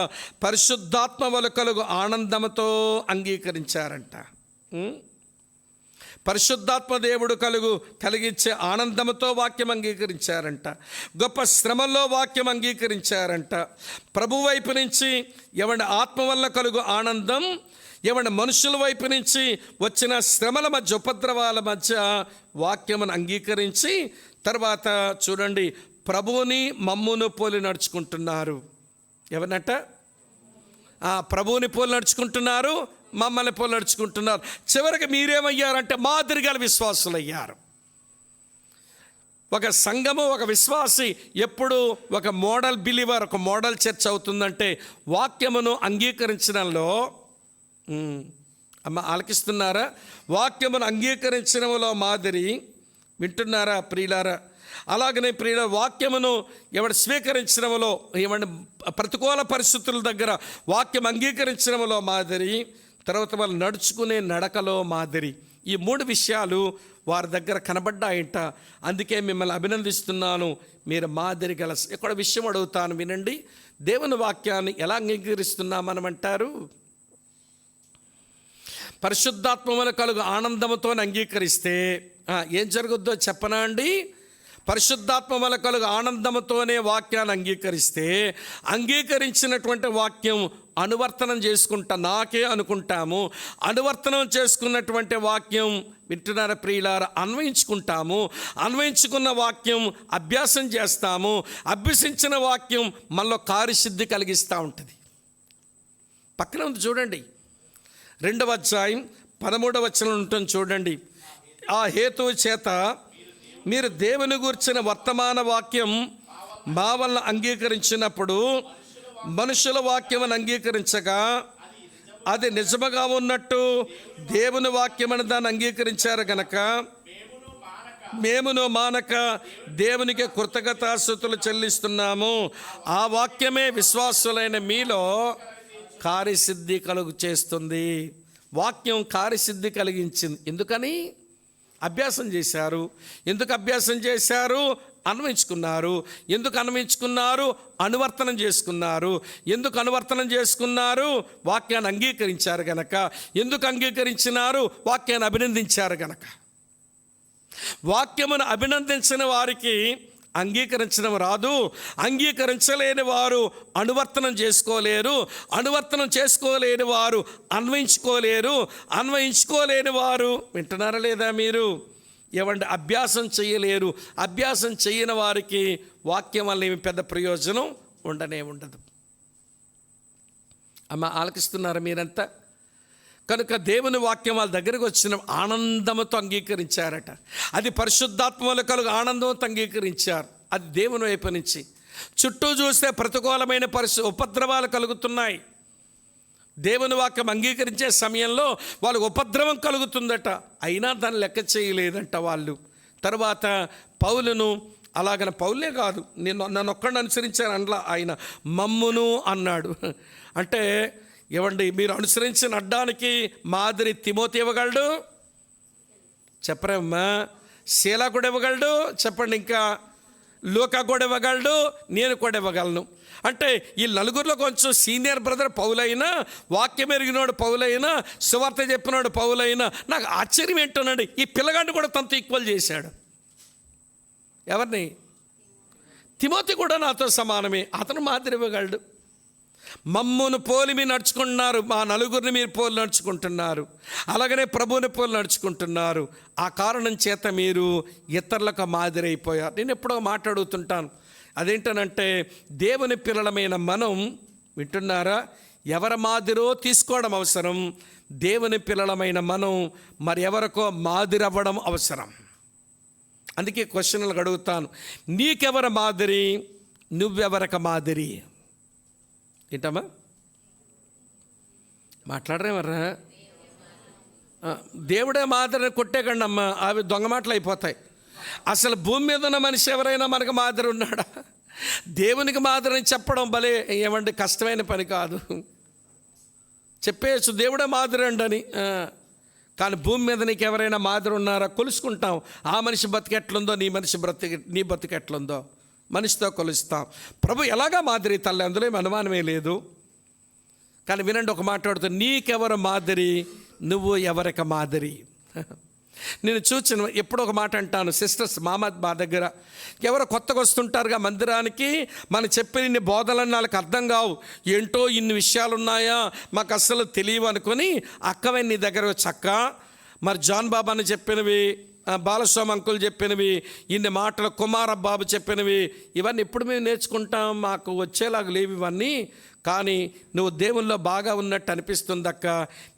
పరిశుద్ధాత్మ వల్ల కలుగు ఆనందంతో అంగీకరించారంట. పరిశుద్ధాత్మ దేవుడు కలిగించే ఆనందంతో వాక్యం అంగీకరించారంట. గొప్ప శ్రమల్లో వాక్యం అంగీకరించారంట. ప్రభు వైపు నుంచి ఎవరి ఆత్మ వల్ల కలుగు ఆనందం, ఎవరి మనుషుల వైపు నుంచి వచ్చిన శ్రమల మధ్య, ఉపద్రవాల మధ్య వాక్యమును అంగీకరించి తర్వాత చూడండి, ప్రభువుని మమ్మును పోలి నడుచుకుంటున్నారు. ఎవరినట? ప్రభువుని పోలి నడుచుకుంటున్నారు, మమ్మల్ని పోలి నడుచుకుంటున్నారు. చివరికి మీరేమయ్యారంటే మాదిరిగల విశ్వాసులు అయ్యారు. ఒక సంఘము, ఒక విశ్వాసి ఎప్పుడు ఒక మోడల్ బిలీవర్, ఒక మోడల్ చర్చ్ అవుతుందంటే వాక్యమును అంగీకరించడంలో. అమ్మ ఆలకిస్తున్నారా? వాక్యమును అంగీకరించడంలో మాదిరి. వింటున్నారా ప్రియులారా? అలాగనే ప్రియుల వాక్యమును ఎవడు స్వీకరించడంలో, ఏమంటే ప్రతికూల పరిస్థితుల దగ్గర వాక్యం అంగీకరించడంలో మాదిరి, తర్వాత వాళ్ళు నడుచుకునే నడకలో మాదిరి. ఈ 3 విషయాలు వారి దగ్గర కనబడ్డాయంట. అందుకే మిమ్మల్ని అభినందిస్తున్నాను, మీరు మాదిరి గల. ఇక్కడ విషయం అడుగుతాను వినండి. దేవుని వాక్యాన్ని ఎలా అంగీకరిస్తున్నామనమంటారు? పరిశుద్ధాత్మ వల్ల కలుగు ఆనందంతో అంగీకరిస్తే ఏం జరుగుద్దో చెప్పనా అండి? పరిశుద్ధాత్మ వల్ల కలుగు ఆనందంతోనే వాక్యాన్ని అంగీకరించినటువంటి వాక్యం అనువర్తనం చేసుకుంటా నాకే అనుకుంటాము. అనువర్తనం చేసుకున్నటువంటి వాక్యం వింటున్నారా ప్రియులారా? అన్వయించుకుంటాము. అన్వయించుకున్న వాక్యం అభ్యాసం చేస్తాము. అభ్యసించిన వాక్యం మనలో కార్యసిద్ధి కలిగిస్తూ ఉంటుంది. పక్కన ఉంది చూడండి, 2వ అధ్యాయం 13వ వచనం ఉంటుంది చూడండి. ఆ హేతువు చేత మీరు దేవుని గూర్చిన వర్తమాన వాక్యం భావనలు అంగీకరించినప్పుడు మనుషుల వాక్యమును అంగీకరించగా అది నిజముగా ఉన్నట్టు దేవుని వాక్యమని దాన్ని అంగీకరించారు గనక మేమును మానక దేవునికి కృతజ్ఞతాస్తుతులు చెల్లిస్తున్నాము. ఆ వాక్యమే విశ్వాసులైన మీలో కార్యసిద్ధి కలుగు చేస్తుంది. వాక్యం కార్యసిద్ధి కలిగించింది. ఎందుకని? అభ్యాసం చేశారు. ఎందుకు అభ్యాసం చేశారు? అన్వయించుకున్నారు. ఎందుకు అన్వయించుకున్నారు? అనువర్తనం చేసుకున్నారు. ఎందుకు అనువర్తనం చేసుకున్నారు? వాక్యాన్ని అంగీకరించారు గనక. ఎందుకు అంగీకరించినారు? వాక్యాన్ని అభినందించారు గనక. వాక్యమును అభినందించిన వారికి అంగీకరించడం రాదు. అంగీకరించలేని వారు అనువర్తనం చేసుకోలేరు. అనువర్తనం చేసుకోలేని వారు అన్వయించుకోలేరు. అన్వయించుకోలేని వారు, వింటున్నారా లేదా మీరు? ఏమంటే అభ్యాసం చేయలేరు. అభ్యాసం చేయని వారికి వాక్యం వల్ల ఏమి పెద్ద ప్రయోజనం ఉండనే ఉండదు. అమ్మ, ఆలకిస్తున్నారా మీరంతా? కనుక దేవుని వాక్యం వాళ్ళ దగ్గరకు వచ్చిన ఆనందంతో అంగీకరించారట. అది పరిశుద్ధాత్మలో కలుగు ఆనందంతో అంగీకరించారు. అది దేవుని వైపు నుంచి. చుట్టూ చూస్తే ప్రతికూలమైన ఉపద్రవాలు కలుగుతున్నాయి. దేవుని వాక్యం అంగీకరించే సమయంలో వాళ్ళకు ఉపద్రవం కలుగుతుందట. అయినా దాన్ని లెక్క చేయలేదంట వాళ్ళు. తర్వాత పౌలును అలాగన, పౌలే కాదు, నన్ను ఒక్కడిని అనుసరించాను అనలా, ఆయన మమ్మును అన్నాడు. అంటే ఏమండి, మీరు అనుసరించిన అడ్డానికి మాదిరి తిమోతి ఇవ్వగలడు, చెప్పరమ్మా. శీలా కూడా ఇవ్వగలడు, చెప్పండి. ఇంకా లూకా కూడా ఇవ్వగలడు, నేను కూడా ఇవ్వగలను. అంటే ఈ నలుగురిలో కొంచెం సీనియర్ బ్రదర్ పౌలైనా, వాక్యం ఎరిగినోడు పౌలైనా, సువార్త చెప్పినోడు పౌలైనా, నాకు ఆశ్చర్యం ఏంటోనండి, ఈ పిల్లగాడిని కూడా తనతో ఈక్వల్ చేశాడు. ఎవరిని? తిమోతి కూడా నాతో సమానమే. అతను మాదిరి ఇవ్వగలడు. మమ్మును పోలి మీరు నడుచుకుంటున్నారు, మా నలుగురిని మీరు పోలి నడుచుకుంటున్నారు, అలాగనే ప్రభువుని పోలి నడుచుకుంటున్నారు. ఆ కారణం చేత మీరు ఇతరులకు మాదిరి అయిపోయారు. నేను ఎప్పుడో మాట్లాడుతుంటాను, అదేంటనంటే దేవుని పిల్లలమైన మనం, వింటున్నారా, ఎవరి మాదిరో తీసుకోవడం అవసరం. దేవుని పిల్లలమైన మనం మరి ఎవరికో మాదిరి అవ్వడం అవసరం. అందుకే క్వశ్చన్లు అడుగుతాను, నీకెవరి మాదిరి, నువ్వెవరికి మాదిరి? ఏంటమ్మా మాట్లాడరేమర్రా? దేవుడే మాదిరిని కొట్టేకండి అమ్మా, అవి దొంగ మాటలు అయిపోతాయి. అసలు భూమి మీద ఉన్న మనిషి ఎవరైనా మనకు మాదిరి ఉన్నాడా? దేవునికి మాదిరిని చెప్పడం భలే ఏమండి కష్టమైన పని కాదు. చెప్పేయచ్చు దేవుడే మాదిరి అండని. కానీ భూమి మీద నీకు ఎవరైనా మాదిరి ఉన్నారా? కొలుసుకుంటాం. ఆ మనిషి బతికెట్లుందో నీ బతికెట్లుందో మనిషితో కొలుస్తాం. ప్రభు ఎలాగా మాదిరి తల్లి, అందులో ఏమి అనుమానమే లేదు. కానీ వినండి, ఒక మాట్లాడుతూ, నీకెవరు మాదిరి, నువ్వు ఎవరికి మాదిరి? నేను చూసిన ఎప్పుడో ఒక మాట అంటాను, సిస్టర్స్ మా దగ్గర ఎవరో కొత్తగా వస్తుంటారుగా మందిరానికి, మనం చెప్పిన ఇన్ని బోధనలు వాళ్ళకి అర్థం కావు. ఏంటో ఇన్ని విషయాలు ఉన్నాయా, మాకు అస్సలు తెలియవు అనుకొని, అక్కవే నీ దగ్గర చక్క మరి జాన్ బాబాని చెప్పినవి, బాలస్వామి అంకులు చెప్పినవి, ఇన్ని మాటలు కుమారబాబు చెప్పినవి, ఇవన్నీ ఎప్పుడు మేము నేర్చుకుంటాం? మాకు వచ్చేలాగా లేవు ఇవన్నీ. కానీ నువ్వు దేవుల్లో బాగా ఉన్నట్టు అనిపిస్తుందక్క,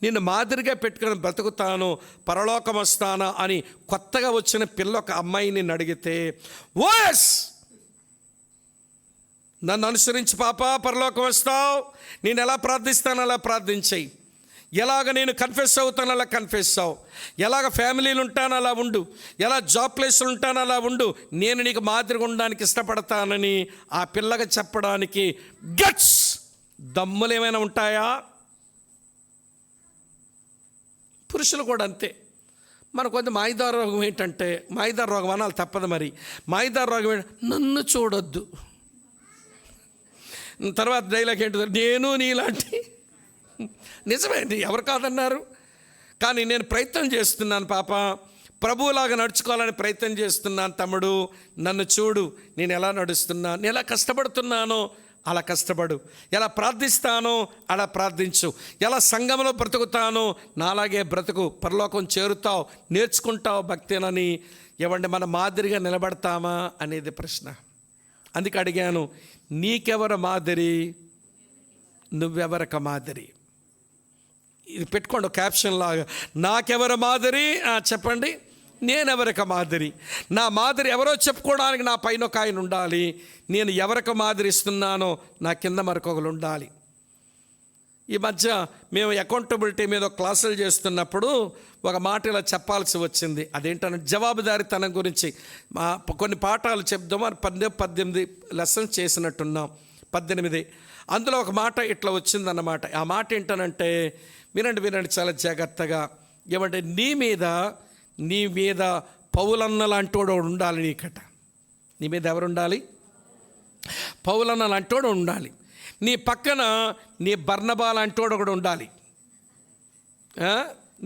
నిన్ను మాదిరిగా పెట్టుకుని బ్రతుకుతాను, పరలోకం వస్తానా అని కొత్తగా వచ్చిన పిల్ల ఒక అమ్మాయిని అడిగితే, ఓస్ నన్ను అనుసరించి పాప పరలోకం వస్తావు, నేను ఎలా ప్రార్థిస్తాను అలా ప్రార్థించేయి, ఎలాగ నేను కన్ఫెస్ అవుతాను అలా కన్ఫెస్ అవు, ఎలాగ ఫ్యామిలీలు ఉంటాను అలా ఉండు, ఎలా జాబ్ ప్లేస్లు ఉంటాను అలా ఉండు, నేను నీకు మాదిరిగా ఉండడానికి ఇష్టపడతానని ఆ పిల్లగా చెప్పడానికి గట్స్, దమ్ములు ఏమైనా ఉంటాయా? పురుషులు కూడా అంతే. మనకు కొంత మాయిదార రోగం ఏంటంటే, మాయిదార రోగం అనాలి తప్పదు. మరి మాయిదార రోగం ఏంటి? నన్ను చూడొద్దు. తర్వాత డైలాగ్ ఏంటి? నేను నీలాంటి. నిజమే, ఎవరు కాదన్నారు? కానీ నేను ప్రయత్నం చేస్తున్నాను పాప, ప్రభువులాగా నడుచుకోవాలని ప్రయత్నం చేస్తున్నాను తమ్ముడు, నన్ను చూడు, నేను ఎలా నడుస్తున్నాను, నేను ఎలా కష్టపడుతున్నానో అలా కష్టపడు, ఎలా ప్రార్థిస్తానో అలా ప్రార్థించు, ఎలా సంఘంలో బ్రతుకుతానో నాలాగే బ్రతుకు, పరలోకం చేరుతావు, నేర్చుకుంటావు భక్తినని. ఏమంటే మన మాదిరిగా నిలబడతామా అనేది ప్రశ్న. అందుకే అడిగాను, నీకెవరు మాదిరి, నువ్వెవరికి మాదిరి? ఇది పెట్టుకోండి క్యాప్షన్ లాగా, నాకెవరు మాదిరి చెప్పండి, నేనెవరికి మాదిరి? నా మాదిరి ఎవరో చెప్పుకోవడానికి నా పైన ఒక ఆయన ఉండాలి. నేను ఎవరికి మాదిరి ఇస్తున్నానో నా కింద మరొకరు ఉండాలి. ఈ మధ్య మేము అకౌంటబిలిటీ మీద క్లాసులు చేస్తున్నప్పుడు ఒక మాట ఇలా చెప్పాల్సి వచ్చింది. అదేంటంటే జవాబుదారీతనం గురించి కొన్ని పాఠాలు చెప్దాం అని 18 లెసన్స్ చేసినట్టున్నాం. 18 అందులో ఒక మాట ఇట్లా వచ్చిందన్నమాట. ఆ మాట ఏంటనంటే వినండి చాలా జాగ్రత్తగా. ఏమంటే నీ మీద పౌలన్న లాంటోడు ఉండాలి. నీకట నీ మీద ఎవరు ఉండాలి? పౌలన్న లాంటోడు ఉండాలి. నీ పక్కన నీ బర్నబా లాంటోడు ఒకడు ఉండాలి.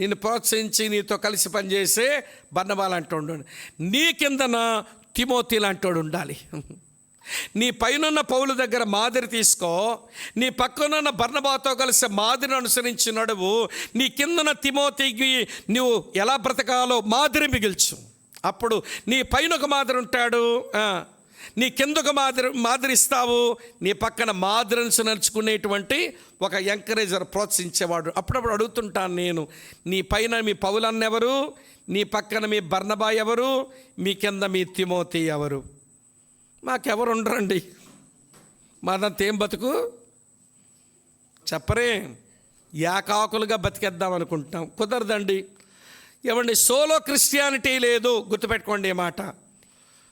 నిన్ను ప్రోత్సహించి నీతో కలిసి పనిచేసే బర్నబా లాంటోడు. నీ కిందన తిమోతి లాంటోడు ఉండాలి. నీ పైనున్న పౌలు దగ్గర మాదిరి తీసుకో. నీ పక్కనున్న బర్నబాతో కలిసి మాదిరిని అనుసరించి నడువు. నీ కిందన తిమోతికి నువ్వు ఎలా బ్రతకాలో మాదిరి మిగిల్చు. అప్పుడు నీ పైన ఒక మాదిరి ఉంటాడు, నీ కింద ఒక మాదిరి ఇస్తావు. నీ పక్కన మాదిరిని నడుచుకునేటువంటి ఒక ఎంకరేజర్, ప్రోత్సహించేవాడు. అప్పుడప్పుడు అడుగుతుంటాను నేను, నీ పైన మీ పౌలన్న ఎవరు? నీ పక్కన మీ బర్నబా ఎవరు? మీ కింద మీ తిమోతి ఎవరు? మాకెవరు ఉండరండి. మాదంతా ఏం బతుకు చెప్పరే? ఏకాకులుగా బతికేద్దాం అనుకుంటాం. కుదరదండి. ఏమండి, సోలో క్రిస్టియానిటీ లేదు. గుర్తుపెట్టుకోండి ఈ మాట.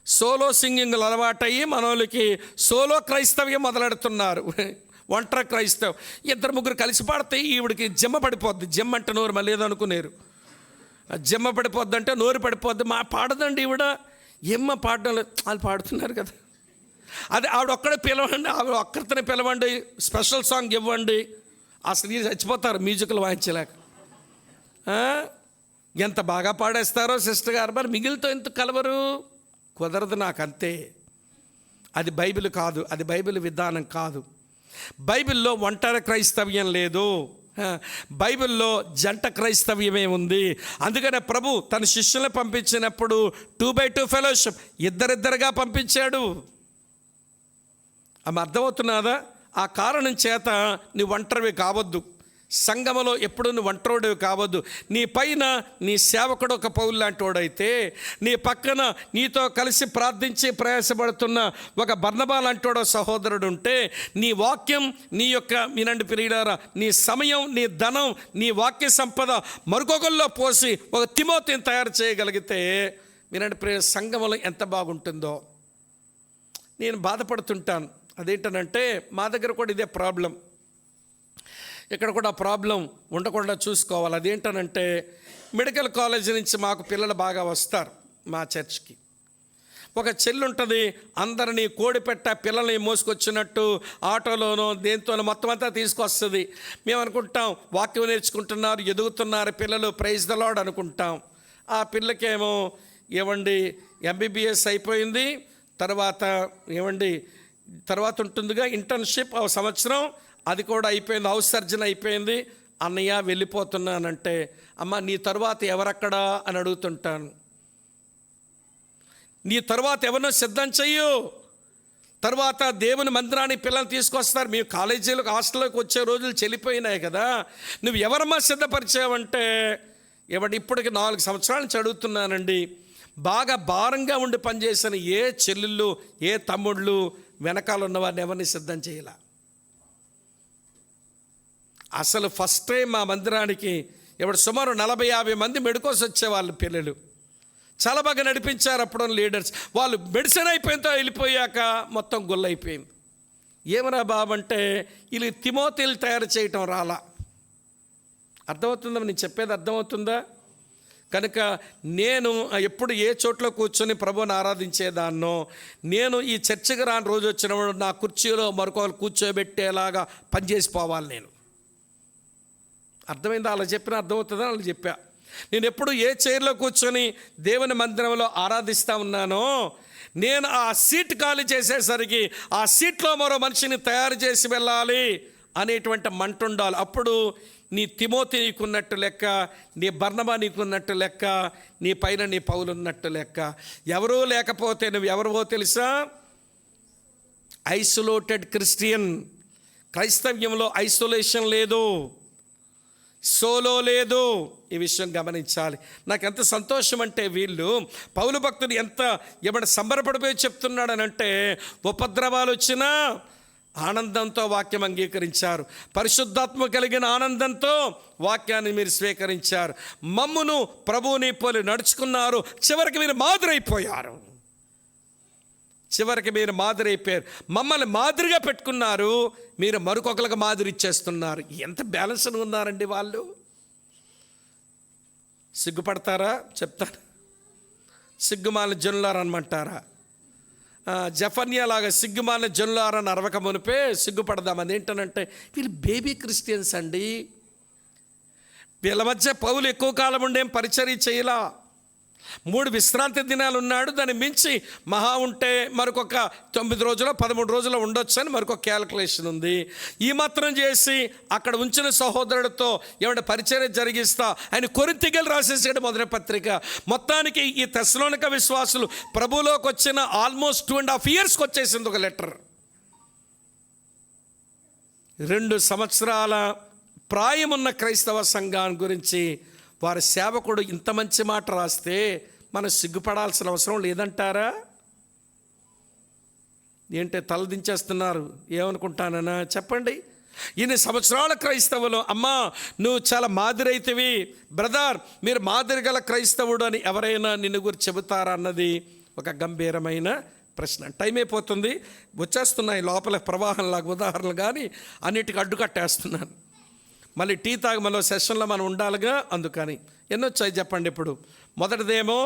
సోలో సింగింగ్లు అలవాటయ్యి మనోళ్ళకి సోలో క్రైస్తవ్యం మొదలెడుతున్నారు. ఒంటరి క్రైస్తవం. 2-3 కలిసి పాడితే ఈవిడికి జిమ్మ పడిపోద్ది. జిమ్మ అంటే నోరు మళ్ళీ ఏదో అనుకునేరు. జిమ్మ పడిపోద్ది అంటే నోరు పడిపోద్ది. పాడదండి ఈవిడ. ఏమ్మ పాడడం లేదు, వాళ్ళు పాడుతున్నారు కదా. అదే ఆవిడ ఒక్కడే పిలవండి, ఆవిడ ఒక్కరితోనే పిలవండి, స్పెషల్ సాంగ్ ఇవ్వండి. అసలు చచ్చిపోతారు మ్యూజిక్లు వాయించలేక. ఎంత బాగా పాడేస్తారో సిస్టర్ గారు. మరి మిగిలితో ఎంత కలవరు? కుదరదు. నాకు అంతే. అది బైబిల్ కాదు, అది బైబిల్ విధానం కాదు. బైబిల్లో ఒంటరి క్రైస్తవ్యం లేదు. బైబిల్లో జంట క్రైస్తవ్యమే ఉంది. అందుకనే ప్రభు తన శిష్యులను పంపించినప్పుడు 2x2 ఫెలోషిప్, ఇద్దరిద్దరుగా పంపించాడు. ఆమె అర్థమవుతున్నదా? ఆ కారణం చేత నువ్వు ఒంటరివి కావద్దు. సంఘములో ఎప్పుడు నువ్వు ఒంటరివి కావద్దు. నీ పైన నీ సేవకుడు ఒక పౌలు లాంటి వాడైతే, నీ పక్కన నీతో కలిసి ప్రార్థించి ప్రయాసపడుతున్న ఒక బర్నబా లాంటి వాడు సహోదరుడు ఉంటే, నీ వాక్యం, నీ యొక్క వినండి ప్రియులారా, నీ సమయం, నీ ధనం, నీ వాక్య సంపద మరొకరిలో పోసి ఒక తిమోతిని తయారు చేయగలిగితే వినండి ప్రియ, సంఘములో ఎంత బాగుంటుందో. నేను బాధపడుతుంటాను. అదేంటనంటే మా దగ్గర కూడా ఇదే ప్రాబ్లం. ఇక్కడ కూడా ప్రాబ్లం ఉండకుండా చూసుకోవాలి. అదేంటనంటే మెడికల్ కాలేజీ నుంచి మాకు పిల్లలు బాగా వస్తారు మా చర్చ్కి. ఒక చెల్లి ఉంటుంది, అందరినీ కోడిపెట్ట పిల్లల్ని మోసుకొచ్చినట్టు ఆటోలోనో దేంతోనో మొత్తం అంతా తీసుకొస్తుంది. మేము అనుకుంటాం వాక్యం నేర్చుకుంటున్నారు, ఎదుగుతున్నారు పిల్లలు, ప్రైజ్ ద లార్డ్ అనుకుంటాం. ఆ పిల్లకేమో ఏమండి MBBS అయిపోయింది, తర్వాత ఉంటుందిగా ఇంటర్న్షిప్ సంవత్సరం, అది కూడా అయిపోయింది, హౌస్ సర్జన్ అయిపోయింది. అన్నయ్య వెళ్ళిపోతున్నానంటే, అమ్మ నీ తర్వాత ఎవరక్కడా అని అడుగుతుంటాను. నీ తర్వాత ఎవరినో సిద్ధం చెయ్యు. తర్వాత దేవుని మందిరానికి పిల్లల్ని తీసుకొస్తారు. మేము కాలేజీలకు హాస్టల్లోకి వచ్చే రోజులు చెల్లిపోయినాయి కదా. నువ్వు ఎవరమ్మా సిద్ధపరిచావంటే, ఇప్పటికి 4 సంవత్సరాల నుంచి అడుగుతున్నానండి. బాగా భారంగా ఉండి పనిచేసిన ఏ చెల్లెళ్ళు, ఏ తమ్ముళ్ళు వెనకాల ఉన్నవారిని ఎవరిని సిద్ధం చేయాల. అసలు ఫస్ట్ టైం మా మందిరానికి సుమారు 40-50 మంది మెడికోస్ వచ్చేవాళ్ళు పిల్లలు. చాలా బాగా నడిపించారు అప్పుడు లీడర్స్. వాళ్ళు మెడిసిన్ అయిపోయిందో వెళ్ళిపోయాక మొత్తం గుల్లైపోయింది. ఏమరా బాబు అంటే వీళ్ళు తిమోతిలు తయారు చేయటం రాలా. అర్థమవుతుందా? నేను చెప్పేది అర్థమవుతుందా? కనుక నేను ఎప్పుడు ఏ చోట్ల కూర్చొని ప్రభువుని ఆరాధించేదాన్నో, నేను ఈ చర్చకు రాని రోజు వచ్చినప్పుడు నా కుర్చీలో మరొకరు కూర్చోబెట్టేలాగా పనిచేసిపోవాలి నేను. అర్థమైందా? అలా చెప్పినా అర్థమవుతుందా? అలా చెప్పా. నేను ఎప్పుడు ఏ చైర్లో కూర్చొని దేవుని మందిరంలో ఆరాధిస్తూ ఉన్నానో, నేను ఆ సీట్ ఖాళీ చేసేసరికి ఆ సీట్లో మరో మనిషిని తయారు చేసి వెళ్ళాలి అనేటువంటి మంట ఉండాలి. అప్పుడు నీ తిమోతి నీకున్నట్టు లెక్క, నీ బర్నబా నీకున్నట్టు లెక్క, నీ పైన నీ పౌలు ఉన్నట్టు లెక్క. ఎవరూ లేకపోతే నువ్వు ఎవరివో తెలుసా? Isolated Christian. క్రైస్తవ్యంలో ఐసోలేషన్ లేదు. సోలో లేదు. ఈ విషయం గమనించాలి. నాకు ఎంత సంతోషం అంటే వీళ్ళు పౌలు భక్తుడు ఎంత ఏమైనా సంబరపడిపోయి చెప్తున్నాడనంటే, ఉపద్రవాలు వచ్చినా ఆనందంతో వాక్యం అంగీకరించారు. పరిశుద్ధాత్మ కలిగిన ఆనందంతో వాక్యాన్ని మీరు స్వీకరించారు. మమ్మును ప్రభువుని పోలి నడుచుకున్నారు. చివరికి మీరు మాదిరైపోయారు. మమ్మల్ని మాదిరిగా పెట్టుకున్నారు. మీరు మరొకరికి మాదిరి ఇచ్చేస్తున్నారు. ఎంత బ్యాలెన్స్గా ఉన్నారండి వాళ్ళు. సిగ్గుపడతారా? చెప్తాను. సిగ్గుమాల జనులారనమంటారా? జఫన్యా లాగా సిగ్గుమాల జనులారని అరవక మునిపే సిగ్గుపడదాం. అదేంటనంటే వీళ్ళు బేబీ క్రిస్టియన్స్ అండి. వీళ్ళ మధ్య పౌలు ఎక్కువ కాలం ఉండేం పరిచర్య చేయలా. 3 విశ్రాంతి దినాలు ఉన్నాడు. దాన్ని మించి మహా ఉంటే మరొక 9 రోజులు 13 రోజులు ఉండొచ్చు అని మరొక క్యాలిక్యులేషన్ ఉంది. ఈ మాత్రం చేసి అక్కడ ఉంచిన సహోదరుడితో ఏమంటే పరిచర్య జరిగిస్తా ఆయన కొరింథీయులకు రాసేసాడు మొదటి పత్రిక. మొత్తానికి ఈ తెస్సలోనిక విశ్వాసులు ప్రభువులోకి వచ్చిన ఆల్మోస్ట్ 2.5 yearsకి వచ్చేసింది ఒక లెటర్. 2 సంవత్సరాల ప్రాయమున్న క్రైస్తవ సంఘాన్ని గురించి వారి సేవకుడు ఇంత మంచి మాట రాస్తే మనం సిగ్గుపడాల్సిన అవసరం లేదంటారా? ఏంటే తలదించేస్తున్నారు? ఏమనుకుంటానన్నా చెప్పండి. ఇన్ని సంవత్సరాల క్రైస్తవులు, అమ్మా నువ్వు చాలా మాదిరి అయితేవి బ్రదర్, మీరు మాదిరి గల క్రైస్తవుడు అని ఎవరైనా నిన్ను గురించి చెబుతారా అన్నది ఒక గంభీరమైన ప్రశ్న. టైం అయిపోతుంది, వచ్చేస్తున్నాయి లోపల ప్రవాహంలాగా ఉదాహరణలు, కానీ అన్నిటికీ అడ్డుకట్టేస్తున్నాను. మళ్ళీ టీ తాగి మళ్ళీ సెషన్లో మనం ఉండాలిగా, అందుకని. ఎన్నొచ్చాయి చెప్పండి. ఇప్పుడు మొదటిదేమో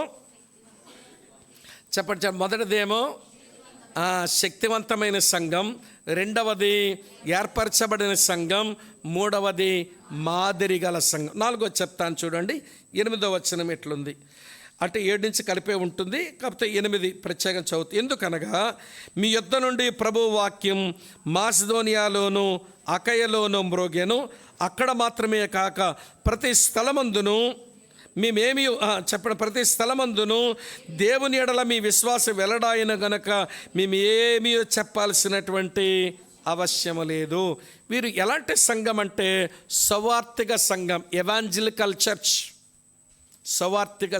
శక్తివంతమైన సంఘం, రెండవది ఏర్పరచబడిన సంఘం, మూడవది మాదిరి గల సంఘం. 4వది చెప్తాను చూడండి. 8వ వచనం ఎట్లుంది అంటే 7 నుంచి కలిపే ఉంటుంది, కాకపోతే 8 ప్రత్యేకంగా చదువుతుంది. ఎందుకనగా మీ యొద్ద నుండి ప్రభు వాక్యం మాసిదోనియాలోను అకయలోను మ్రోగెను. అక్కడ మాత్రమే కాక ప్రతి స్థలమందును ప్రతి స్థలమందును దేవుని ఎడల మీ విశ్వాసం వెల్లడాయిన గనక మేము ఏమీ చెప్పాల్సినటువంటి అవశ్యము లేదు. వీరు ఎలాంటి సంఘం అంటే సువార్తిక సంఘం, ఎవాంజలికల్ చర్చ్. సువార్తిక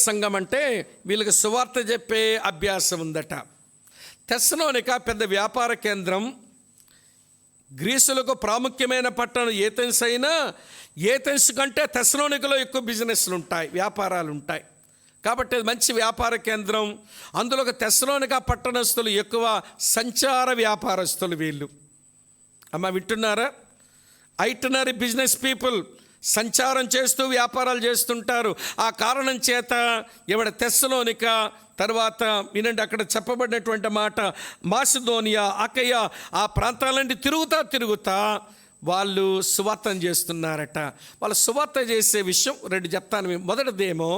సంఘం అంటే వీళ్ళకి సువార్త చెప్పే అభ్యాసం ఉందట. తెస్సలోనిక పెద్ద వ్యాపార కేంద్రం. గ్రీసులకు ప్రాముఖ్యమైన పట్టణం ఏథెన్స్ అయినా ఏథెన్స్ కంటే తెస్సలోనికలో ఎక్కువ బిజినెస్లు ఉంటాయి, వ్యాపారాలు ఉంటాయి. కాబట్టి మంచి వ్యాపార కేంద్రం. అందులో తెస్సలోనిక పట్టణస్తులు ఎక్కువ సంచార వ్యాపారస్తులు వీళ్ళు. అమ్మ వింటున్నారా? ఐటనరీ బిజినెస్ పీపుల్ సంచారం చేస్తూ వ్యాపారాలు చేస్తుంటారు. ఆ కారణం చేత తెస్సలోనిక తర్వాత వినండి, అక్కడ చెప్పబడినటువంటి మాట, మాసిదోనియా అకయ ఆ ప్రాంతాలన్నీ తిరుగుతా వాళ్ళు సువార్త చేస్తున్నారట. వాళ్ళు సువార్త చేసే విషయం 2 చెప్తాను. మొదటిదేమో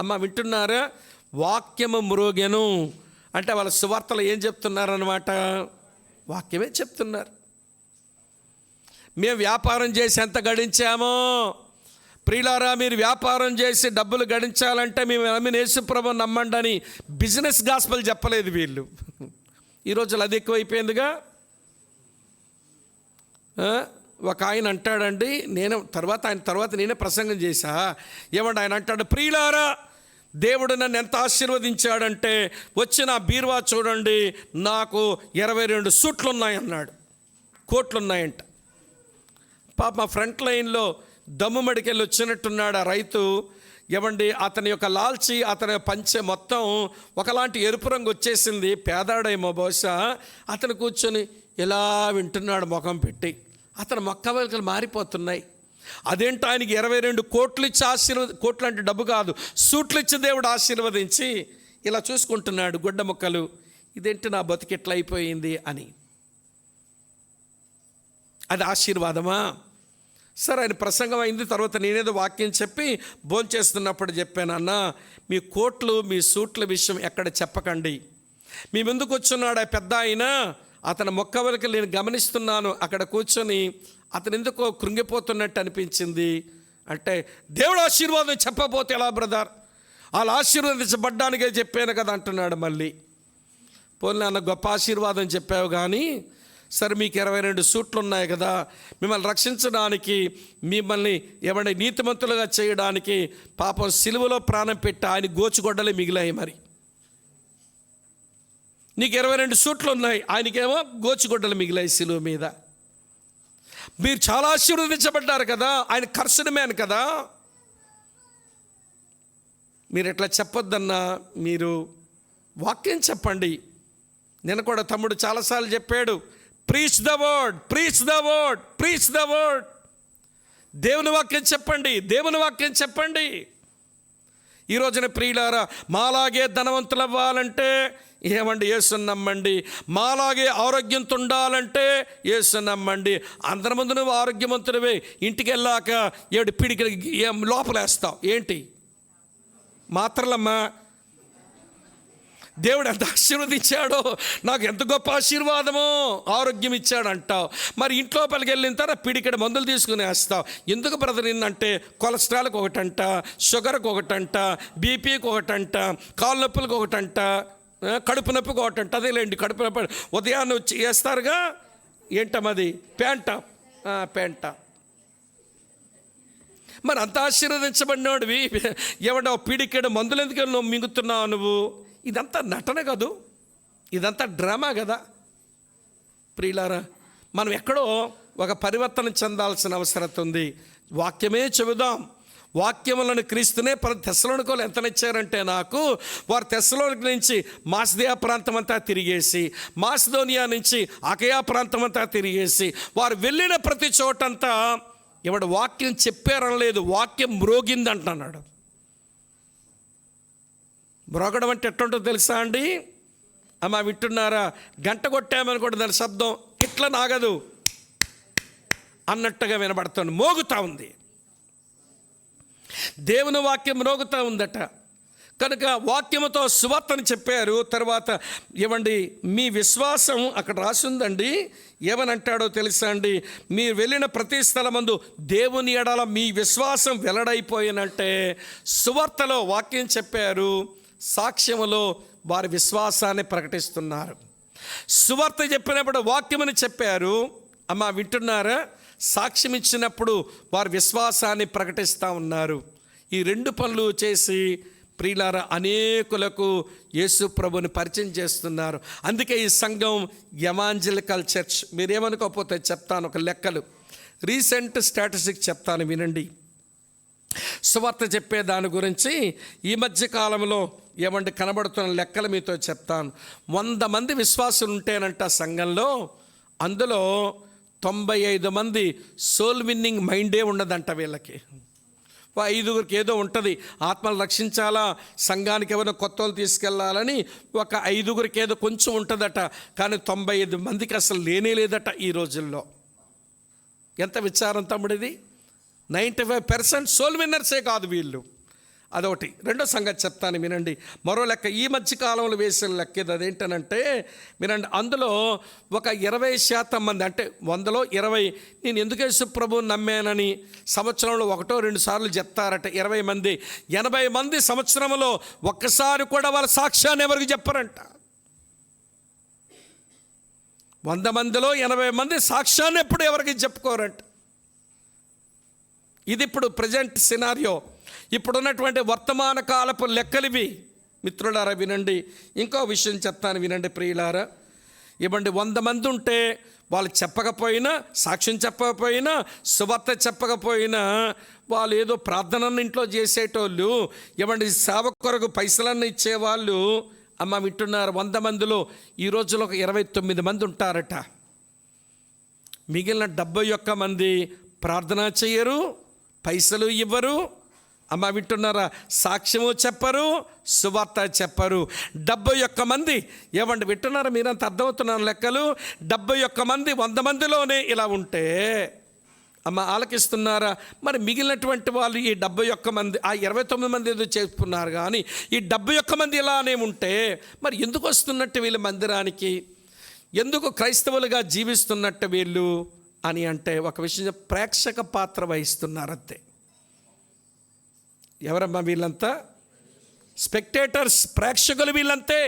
అమ్మ వింటున్నారా, వాక్యము మ్రోగెను అంటే వాళ్ళ సువార్తలు ఏం చెప్తున్నారన్నమాట? వాక్యమే చెప్తున్నారు. మేము వ్యాపారం చేసి ఎంత గడించామో, ప్రియులారా మీరు వ్యాపారం చేసి డబ్బులు గడించాలంటే మేము నమ్మిన యేసుప్రభువుని నమ్మండి అని బిజినెస్ గాస్పెల్ చెప్పలేదు వీళ్ళు. ఈ రోజులు అది ఎక్కువైపోయిందిగా. ఒక ఆయన అంటాడండి, ఆయన తర్వాత నేనే ప్రసంగం చేశా. ఏమంటే ఆయన అంటాడు, ప్రియులారా దేవుడు నన్ను ఎంత ఆశీర్వదించాడంటే వచ్చిన బీరువా చూడండి నాకు 22 సూట్లు ఉన్నాయన్నాడు, కోట్లు ఉన్నాయంట. పాప మా ఫ్రంట్ లైన్లో దమ్ముమడికెళ్ళి వచ్చినట్టున్నాడు ఆ రైతు. అతని యొక్క లాల్చి, అతని పంచె మొత్తం ఒకలాంటి ఎరుపు రంగు వచ్చేసింది. పేదాడేమో బహుశా. అతను కూర్చొని ఇలా వింటున్నాడు ముఖం పెట్టి. అతని మొక్కవలికలు మారిపోతున్నాయి. అదేంటో ఆయనకి 22 కోట్లు ఇచ్చి కోట్లు అంటే డబ్బు కాదు, సూట్లు ఇచ్చి దేవుడు ఆశీర్వదించి ఇలా చూసుకుంటున్నాడు గుడ్డ ముక్కలు. ఇదేంటి నా బతుకు ఎట్లా అయిపోయింది అని. అది ఆశీర్వాదమా? సరే, ఆయన ప్రసంగం అయింది. తర్వాత నేనేదో వాక్యం చెప్పి భోంచేస్తున్నప్పుడు చెప్పాను, అన్న మీ కోట్లు మీ సూట్ల విషయం ఎక్కడ చెప్పకండి. మీ ముందుకు వచ్చున్నాడు ఆ పెద్ద ఆయన, అతని మొక్కవలికి నేను గమనిస్తున్నాను. అక్కడ కూర్చొని అతను ఎందుకో కృంగిపోతున్నట్టు అనిపించింది. అంటే దేవుడు ఆశీర్వాదం చెప్పకపోతే ఎలా బ్రదర్? వాళ్ళు ఆశీర్వదించబడ్డానికే చెప్పాను కదా అంటున్నాడు. మళ్ళీ పోనీ అన్న గొప్ప ఆశీర్వాదం చెప్పావు కానీ సరే మీకు 22 సూట్లు ఉన్నాయి కదా, మిమ్మల్ని రక్షించడానికి, మిమ్మల్ని ఏమంటే నీతిమంతులుగా చేయడానికి పాపం సిలువలో ప్రాణం పెట్టి ఆయన గోచుగొడ్డలే మిగిలాయి. మరి నీకు 22 సూట్లు ఉన్నాయి, ఆయనకేమో గోచుగొడ్డలు మిగిలాయి సిలువ మీద. మీరు చాలా ఆశీర్వదించబడ్డారు కదా, ఆయన కర్సన్ మ్యాన్ కదా. మీరు ఎట్లా చెప్పొద్దన్నా మీరు వాక్యం చెప్పండి. నేను కూడా తమ్ముడు చాలాసార్లు చెప్పాడు, preach the word, preach the word, preach the word. దేవుని వాక్యం చెప్పండి, దేవుని వాక్యం చెప్పండి. ఈ రోజున ప్రియులారా, మాలాగే ధనవంతులు అవ్వాలంటే ఏమండి యేసుని నమ్మండి. మాలాగే ఆరోగ్యంతో ఉండాలంటే యేసుని నమ్మండి. అందరి ముందు నువ్వు ఆరోగ్యవంతుడివే, ఇంటికి వెళ్ళాక 7 పిడికిలు లోపలేస్తావు. ఏంటి మాత్రలమ్మా? దేవుడు ఎంత ఆశీర్వదించాడో, నాకు ఎంత గొప్ప ఆశీర్వాదమో, ఆరోగ్యం ఇచ్చాడు అంటావు. మరి ఇంట్లో పలికి వెళ్ళిన తర్వాత పిడికెడు మందులు తీసుకుని వేస్తావు. ఎందుకు బ్రదర్ ఏంటంటే కొలెస్ట్రాల్కి ఒకటంట, షుగర్కి ఒకటంట, బీపీకి ఒకటంట, కాళ్ళ నొప్పులకు ఒకటంట, కడుపు నొప్పికి ఒకటంట. అదేలేండి కడుపు నొప్పి ఉదయాన్నే వచ్చి వేస్తారుగా, ఏంటమ్మది పెంట. మరి అంత ఆశీర్వదించబడినోడివి ఏమంటే పిడికెడు మందులు ఎందుకు నువ్వు మింగుతున్నావు నువ్వు? ఇదంతా నటన కాదు, ఇదంతా డ్రామా కదా. ప్రియులారా, మనం ఎక్కడో ఒక పరివర్తన చెందాల్సిన అవసరం ఉంది. వాక్యమే చెబుదాం. వాక్యములను క్రీస్తునే తెస్సలోనికలు ఎంతనిచ్చారంటే నాకు, వారు తెస్సలోనిక నుంచి మాసిదోనియా ప్రాంతం అంతా తిరిగేసి, మాసిదోనియా నుంచి అకయా ప్రాంతం అంతా తిరిగేసి, వారు వెళ్ళిన ప్రతి చోటంతా ఎవడు వాక్యం చెప్పారనలేదు, వాక్యం మ్రోగింది అంటున్నాడు. మ్రోగడం అంటే ఎట్లుంటుందో తెలుసా అండి? అమ్మా వింటున్నారా? గంట కొట్టామని కూడా దాని శబ్దం ఇట్లా నాగదు అన్నట్టుగా వినబడుతుంది, మోగుతూ ఉంది. దేవుని వాక్యం మ్రోగుతూ ఉందట. కనుక వాక్యముతో సువార్తని చెప్పారు. తర్వాత ఏమండి మీ విశ్వాసం అక్కడ రాసిందండి. ఏమని అంటాడో తెలుసా అండి? మీరు వెళ్ళిన ప్రతి స్థలమందు దేవుని ఎడల మీ విశ్వాసం వెల్లడైపోయినంటే, సువార్తలో వాక్యం చెప్పారు, సాక్ష్యములో వారి విశ్వాసాన్ని ప్రకటిస్తున్నారు. సువార్త చెప్పినప్పుడు వాక్యమని చెప్పారు. అమ్మా వింటున్నారా? సాక్ష్యం ఇచ్చినప్పుడు వారి విశ్వాసాన్ని ప్రకటిస్తూ ఉన్నారు. ఈ 2 పనులు చేసి ప్రియులారా అనేకులకు యేసు ప్రభుని పరిచయం చేస్తున్నారు. అందుకే ఈ సంఘం ఎవాంజలికల్ చర్చ్. మీరేమనుకోకపోతే చెప్తాను, ఒక లెక్కలు రీసెంట్ స్టాటిస్టిక్స్ చెప్తాను వినండి. సువార్త చెప్పే దాని గురించి ఈ మధ్య కాలంలో ఏమంటే కనబడుతున్న లెక్కలు మీతో చెప్తాను. 100 మంది విశ్వాసులు ఉంటేనంట సంఘంలో, అందులో 95 మంది సోల్ విన్నింగ్ మైండే ఉండదంట వీళ్ళకి. 5గురికి ఏదో ఉంటుంది, ఆత్మలు రక్షించాలా, సంఘానికి ఎవరైనా కొత్త వాళ్ళు తీసుకెళ్లాలని ఒక 5గురికి ఏదో కొంచెం ఉంటుందట. కానీ 95 మందికి అసలు లేనే లేదట ఈ రోజుల్లో. ఎంత విచారం తమ్ముడిది! 95% సోల్ విన్నర్సే కాదు వీళ్ళు. అదొకటి. రెండో సంగతి చెప్తాను వినండి. మరో లెక్క ఈ మధ్య కాలంలో వేసిన లెక్క ఇది. అదేంటనంటే వినండి, అందులో ఒక 20% మంది, అంటే 100లో 20 నేను ఎందుకు యేసు ప్రభువుని నమ్మానని సంవత్సరంలో 1-2 సార్లు చెప్తారట. 20 మంది, 80 మంది సంవత్సరంలో ఒక్కసారి కూడా వాళ్ళ సాక్ష్యాన్ని ఎవరికి చెప్పారంట. 100 మందిలో 80 మంది సాక్ష్యాన్ని ఎప్పుడు ఎవరికి చెప్పుకోరంట. ఇది ఇప్పుడు ప్రజెంట్ సినారియో, ఇప్పుడున్నటువంటి వర్తమాన కాలపు లెక్కలివి. మిత్రులారా వినండి, ఇంకో విషయం చెప్తాను వినండి ప్రియులారా. ఇవ్వండి, 100 మంది ఉంటే వాళ్ళు చెప్పకపోయినా, సాక్ష్యం చెప్పకపోయినా, సువార్త చెప్పకపోయినా, వాళ్ళు ఏదో ప్రార్థనను ఇంట్లో చేసేటోళ్ళు, ఇవ్వండి సేవ కొరకు పైసలన్నీ ఇచ్చేవాళ్ళు. అమ్మ వింటున్నారు, 100 మందిలో ఈ రోజులో ఒక 29 మంది ఉంటారట. మిగిలిన 71 మంది ప్రార్థన చేయరు, పైసలు ఇవ్వరు. అమ్మ వింటున్నారా? సాక్ష్యము చెప్పరు, సువార్త చెప్పరు. 71 మంది ఏమండి వింటున్నారా? మీరంత అర్థమవుతున్నారు లెక్కలు. 71 మంది 100 మందిలోనే ఇలా ఉంటే, అమ్మ ఆలకిస్తున్నారా? మరి మిగిలినటువంటి వాళ్ళు ఈ 71 మంది, ఆ 29 మంది ఏదో చెప్పుకున్నారు, కానీ ఈ 71 మంది ఇలానే ఉంటే మరి ఎందుకు వస్తున్నట్టు వీళ్ళు మందిరానికి? ఎందుకు క్రైస్తవులుగా జీవిస్తున్నట్టు వీళ్ళు అని అంటే ఒక విషయం, ప్రేక్షక పాత్ర వహిస్తున్నారంతే. ఎవరమ్మా వీళ్ళంతా? స్పెక్టేటర్స్, ప్రేక్షకులు వీళ్ళంతే.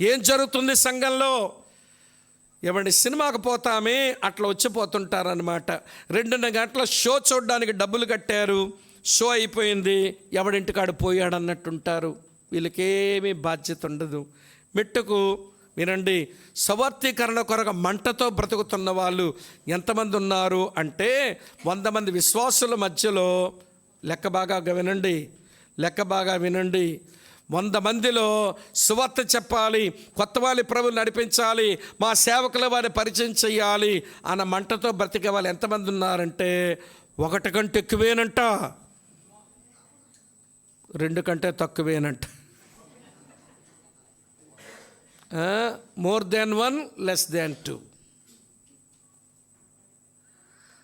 ఏం జరుగుతుంది సంఘంలో? ఏమండి సినిమాకి పోతామే అట్లా వచ్చిపోతుంటారనమాట. 2:30 గంటల షో చూడడానికి డబ్బులు కట్టారు, షో అయిపోయింది, ఎవడింటికాడు పోయాడు అన్నట్టుంటారు. వీళ్ళకేమీ బాధ్యత ఉండదు. మెట్టుకు వినండి, సవర్తీకరణ కొరకు మంటతో బ్రతుకుతున్న వాళ్ళు ఎంతమంది ఉన్నారు అంటే 100 మంది విశ్వాసుల మధ్యలో లెక్క బాగా వినండి 100 మందిలో సువార్త చెప్పాలి, కొత్త వాళ్ళ ప్రభులు నడిపించాలి, మా సేవకుల వారిని పరిచయం చేయాలి అన్న మంటతో బ్రతికే వాళ్ళు ఎంతమంది ఉన్నారంటే 1 కంటే ఎక్కువేనంట, 2 కంటే తక్కువేనంట. more than 1 less than 2.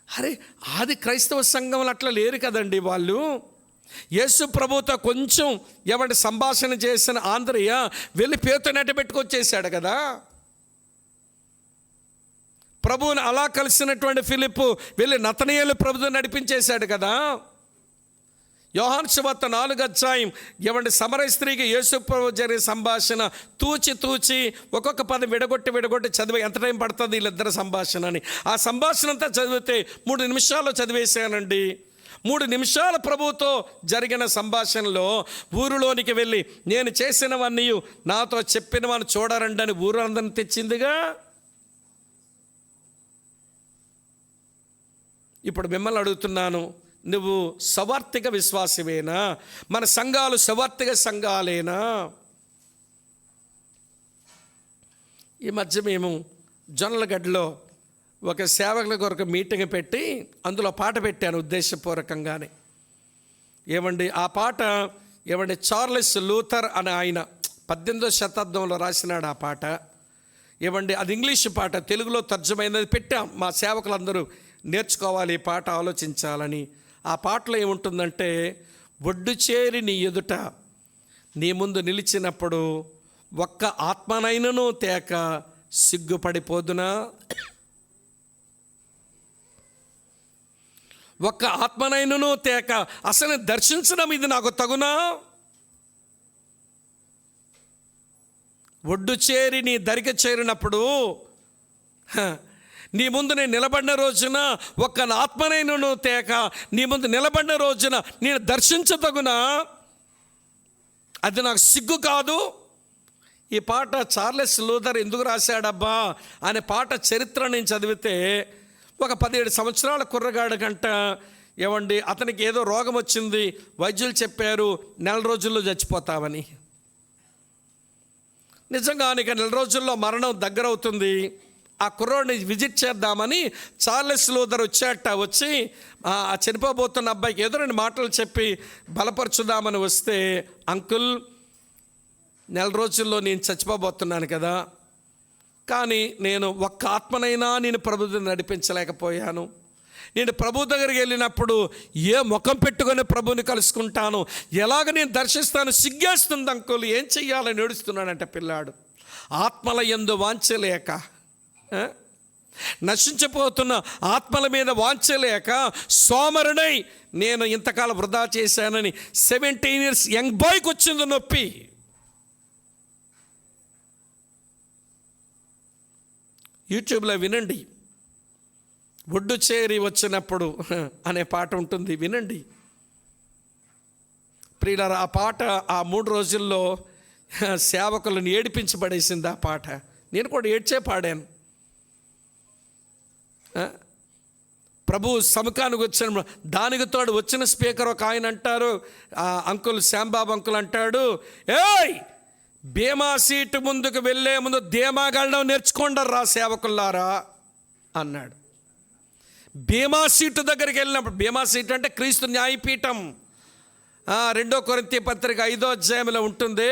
అరే ఆది క్రైస్తవ సంఘంలో అట్లా లేరు కదండి వాళ్ళు. యేసు ప్రభుతో కొంచెం ఎవరి సంభాషణ చేసిన ఆంధ్రయ్య వెళ్ళి పేరుతో నెట్ట పెట్టుకొచ్చేసాడు కదా. ప్రభువుని అలా కలిసినటువంటి ఫిలిప్పు వెళ్ళి నతనయేలు ప్రభుతో నడిపించేశాడు కదా. యోహాను సువార్త 4వ అధ్యాయం ఎవరి సమరయ స్త్రీకి యేసు ప్రభు జరిగే సంభాషణ తూచి ఒక్కొక్క పదం విడగొట్టి చదివే ఎంత టైం పడుతుంది వీళ్ళిద్దరు సంభాషణ అని. ఆ సంభాషణ అంతా చదివితే 3 నిమిషాల్లో చదివేశానండి. 3 నిమిషాల ప్రభువుతో జరిగిన సంభాషణలో ఊరిలోనికి వెళ్ళి నేను చేసినవన్నీ నాతో చెప్పినవని చూడరండి అని ఊరందరిని తెచ్చిందిగా. ఇప్పుడు మిమ్మల్ని అడుగుతున్నాను, నువ్వు సవార్థిక విశ్వాసమేనా? మన సంఘాలు సవార్థిక సంఘాలేనా? ఈ మధ్య మేము జొన్నలగడ్డలో ఒక సేవకుల కొరకు మీటింగ్ పెట్టి అందులో పాట పెట్టాను ఉద్దేశపూర్వకంగానే. ఆ పాట చార్లెస్ లూథర్ అనే ఆయన 18వ శతాబ్దంలో రాసినాడు ఆ పాట. అది ఇంగ్లీష్ పాట, తెలుగులో తర్జుమైనది పెట్టాం. మా సేవకులందరూ నేర్చుకోవాలి ఈ పాట, ఆలోచించాలని. ఆ పాటలో ఏముంటుందంటే, ఒడ్డు చేరి నీ ఎదుట నీ ముందు నిలిచినప్పుడు ఒక్క ఆత్మనైనను తేక సిగ్గుపడిపోదునా, ఒక్క ఆత్మనైనను తేక అసలు దర్శించడం ఇది నాకు తగునా, ఒడ్డు చేరి నీ దరికి చేరినప్పుడు నీ ముందు నేను నిలబడిన రోజున ఒక్క ఆత్మనైనను తేక నీ ముందు నిలబడిన రోజున నేను దర్శించదగునా, అది నాకు సిగ్గు కాదు. ఈ పాట చార్లెస్ లూథర్ ఎందుకు రాశాడబ్బా అనే పాట చరిత్ర నేను చదివితే, ఒక 17 సంవత్సరాల కుర్రగాడు కంట అతనికి ఏదో రోగం వచ్చింది, వైద్యులు చెప్పారు 4 రోజుల్లో చచ్చిపోతావని. నిజంగా ఇక 4 రోజుల్లో మరణం దగ్గర అవుతుంది. ఆ కుర్రోడిని విజిట్ చేద్దామని చార్లెస్ లూథర్ వచ్చి ఆ చనిపోబోతున్న అబ్బాయికి ఏదో 2 మాటలు చెప్పి బలపరచుదామని వస్తే, అంకుల్ 4 రోజుల్లో నేను చచ్చిపోబోతున్నాను కదా, కానీ నేను ఒక్క ఆత్మనైనా నేను ప్రభువుని నడిపించలేకపోయాను. నేను ప్రభు దగ్గరికి వెళ్ళినప్పుడు ఏ ముఖం పెట్టుకొని ప్రభువుని కలుసుకుంటాను, ఎలాగ నేను దర్శిస్తాను, సిగ్గేస్తుంది అంకుల్, ఏం చెయ్యాలని ఏడుస్తున్నాడంటే పిల్లాడు. ఆత్మల యందు వాంఛలేక, నశించిపోతున్న ఆత్మల మీద వాంఛలేక సోమరుడై నేను ఇంతకాలం వృధా చేశానని 17 years యంగ్ బాయ్కి వచ్చింది నొప్పి. యూట్యూబ్లో వినండి, ఒడ్డు చేరి వచ్చినప్పుడు అనే పాట ఉంటుంది, వినండి ప్రియులారా. ఆ పాట ఆ 3 రోజుల్లో సేవకులను ఏడిపించబడేసింది ఆ పాట. నేను కూడా ఏడ్చే పాడాను. ప్రభు సముఖానికి వచ్చిన దానికి తోడు వచ్చిన స్పీకర్ ఒక ఆయన అంటారు, అంకుల్ శ్యాంబాబు అంకుల్ అంటాడు, ఏయ్ బీమా సీటు ముందుకు వెళ్ళే ముందు ధీమాగలడం నేర్చుకోండర్రా సేవకుల్లారా అన్నాడు. బీమా సీటు దగ్గరికి వెళ్ళినప్పుడు, బీమా సీటు అంటే క్రీస్తు న్యాయపీఠం, 2 కొరింథీ పత్రిక 5వ అధ్యాయంలో ఉంటుంది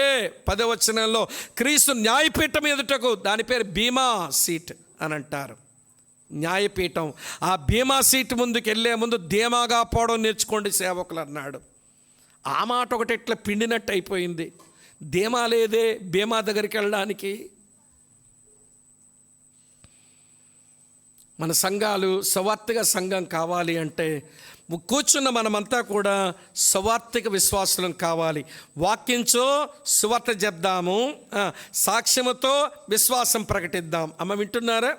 10వ వచనంలో, క్రీస్తు న్యాయపీఠం ఎదుటకు, దాని పేరు బీమా సీట్ అని అంటారు, న్యాయపీఠం. ఆ బీమా సీటు ముందుకు వెళ్ళే ముందు ధీమాగా పోవడం నేర్చుకోండి సేవకులు అన్నాడు. ఆ మాట ఒకటి ఇట్లా పిండినట్టు అయిపోయింది. ధీమా లేదే బీమా దగ్గరికి వెళ్ళడానికి. మన సంఘాలు సవార్తిగా సంఘం కావాలి అంటే కూర్చున్న మనమంతా కూడా సువార్తిక విశ్వాసులం కావాలి. వాక్యంతో సువార్త చెప్దాము, సాక్ష్యముతో విశ్వాసం ప్రకటిద్దాం. అమ్మ వింటున్నారా?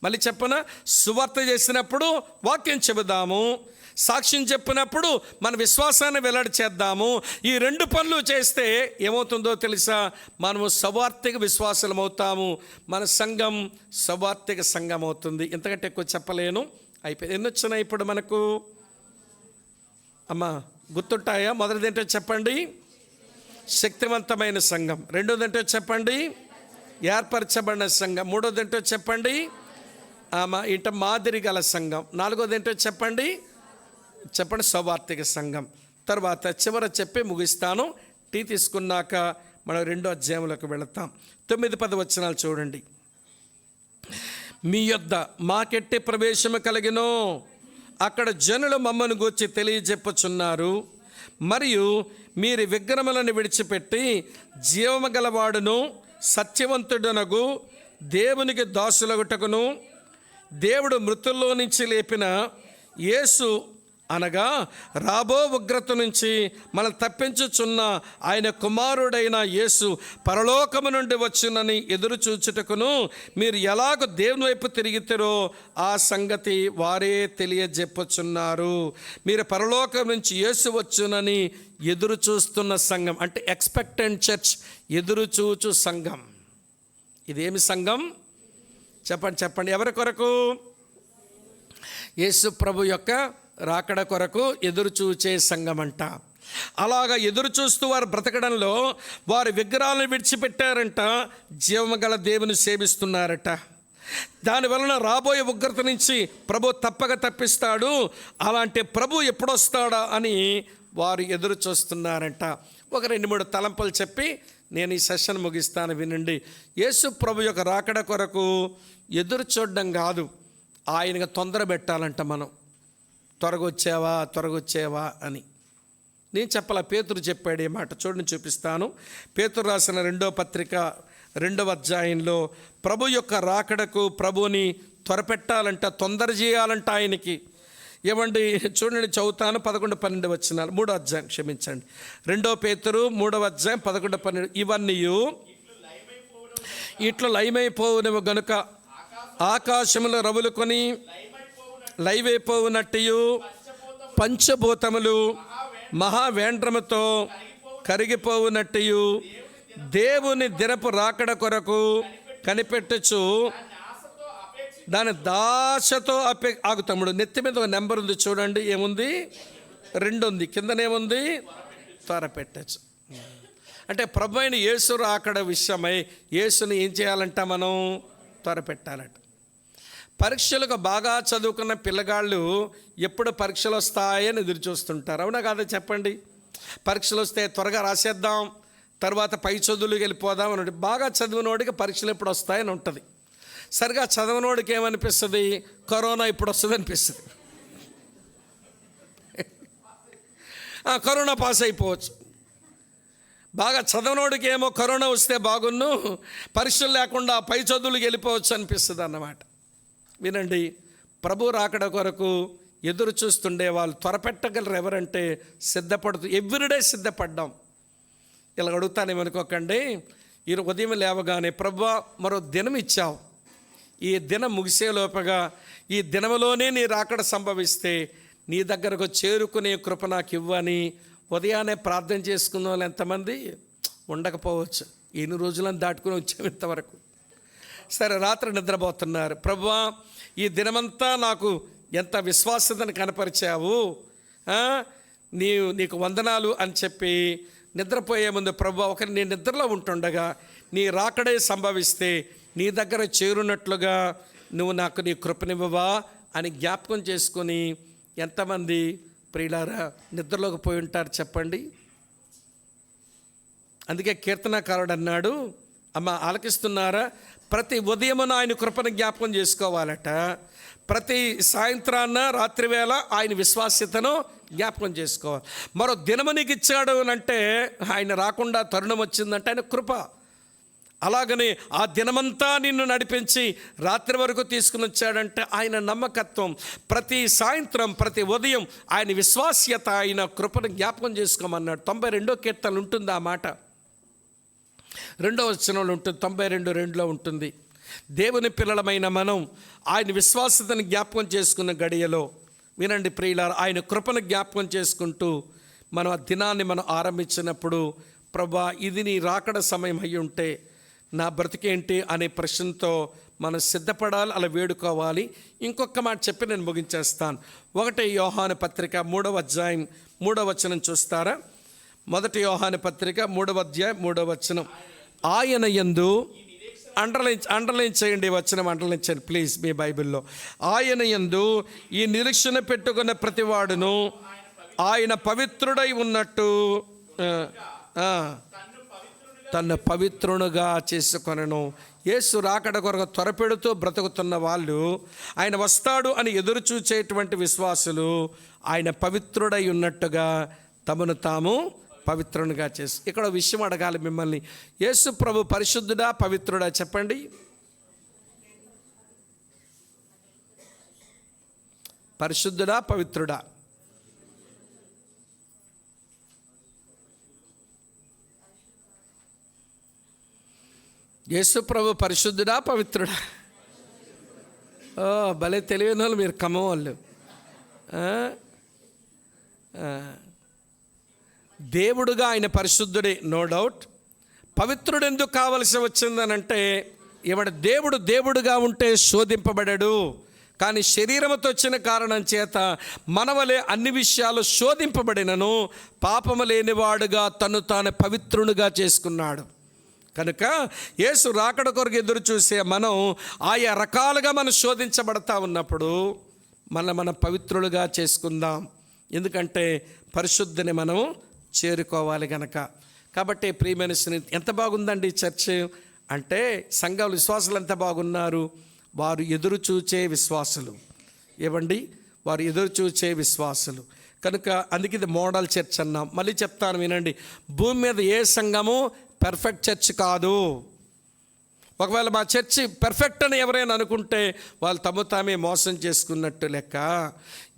మళ్ళీ చెప్పనా? సువార్త చేసినప్పుడు వాక్యం చెబుదాము, సాక్ష్యం చెప్పినప్పుడు మన విశ్వాసాన్ని వెల్లడి చేద్దాము. ఈ 2 పనులు చేస్తే ఏమవుతుందో తెలుసా? మనము సువార్తిక విశ్వాసులం అవుతాము. మన సంఘం సువార్తిక సంఘం అవుతుంది. ఇంతకంటే ఎక్కువ చెప్పలేను. అయిపోయింది. ఎన్ని వచ్చినాయి ఇప్పుడు మనకు? అమ్మా గుర్తుంటాయా? మొదటిదేంటో చెప్పండి, శక్తివంతమైన సంఘం. రెండోదేంటో చెప్పండి, ఏర్పరచబడిన సంఘం. మూడోదేంటో చెప్పండి, ఇంట మాదిరి గల సంఘం. నాలుగోదేంటో చెప్పండి, సువార్తిక సంఘం. తర్వాత చివర చెప్పి ముగిస్తాను. టీ తీసుకున్నాక మనం 2వ అధ్యాయంలోకి వెళతాం. 9-10 వచనాలు చూడండి. మీ యొద్ద మాకెట్టి ప్రవేశము కలిగినో అక్కడ జనులు మమ్మను గూర్చి తెలియజెప్పుచున్నారు. మరియు మీరు విగ్రహములను విడిచిపెట్టి జీవము గలవాడును సత్యవంతుడనగు దేవునికి దాసులగుటకును దేవుడు మృతుల్లో నుంచి లేపిన యేసు అనగా రాబో ఉగ్రత నుంచి మనం తప్పించుచున్న ఆయన కుమారుడైన యేసు పరలోకము నుండి వచ్చునని ఎదురు చూచుటకును మీరు ఎలాగ దేవుని వైపు తిరిగితారో ఆ సంగతి వారే తెలియజెప్పుచున్నారు. మీరు పరలోకం నుంచి యేసు వచ్చునని ఎదురు చూస్తున్న సంఘం అంటే ఎక్స్పెక్టెంట్ చర్చ్, ఎదురు చూచు సంఘం. ఇదేమి సంఘం? చెప్పండి. ఎవరి కొరకు? యేసు ప్రభు యొక్క రాకడ కొరకు ఎదురు చూచే సంఘం అంట. అలాగా ఎదురు చూస్తూ వారు బ్రతకడంలో వారి విగ్రహాలను విడిచిపెట్టారంట, జీవము గల దేవుని సేవిస్తున్నారట. దానివలన రాబోయే ఉగ్రత నుంచి ప్రభు తప్పక తప్పిస్తాడు. అలాంటి ప్రభు ఎప్పుడొస్తాడా అని వారు ఎదురు చూస్తున్నారంట. ఒక 2-3 తలంపులు చెప్పి నేను ఈ సెషన్ ముగిస్తాను, వినండి. యేసు ప్రభు యొక్క రాకడ కొరకు ఎదురు చూడడం కాదు, ఆయనగా తొందర పెట్టాలంట. మనం త్వరగొచ్చేవా అని నేను చెప్పాల. పేతురు చెప్పాడు ఈ మాట. చూడండి, చూపిస్తాను. పేతురు రాసిన 2వ పత్రిక 2వ అధ్యాయంలో ప్రభు యొక్క రాకడకు ప్రభుని త్వరపెట్టాలంట, తొందర చేయాలంట ఆయనకి. ఏమండి చూడండి, చదువుతాను. 11-12 వచనాలు. 3వ అధ్యాయం, క్షమించండి, 2 పేతురు 3వ అధ్యాయం 11-12. ఇవన్నీ ఇట్లు లయమైపోవునవి గనుక ఆకాశములు రవులుకొని లైవైపోవునట్టు పంచభూతములు మహావేంద్రముతో కరిగిపోవునట్టు దేవుని దినపు రాకడ కొరకు కనిపెట్టచ్చు దాని దాశతో ఆగు తమ్ముడు. నెత్తి మీద ఒక నెంబర్ ఉంది చూడండి. ఏముంది? 2 ఉంది. కిందనేముంది? త్వరపెట్టచ్చు. అంటే ప్రభు అయిన యేసు రాకడ విషయమై యేసుని ఏం చేయాలంట? మనం త్వరపెట్టాలంట. పరీక్షలకు బాగా చదువుకున్న పిల్లగాళ్ళు ఎప్పుడు పరీక్షలు వస్తాయని ఎదురు చూస్తుంటారు. అవునా కాదా చెప్పండి? పరీక్షలు వస్తే త్వరగా రాసేద్దాం, తర్వాత పై చదువులకు వెళ్ళిపోదాం అని. బాగా చదివినోడికి పరీక్షలు ఎప్పుడు వస్తాయని ఉంటుంది. సరిగా చదవనోడికి ఏమనిపిస్తుంది? కరోనా ఇప్పుడు వస్తుంది అనిపిస్తుంది. కరోనా పాస్ అయిపోవచ్చు. బాగా చదవనోడికి ఏమో కరోనా వస్తే బాగున్ను, పరీక్షలు లేకుండా పై చదువులకు వెళ్ళిపోవచ్చు అనిపిస్తుంది అన్నమాట. వినండి, ప్రభు రాకడ కొరకు ఎదురు చూస్తుండే వాళ్ళు త్వరపెట్టగలరు ఎవరంటే సిద్ధపడుతూ ఎవ్రీడే సిద్ధపడ్డాం. ఇలా అడుగుతానేమనుకోకండి. ఈ ఉదయం లేవగానే ప్రభువా మరో దినం ఇచ్చావు, ఈ దినం ముగిసేలోపగా ఈ దినములోనే నీ రాకడ సంభవిస్తే నీ దగ్గరకు చేరుకునే కృప నాకు ఇవ్వని ఉదయాన్నే ప్రార్థన చేసుకున్న వాళ్ళు ఎంతమంది ఉండకపోవచ్చు. ఎన్ని రోజులను దాటుకుని వచ్చాము ఇంతవరకు. సరే, రాత్రి నిద్రపోతున్నారు. ప్రభువా ఈ దినమంతా నాకు ఎంత విశ్వాసతను కనపరిచావు, నీకు వందనాలు అని చెప్పి నిద్రపోయే ముందు ప్రభువా ఒకరి నీ నిద్రలో ఉంటుండగా నీ రాకడే సంభవిస్తే నీ దగ్గర చేరున్నట్లుగా నువ్వు నాకు నీ కృపనివ్వవా అని జ్ఞాపకం చేసుకొని ఎంతమంది ప్రియులారా నిద్రలోకి పోయి ఉంటారు చెప్పండి? అందుకే కీర్తనకారుడు అన్నాడు, అమ్మ ఆలకిస్తున్నారా, ప్రతి ఉదయమున ఆయన కృపను జ్ఞాపకం చేసుకోవాలట, ప్రతి సాయంత్రాన్న రాత్రి వేళ ఆయన విశ్వాస్యతను జ్ఞాపకం చేసుకోవాలి. మరో దినము నీకు ఇచ్చాడు అంటే ఆయన రాకుండా తరుణం వచ్చిందంటే ఆయన కృప. అలాగనే ఆ దినమంతా నిన్ను నడిపించి రాత్రి వరకు తీసుకుని వచ్చాడంటే ఆయన నమ్మకత్వం. ప్రతి సాయంత్రం ప్రతి ఉదయం ఆయన విశ్వాస్యత, ఆయన కృపను జ్ఞాపకం చేసుకోమన్నాడు. 92వ కీర్తనలు ఉంటుంది ఆ మాట, 2వ వచనంలో ఉంటుంది, 92:2లో ఉంటుంది. దేవుని పిల్లలమైన మనం ఆయన విశ్వాసతను జ్ఞాపకం చేసుకున్న గడియలో వినండి ప్రియులారా, ఆయన కృపను జ్ఞాపకం చేసుకుంటూ మనం ఆ దినాన్ని మనం ఆరంభించినప్పుడు, ప్రభా ఇది నీ రాకడ సమయం అయి ఉంటే నా బ్రతికేంటి అనే ప్రశ్నతో మనం సిద్ధపడాలి, అలా వేడుకోవాలి. ఇంకొక మాట చెప్పి నేను ముగించేస్తాను. 1 యోహాను పత్రిక 3వ అధ్యాయం 3వ వచనం చూస్తారా? 1 యోహాను పత్రిక 3వ అధ్యాయం 3వ వచనం. ఆయన యందు అండర్లైన్ చేయండి, వచనం అండర్లైన్ చేయండి ప్లీజ్ మీ బైబిల్లో. ఆయన యందు ఈ నిరీక్షణ పెట్టుకున్న ప్రతివాడును ఆయన పవిత్రుడై ఉన్నట్టు తన్ను పవిత్రునుగా చేసుకొనెను. యేసు రాకడ కొరకు త్వరపెడుతూ బ్రతుకుతున్న వాళ్ళు, ఆయన వస్తాడు అని ఎదురు చూచేటువంటి విశ్వాసులు ఆయన పవిత్రుడై ఉన్నట్టుగా తమను తాము పవిత్రునిగా చేసి. ఇక్కడ విషయం అడగాలి మిమ్మల్ని, యేసు ప్రభు పరిశుద్ధుడా పవిత్రుడా చెప్పండి? పరిశుద్ధుడా పవిత్రుడా? యేసు ప్రభు పరిశుద్ధుడా పవిత్రుడా? భలే తెలియని వాళ్ళు మీరు, కమ్మవాళ్ళు. దేవుడుగా ఆయన పరిశుద్ధుడే, నో డౌట్. పవిత్రుడు ఎందుకు కావలసి వచ్చిందనంటే, ఇవాడు దేవుడుగా ఉంటే శోధింపబడాడు, కానీ శరీరముతో వచ్చిన కారణం చేత మనవలే అన్ని విషయాలు శోధింపబడినను పాపము లేనివాడుగా తను తాను పవిత్రునిగా చేసుకున్నాడు. కనుక యేసు రాకడ కొరకు ఎదురు చూసే మనం ఆయా రకాలుగా మనం శోధించబడతా ఉన్నప్పుడు మన పవిత్రులుగా చేసుకుందాం. ఎందుకంటే పరిశుద్ధిని మనం చేరుకోవాలి గనక. కాబట్టి ప్రియమైన స్నేహితులు, ఎంత బాగుందండి చర్చ్ అంటే, సంఘాలు విశ్వాసులు ఎంత బాగున్నారు. వారు ఎదురు చూచే విశ్వాసులు. ఏవండి, వారు ఎదురు చూచే విశ్వాసులు. కనుక అందుకే ఇది మోడల్ చర్చ్ అన్నాం. మళ్ళీ చెప్తాను వినండి, భూమి మీద ఏ సంఘము పర్ఫెక్ట్ చర్చ్ కాదు. ఒకవేళ మా చర్చి పర్ఫెక్ట్ అని ఎవరైనా అనుకుంటే వాళ్ళు తమ తామే మోసం చేసుకున్నట్టు లెక్క.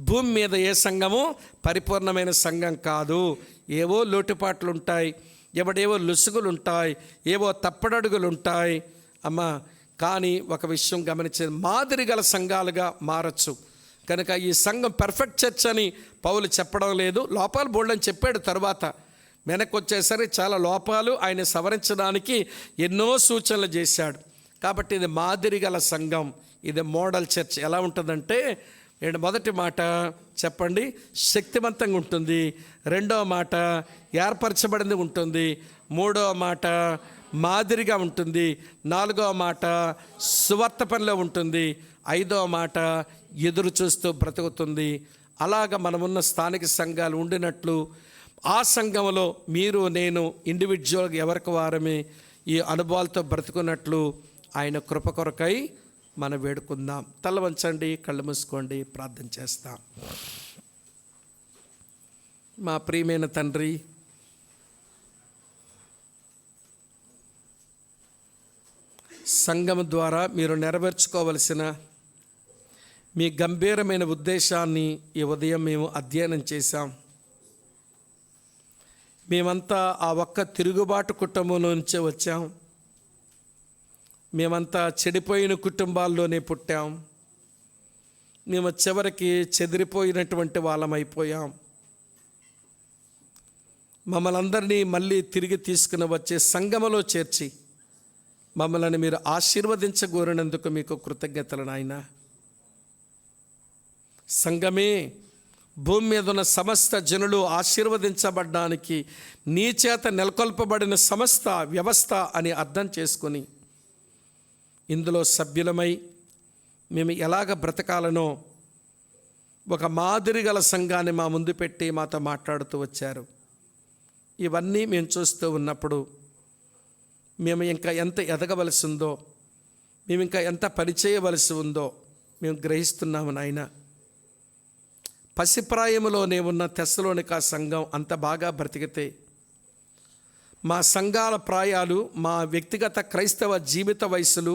భూమి మీద ఏ సంఘము పరిపూర్ణమైన సంఘం కాదు. ఏవో లోటుపాట్లు ఉంటాయి, ఎవడేవో లొసుగులు ఉంటాయి, ఏవో తప్పడడుగులు ఉంటాయి అమ్మా. కానీ ఒక విషయం గమనించేది, మాదిరి గల సంఘాలుగా మారచ్చు. కనుక ఈ సంఘం పర్ఫెక్ట్ చర్చ్ అని పౌలు చెప్పడం లేదు. లోపాలు బోల్డని చెప్పాడు, తర్వాత వెనక్కి వచ్చేసరికి చాలా లోపాలు ఆయన సవరించడానికి ఎన్నో సూచనలు చేశాడు. కాబట్టి ఇది మాదిరి గల సంఘం, ఇది మోడల్ చర్చ్. ఎలా ఉంటుందంటే, మొదటి మాట చెప్పండి, శక్తివంతంగా ఉంటుంది. రెండవ మాట ఏర్పరచబడింది ఉంటుంది. మూడవ మాట మాదిరిగా ఉంటుంది. నాలుగవ మాట సువార్త పనిలో ఉంటుంది. ఐదవ మాట ఎదురు చూస్తూ బ్రతుకుతుంది. అలాగ మనమున్న స్థానిక సంఘాలు ఉండినట్లు ఆ సంఘంలో మీరు నేను ఇండివిజువల్గా ఎవరికి వారమే ఈ అనుభవాలతో బ్రతుకున్నట్లు ఆయన కృప కొరకై మనం వేడుకుందాం. తల వంచండి, కళ్ళు మూసుకోండి, ప్రార్థన చేస్తాం. మా ప్రియమైన తండ్రి, సంఘం ద్వారా మీరు నెరవేర్చుకోవలసిన మీ గంభీరమైన ఉద్దేశాన్ని ఈ ఉదయం మేము అధ్యయనం చేశాం. మేమంతా ఆ ఒక్క తిరుగుబాటు కుటుంబంలో నుంచే వచ్చాం. మేమంతా చెడిపోయిన కుటుంబాల్లోనే పుట్టాం. మేము చివరికి చెదిరిపోయినటువంటి వాళ్ళమైపోయాం. మమ్మల్ని అందరినీ మళ్ళీ తిరిగి తీసుకుని వచ్చే సంఘములో చేర్చి మమ్మల్ని మీరు ఆశీర్వదించగోరినందుకు మీకు కృతజ్ఞతలు నాయన. సంఘమే భూమి మీద ఉన్న సమస్త జనులు ఆశీర్వదించబడ్డానికి నీ చేత నెలకొల్పబడిన సమస్త వ్యవస్థ అని అర్థం చేసుకొని ఇందులో సభ్యులమై మేము ఎలాగ బ్రతకాలనో ఒక మాదిరి గల సంఘాన్ని మా ముందు పెట్టి మాతో మాట్లాడుతూ వచ్చారు. ఇవన్నీ మేము చూస్తూ ఉన్నప్పుడు మేము ఇంకా ఎంత ఎదగవలసి ఉందో, మేము ఇంకా ఎంత పనిచేయవలసి ఉందో మేము గ్రహిస్తున్నాము నాయన. పసిప్రాయములోనే ఉన్న తెస్సలోనిక సంఘం అంత బాగా బ్రతికితే మా సంఘాల ప్రాయాలు, మా వ్యక్తిగత క్రైస్తవ జీవిత వయసులు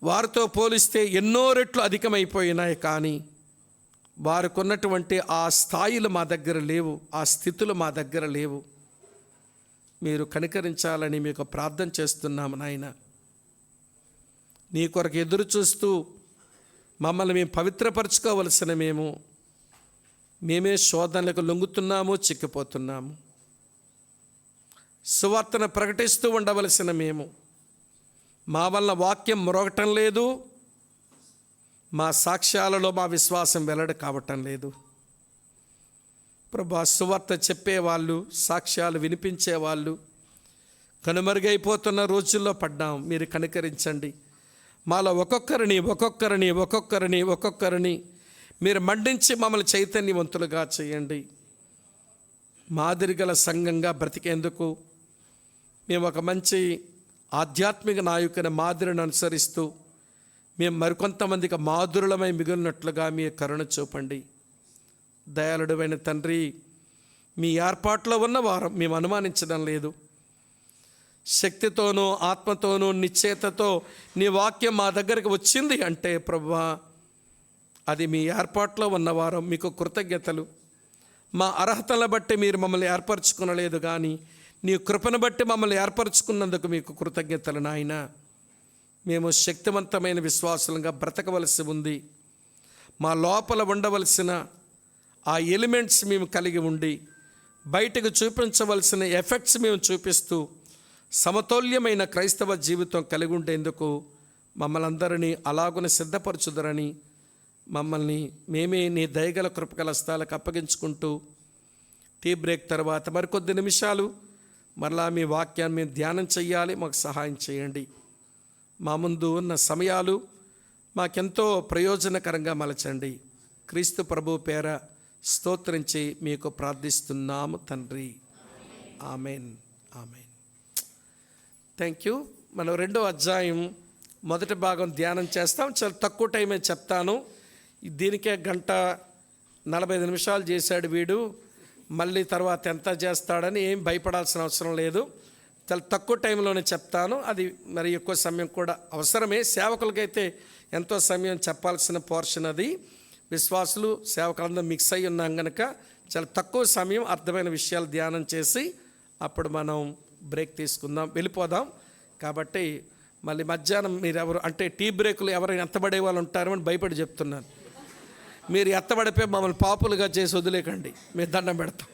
వారితో పోలిస్తే ఎన్నో రెట్లు అధికమైపోయినాయి. కానీ వారికి ఉన్నటువంటి ఆ స్థాయిలు మా దగ్గర లేవు, ఆ స్థితులు మా దగ్గర లేవు. మీరు కనికరించాలని మీకు ప్రార్థన చేస్తున్నాము నాయన. నీ కొరకు ఎదురు చూస్తూ మమ్మల్ని మేము పవిత్రపరచుకోవలసిన మేమే శోధనలకు లొంగుతున్నాము, చిక్కిపోతున్నాము. సువార్తను ప్రకటిస్తూ ఉండవలసిన మా వల్ల వాక్యం మొరగటం లేదు, మా సాక్ష్యాలలో మా విశ్వాసం వెల్లడి కావటం లేదు. ప్రభా, సువార్త చెప్పేవాళ్ళు, సాక్ష్యాలు వినిపించేవాళ్ళు కనుమరుగైపోతున్న రోజుల్లో పడ్డాం. మీరు కనికరించండి. మాలో ఒక్కొక్కరిని మీరు మండించి మమ్మల్ని చైతన్యవంతులుగా చేయండి. మాదిరిగల సంఘంగా బ్రతికేందుకు మేము ఒక మంచి ఆధ్యాత్మిక నాయకుని మాదిరిని అనుసరిస్తూ మేము మరికొంతమందికి మాధురులమై మిగిలినట్లుగా మీ కరుణ చూపండి. దయాళుడైన తండ్రి, మీ ఏర్పాట్లో ఉన్నవారు మేము అనుమానించడం లేదు. శక్తితోనూ ఆత్మతోనూ నిశ్చయతతో నీ వాక్యం మా దగ్గరికి వచ్చింది అంటే ప్రభువా, అది మీ ఏర్పాట్లో ఉన్నవారు. మీకు కృతజ్ఞతలు. మా అర్హతలను బట్టి మీరు మమ్మల్ని ఏర్పరచుకునలేదు, కానీ నీ కృపను బట్టి మమ్మల్ని ఏర్పరచుకున్నందుకు మీకు కృతజ్ఞతలు నాయన. మేము శక్తివంతమైన విశ్వాసులంగా బ్రతకవలసి ఉంది. మా లోపల ఉండవలసిన ఆ ఎలిమెంట్స్ మేము కలిగి ఉండి బయటకు చూపించవలసిన ఎఫెక్ట్స్ మేము చూపిస్తూ సమతౌల్యమైన క్రైస్తవ జీవితం కలిగి ఉండేందుకు మమ్మల్ని అందరినీ అలాగున సిద్ధపరచుదరని మమ్మల్ని మేమే నీ దయగల కృపగల స్థలాలకు అప్పగించుకుంటూ టీ బ్రేక్ తర్వాత మరికొద్ది నిమిషాలు మరలా మీ వాక్యాన్ని మేము ధ్యానం చేయాలి. మాకు సహాయం చేయండి. మా ముందు ఉన్న సమయాలు మాకెంతో ప్రయోజనకరంగా మలచండి. క్రీస్తు ప్రభు పేర స్తోత్రించి మీకు ప్రార్థిస్తున్నాము తండ్రి. Amen, amen. Thank you. మనం 2వ అధ్యాయం మొదటి భాగం ధ్యానం చేస్తాం. చాలా తక్కువ టైమే చెప్తాను. దీనికే 1:45 నిమిషాలు చేశాడు వీడు. మళ్ళీ తర్వాత ఎంత చేస్తాడని ఏం భయపడాల్సిన అవసరం లేదు. చాలా తక్కువ టైంలోనే చెప్తాను. అది మరి ఎక్కువ సమయం కూడా అవసరమే. సేవకులకైతే ఎంతో సమయం చెప్పాల్సిన పోర్షన్ అది. విశ్వాసులు సేవకులందరూ మిక్స్ అయి ఉన్నాం కనుక చాలా తక్కువ సమయం అర్థమైన విషయాలు ధ్యానం చేసి అప్పుడు మనం బ్రేక్ తీసుకుందాం, వెళ్ళిపోదాం. కాబట్టి మళ్ళీ మధ్యాహ్నం మీరు ఎవరు అంటే టీ బ్రేకులు ఎవరైనా ఎత్తబడే వాళ్ళు ఉంటారని భయపడి చెప్తున్నాను. మీరు ఎత్తబడిపోయి మమ్మల్ని పాపులుగా చేసి వదిలేకండి, మేము దండం పెడతాం.